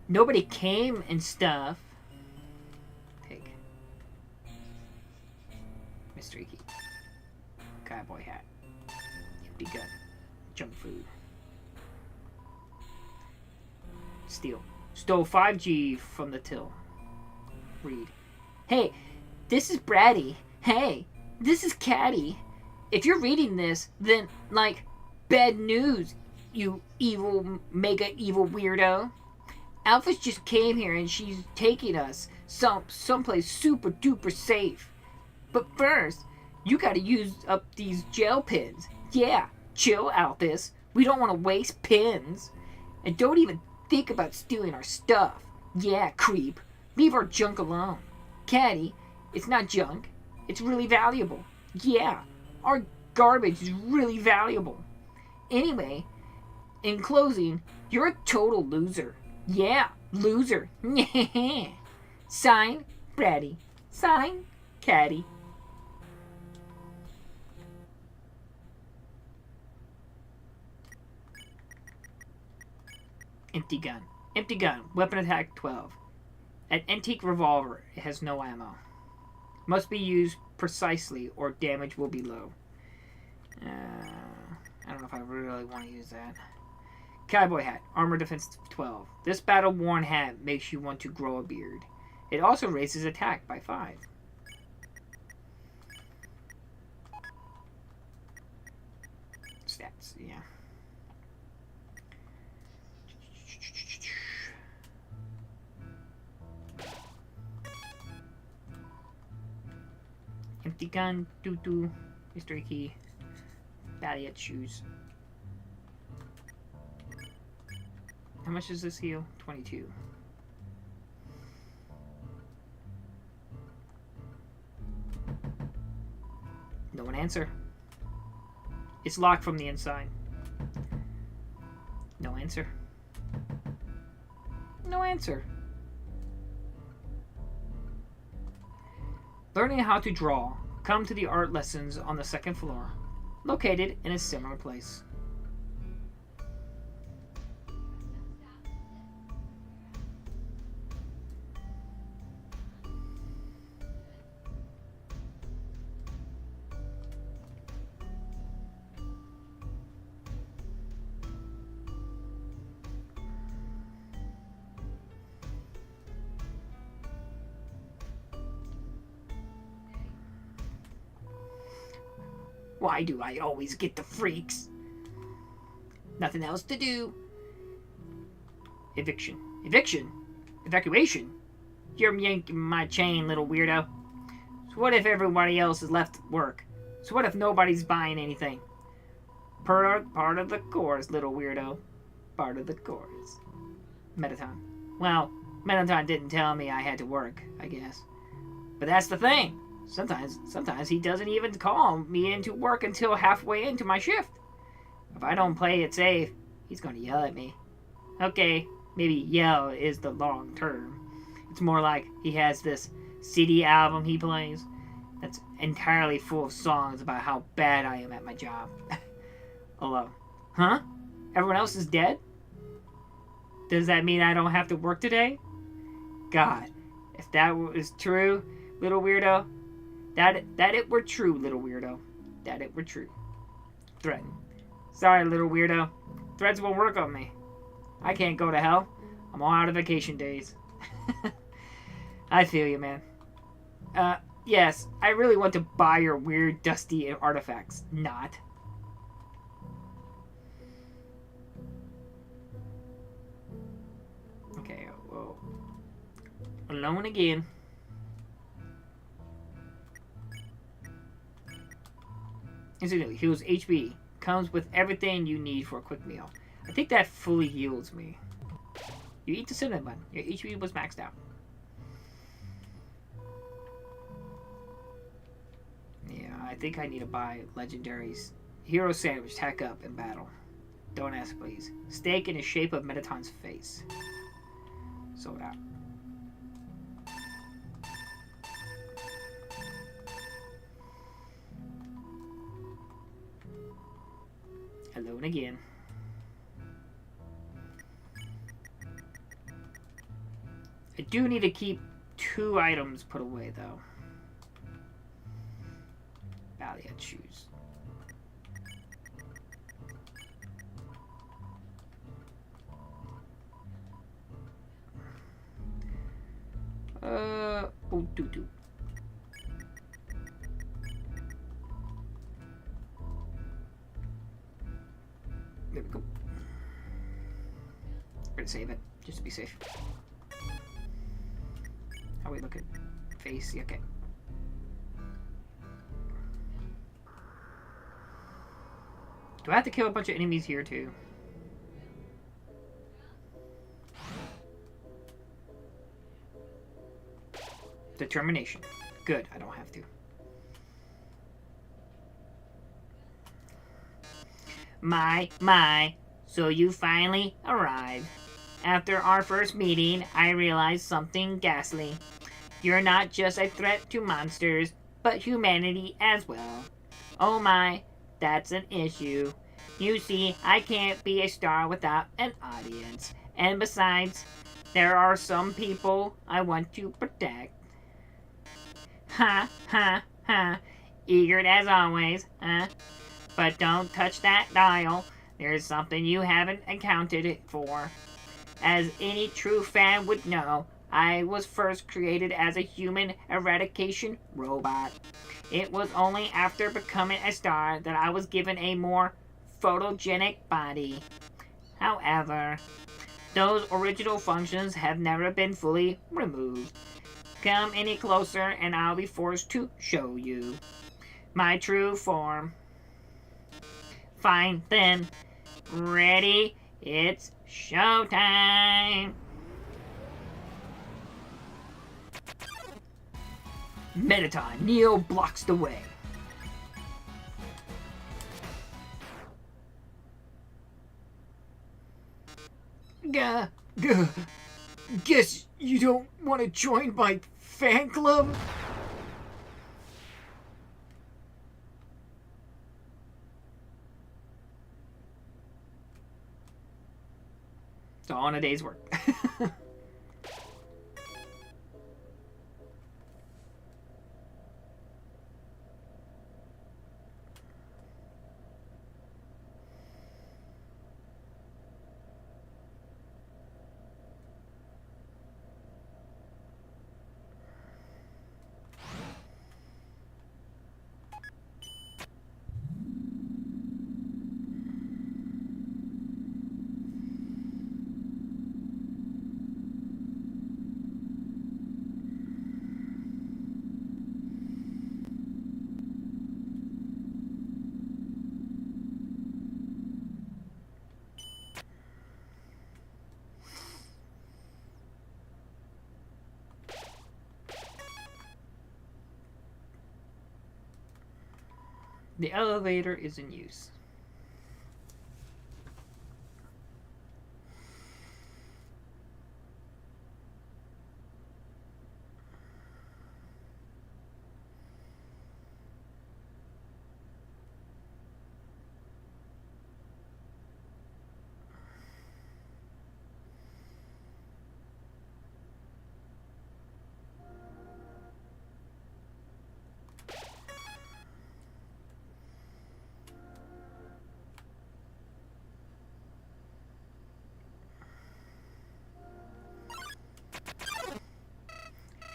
Speaker 2: nobody came and stuff. Pig. Mystery key. Cowboy hat. Empty gun. Junk food. Steal. Stole 5G from the till. Read. Hey, this is Bratty. Hey, this is Caddy. If you're reading this, then, like, bad news, you evil, mega evil weirdo. Alpha's just came here and she's taking us someplace super duper safe. But first, you gotta use up these gel pins. Yeah, chill, Alphys. We don't want to waste pins. And don't even think about stealing our stuff. Yeah, creep. Leave our junk alone. Caddy, it's not junk. It's really valuable. Yeah, our garbage is really valuable. Anyway, in closing, you're a total loser. Yeah, loser. Sign, Bratty. Sign, Caddy. Empty gun. Empty gun. Weapon attack 12. An antique revolver. It has no ammo. Must be used precisely or damage will be low. I don't know if I really want to use that. Cowboy hat. Armor defense 12. This battle-worn hat makes you want to grow a beard. It also raises attack by 5. Stats, yeah. Empty gun, doo-doo, mystery key, Balliet shoes. How much does this heal? 22. No one answer. It's locked from the inside. No answer. No answer. Learning how to draw. Come to the art lessons on the 2nd floor, located in a similar place. Why do I always get the freaks? Nothing else to do. Eviction. Eviction? Evacuation? You're yanking my chain, little weirdo. So what if everybody else has left work? So what if nobody's buying anything? Part of the course, little weirdo. Part of the course. Metaton. Well, Metaton didn't tell me I had to work, I guess. But that's the thing. Sometimes he doesn't even call me into work until halfway into my shift. If I don't play it safe, he's going to yell at me. Okay, maybe yell is the long term. It's more like he has this CD album he plays that's entirely full of songs about how bad I am at my job. Hello. Huh? Everyone else is dead? Does that mean I don't have to work today? God, if that was true, little weirdo, that it were true, little weirdo. That it were true. Threaten. Sorry, little weirdo. Threats won't work on me. I can't go to hell. I'm all out of vacation days. I feel you, man. Yes, I really want to buy your weird, dusty artifacts. Not. Okay, well. Alone again. Instantly heals HP. Comes with everything you need for a quick meal. I think that fully heals me. You eat the cinnamon bun. Your HP was maxed out. Yeah, I think I need to buy legendaries. Hero sandwich, tack up in battle. Don't ask, please. Steak in the shape of Mettaton's face. Sold out. Alone again. I do need to keep 2 items put away, though. Valiant shoes. Oh, doo-doo. There we go. We're gonna save it, just to be safe. How we looking? Face, yeah, okay. Do I have to kill a bunch of enemies here, too? Determination. Good, I don't have to. My, so you finally arrived. After our first meeting, I realized something ghastly. You're not just a threat to monsters, but humanity as well. Oh my, that's an issue. You see, I can't be a star without an audience. And besides, there are some people I want to protect. Ha, ha, ha. Eager as always, huh? But don't touch that dial. There's something you haven't accounted for. As any true fan would know, I was first created as a human eradication robot. It was only after becoming a star that I was given a more photogenic body. However, those original functions have never been fully removed. Come any closer and I'll be forced to show you my true form. Fine then. Ready? It's showtime! Mettaton, Neo blocks the way.
Speaker 4: Guess you don't want to join my fan club?
Speaker 2: It's all in a day's work. The elevator is in use.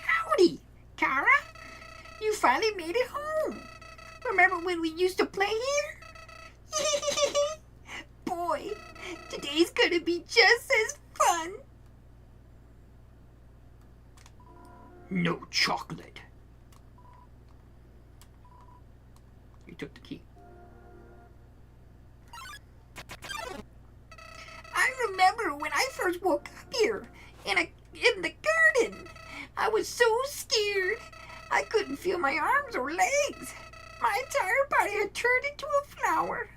Speaker 1: Howdy, Kara. You finally made it home. Remember when we used to play here? Boy, today's gonna be just as fun.
Speaker 2: No chocolate. You took the key.
Speaker 1: remember when I first woke up here in the garden. I was so scared. I couldn't feel my arms or legs. My entire body had turned into a flower.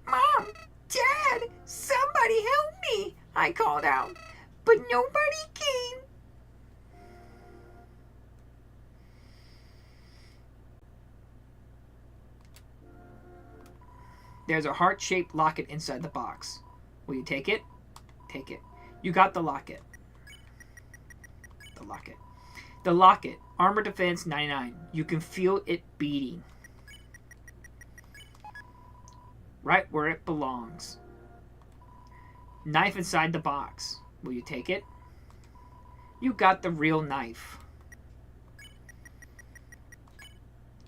Speaker 1: Mom, Dad, somebody help me, I called out. But nobody came.
Speaker 2: There's a heart-shaped locket inside the box. Will you take it? Take it. You got the locket. The locket. The locket. Armor defense 99. You can feel it beating. Right where it belongs. Knife inside the box. Will you take it? You got the real knife.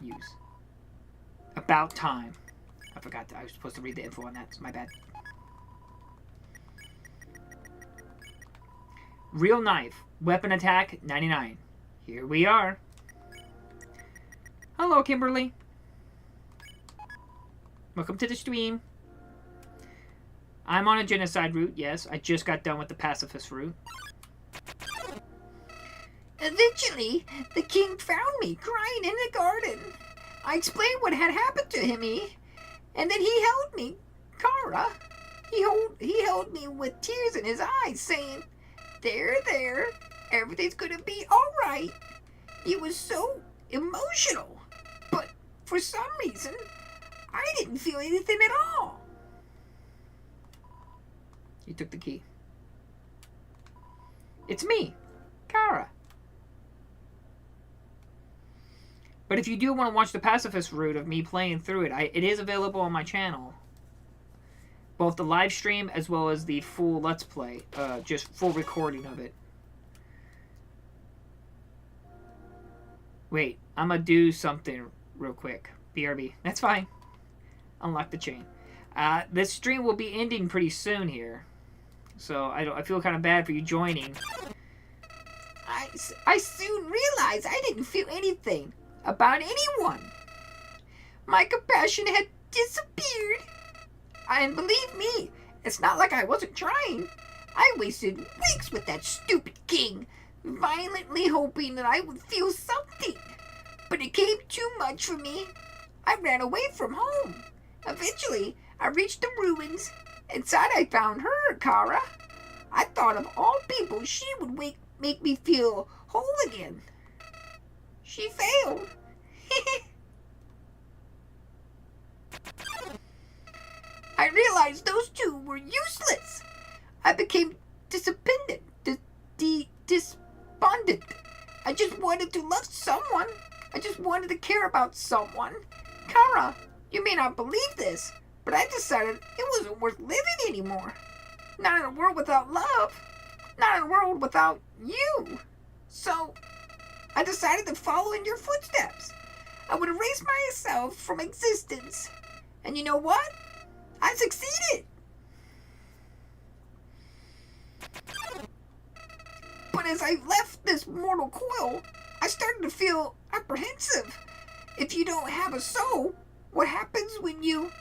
Speaker 2: Use. About time. I forgot that I was supposed to read the info on that. It's my bad. Real knife. Weapon attack 99. Here we are. Hello, Kimberly. Welcome to the stream. I'm on a genocide route, yes. I just got done with the pacifist route.
Speaker 1: Eventually, the king found me crying in the garden. I explained what had happened to him, and then he held me, Kara. He held me with tears in his eyes, saying, there, everything's gonna be alright. He was so emotional, but for some reason, I didn't feel anything at all.
Speaker 2: You took the key. It's me, Kara. But if you do want to watch the pacifist route of me playing through it, it is available on my channel. Both the live stream as well as the full Let's Play. Just full recording of it. Wait, I'm gonna do something real quick. BRB. That's fine. Unlock the chain. This stream will be ending pretty soon here. So I feel kind of bad for you joining.
Speaker 1: I soon realized I didn't feel anything about anyone. My compassion had disappeared. And believe me, it's not like I wasn't trying. I wasted weeks with that stupid king, violently hoping that I would feel something. But it came too much for me. I ran away from home. Eventually, I reached the ruins. Inside, I found her, Kara. I thought of all people she would make me feel whole again. She failed. I realized those two were useless. I became despondent. I just wanted to love someone. I just wanted to care about someone. Kara, you may not believe this, but I decided it wasn't worth living anymore. Not in a world without love. Not in a world without you. So, I decided to follow in your footsteps. I would erase myself from existence. And you know what? I succeeded. But as I left this mortal coil, I started to feel apprehensive. If you don't have a soul, what happens when you...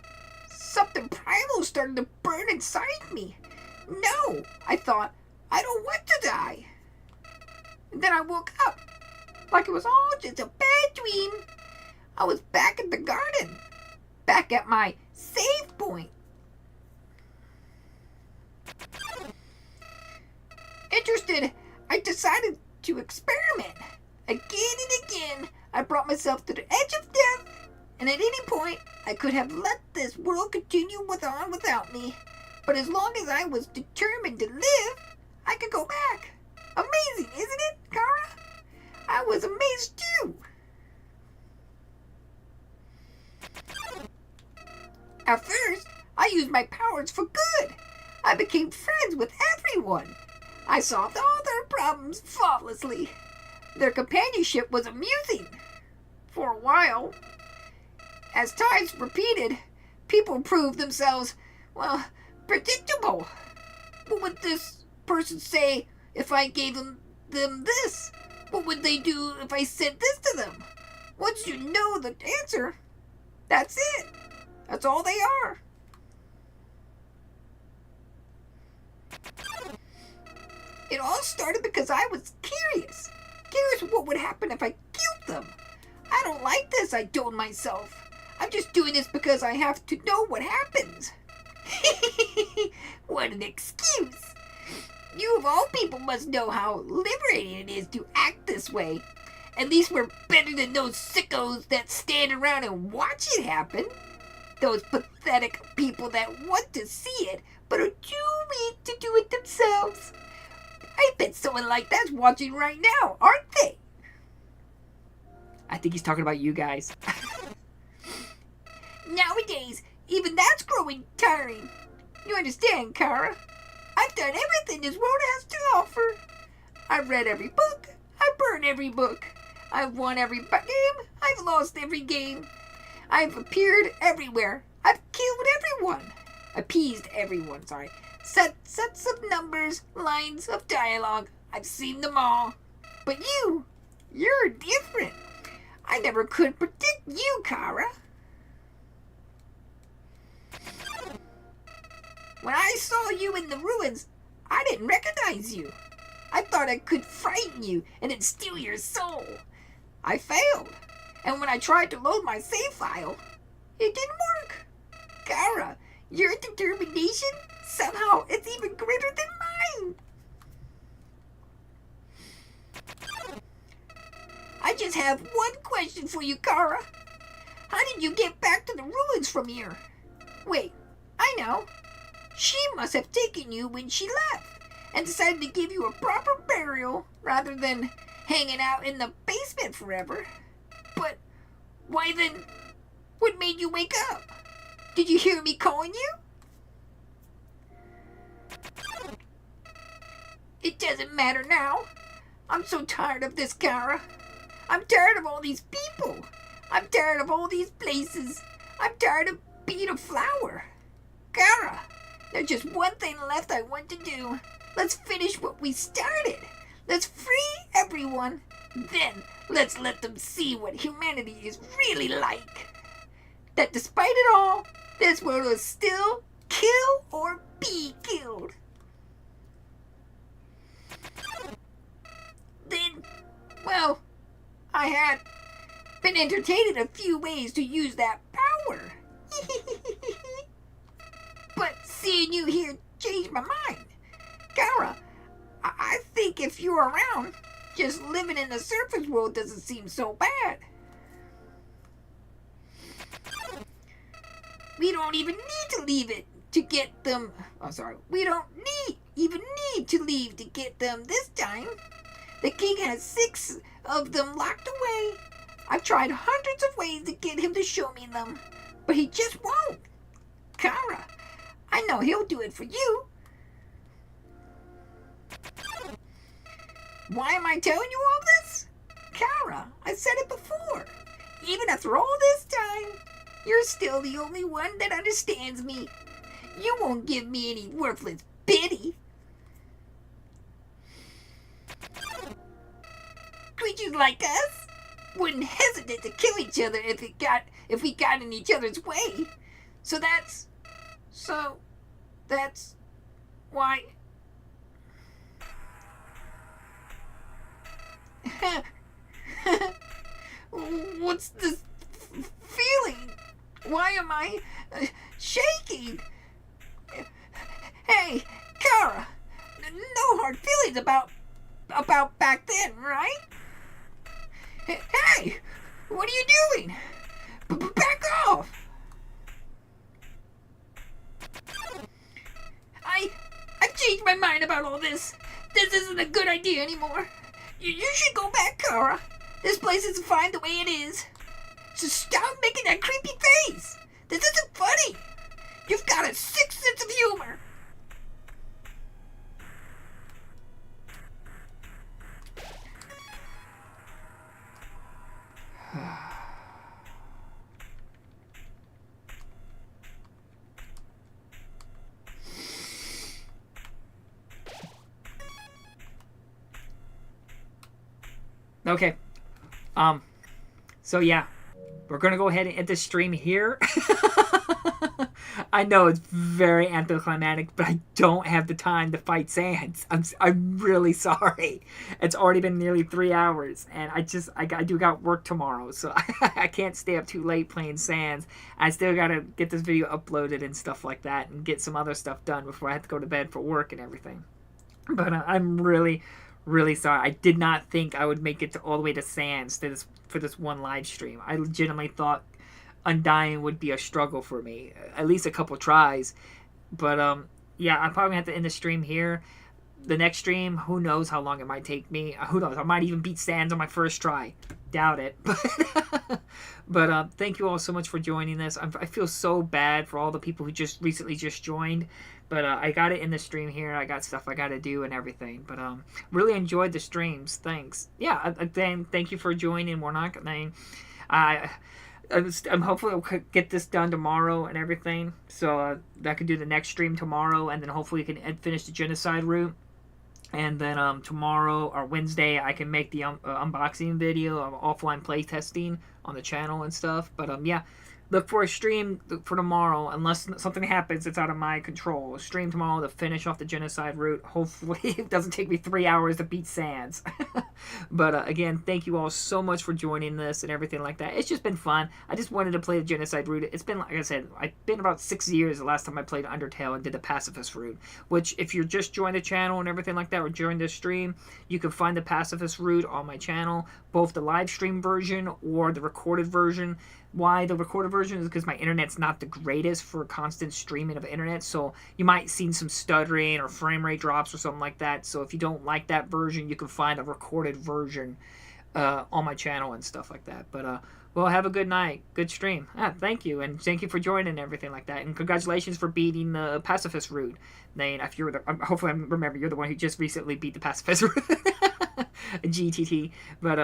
Speaker 1: Something primal started to burn inside me. No, I thought, I don't want to die. And then I woke up, like it was all just a bad dream. I was back at the garden, back at my save point. Interested, I decided to experiment. Again and again, I brought myself to the edge of death, and at any point, I could have let this world continue on without me. But as long as I was determined to live, I could go back. Amazing, isn't it, Kara? I was amazed too. At first, I used my powers for good. I became friends with everyone. I solved all their problems flawlessly. Their companionship was amusing. For a while. As times repeated, people proved themselves, well, predictable. What would this person say if I gave them this? What would they do if I said this to them? Once you know the answer, that's it. That's all they are. It all started because I was curious. Curious what would happen if I killed them. I don't like this, I told myself. I'm just doing this because I have to know what happens. What an excuse. You of all people must know how liberating it is to act this way. At least we're better than those sickos that stand around and watch it happen. Those pathetic people that want to see it, but are too weak to do it themselves. I bet someone like that's watching right now, aren't they?
Speaker 2: I think he's talking about you guys.
Speaker 1: Nowadays, even that's growing tiring. You understand, Kara? I've done everything this world has to offer. I've read every book. I've burned every book. I've won every game. I've lost every game. I've appeared everywhere. I've killed everyone. Appeased everyone, sorry. Sets of numbers, lines of dialogue. I've seen them all. But you're different. I never could predict you, Kara. When I saw you in the ruins, I didn't recognize you. I thought I could frighten you and then steal your soul. I failed. And when I tried to load my save file, it didn't work. Kara, your determination, somehow it's even greater than mine. I just have one question for you, Kara. How did you get back to the ruins from here? Wait, I know. She must have taken you when she left and decided to give you a proper burial rather than hanging out in the basement forever. But why then? What made you wake up? Did you hear me calling you? It doesn't matter now. I'm so tired of this, Kara. I'm tired of all these people. I'm tired of all these places. I'm tired of being a flower. Kara, there's just one thing left I want to do. Let's finish what we started. Let's free everyone. Then let's let them see what humanity is really like. That despite it all, this world is still kill or be killed. Then, well, I had been entertained in a few ways to use that power. But seeing you here changed my mind. Kara, I think if you're around, just living in the surface world doesn't seem so bad. We don't even need to leave it to get them. Oh, sorry. We don't even need to leave to get them this time. The king has 6 of them locked away. I've tried hundreds of ways to get him to show me them, but he just won't. Kara, I know he'll do it for you. Why am I telling you all this? Kara, I said it before. Even after all this time, you're still the only one that understands me. You won't give me any worthless pity. Creatures like us wouldn't hesitate to kill each other if we got in each other's way. So that's why. What's this feeling? Why am I shaking? Hey, Kara, no hard feelings about back then, right? Hey, what are you doing? Back off! I've changed my mind about all this. This isn't a good idea anymore. You should go back, Kara. This place isn't fine the way it is. So stop making that creepy face. This isn't funny. You've got a sick sense of humor.
Speaker 2: Okay. So yeah. we're going to go ahead and end this stream here. I know it's very anticlimactic, but I don't have the time to fight Sans. I'm really sorry. It's already been nearly 3 hours, and I do got work tomorrow, so I can't stay up too late playing Sans. I still got to get this video uploaded and stuff like that, and get some other stuff done before I have to go to bed for work and everything. But I'm really, really sorry. I did not think I would make it all the way to Sans for this one live stream. I legitimately thought Undying would be a struggle for me, at least a couple tries. But yeah, I'm probably gonna have to end the stream here. The next stream, who knows how long it might take me. Who knows? I might even beat Sans on my first try. Doubt it. But thank you all so much for joining this. I feel so bad for all the people who just recently joined. But I got it in the stream here. I got stuff I got to do and everything. But really enjoyed the streams. Thanks. Yeah, again, thank you for joining, Warnock. I'm hopefully I'll get this done tomorrow and everything. So I could do the next stream tomorrow. And then hopefully we can finish the genocide route. And then tomorrow or Wednesday, I can make the unboxing video of offline playtesting on the channel and stuff. But yeah, look for a stream for tomorrow, unless something happens that's out of my control. A stream tomorrow to finish off the genocide route. Hopefully it doesn't take me 3 hours to beat Sans. But again, thank you all so much for joining this and everything like that. It's just been fun. I just wanted to play the genocide route. It's been, like I said, I've been about 6 years the last time I played Undertale and did the pacifist route. Which, if you're just joined the channel and everything like that, or joined this stream, you can find the pacifist route on my channel. Both the live stream version or the recorded version. Why the recorded version is because my internet's not the greatest for constant streaming of internet, so you might see some stuttering or frame rate drops or something like that. So if you don't like that version, you can find a recorded version on my channel and stuff like that. But well, have a good night, good stream. Thank you, and thank you for joining and everything like that, and congratulations for beating the pacifist route. Then, if you're hopefully I remember you're the one who just recently beat the pacifist route. GTT. But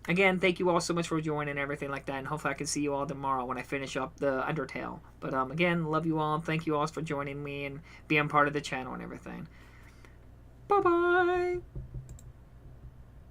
Speaker 2: again, thank you all so much for joining and everything like that, and hopefully I can see you all tomorrow when I finish up the Undertale. But again, love you all, thank you all for joining me and being part of the channel and everything. Bye bye.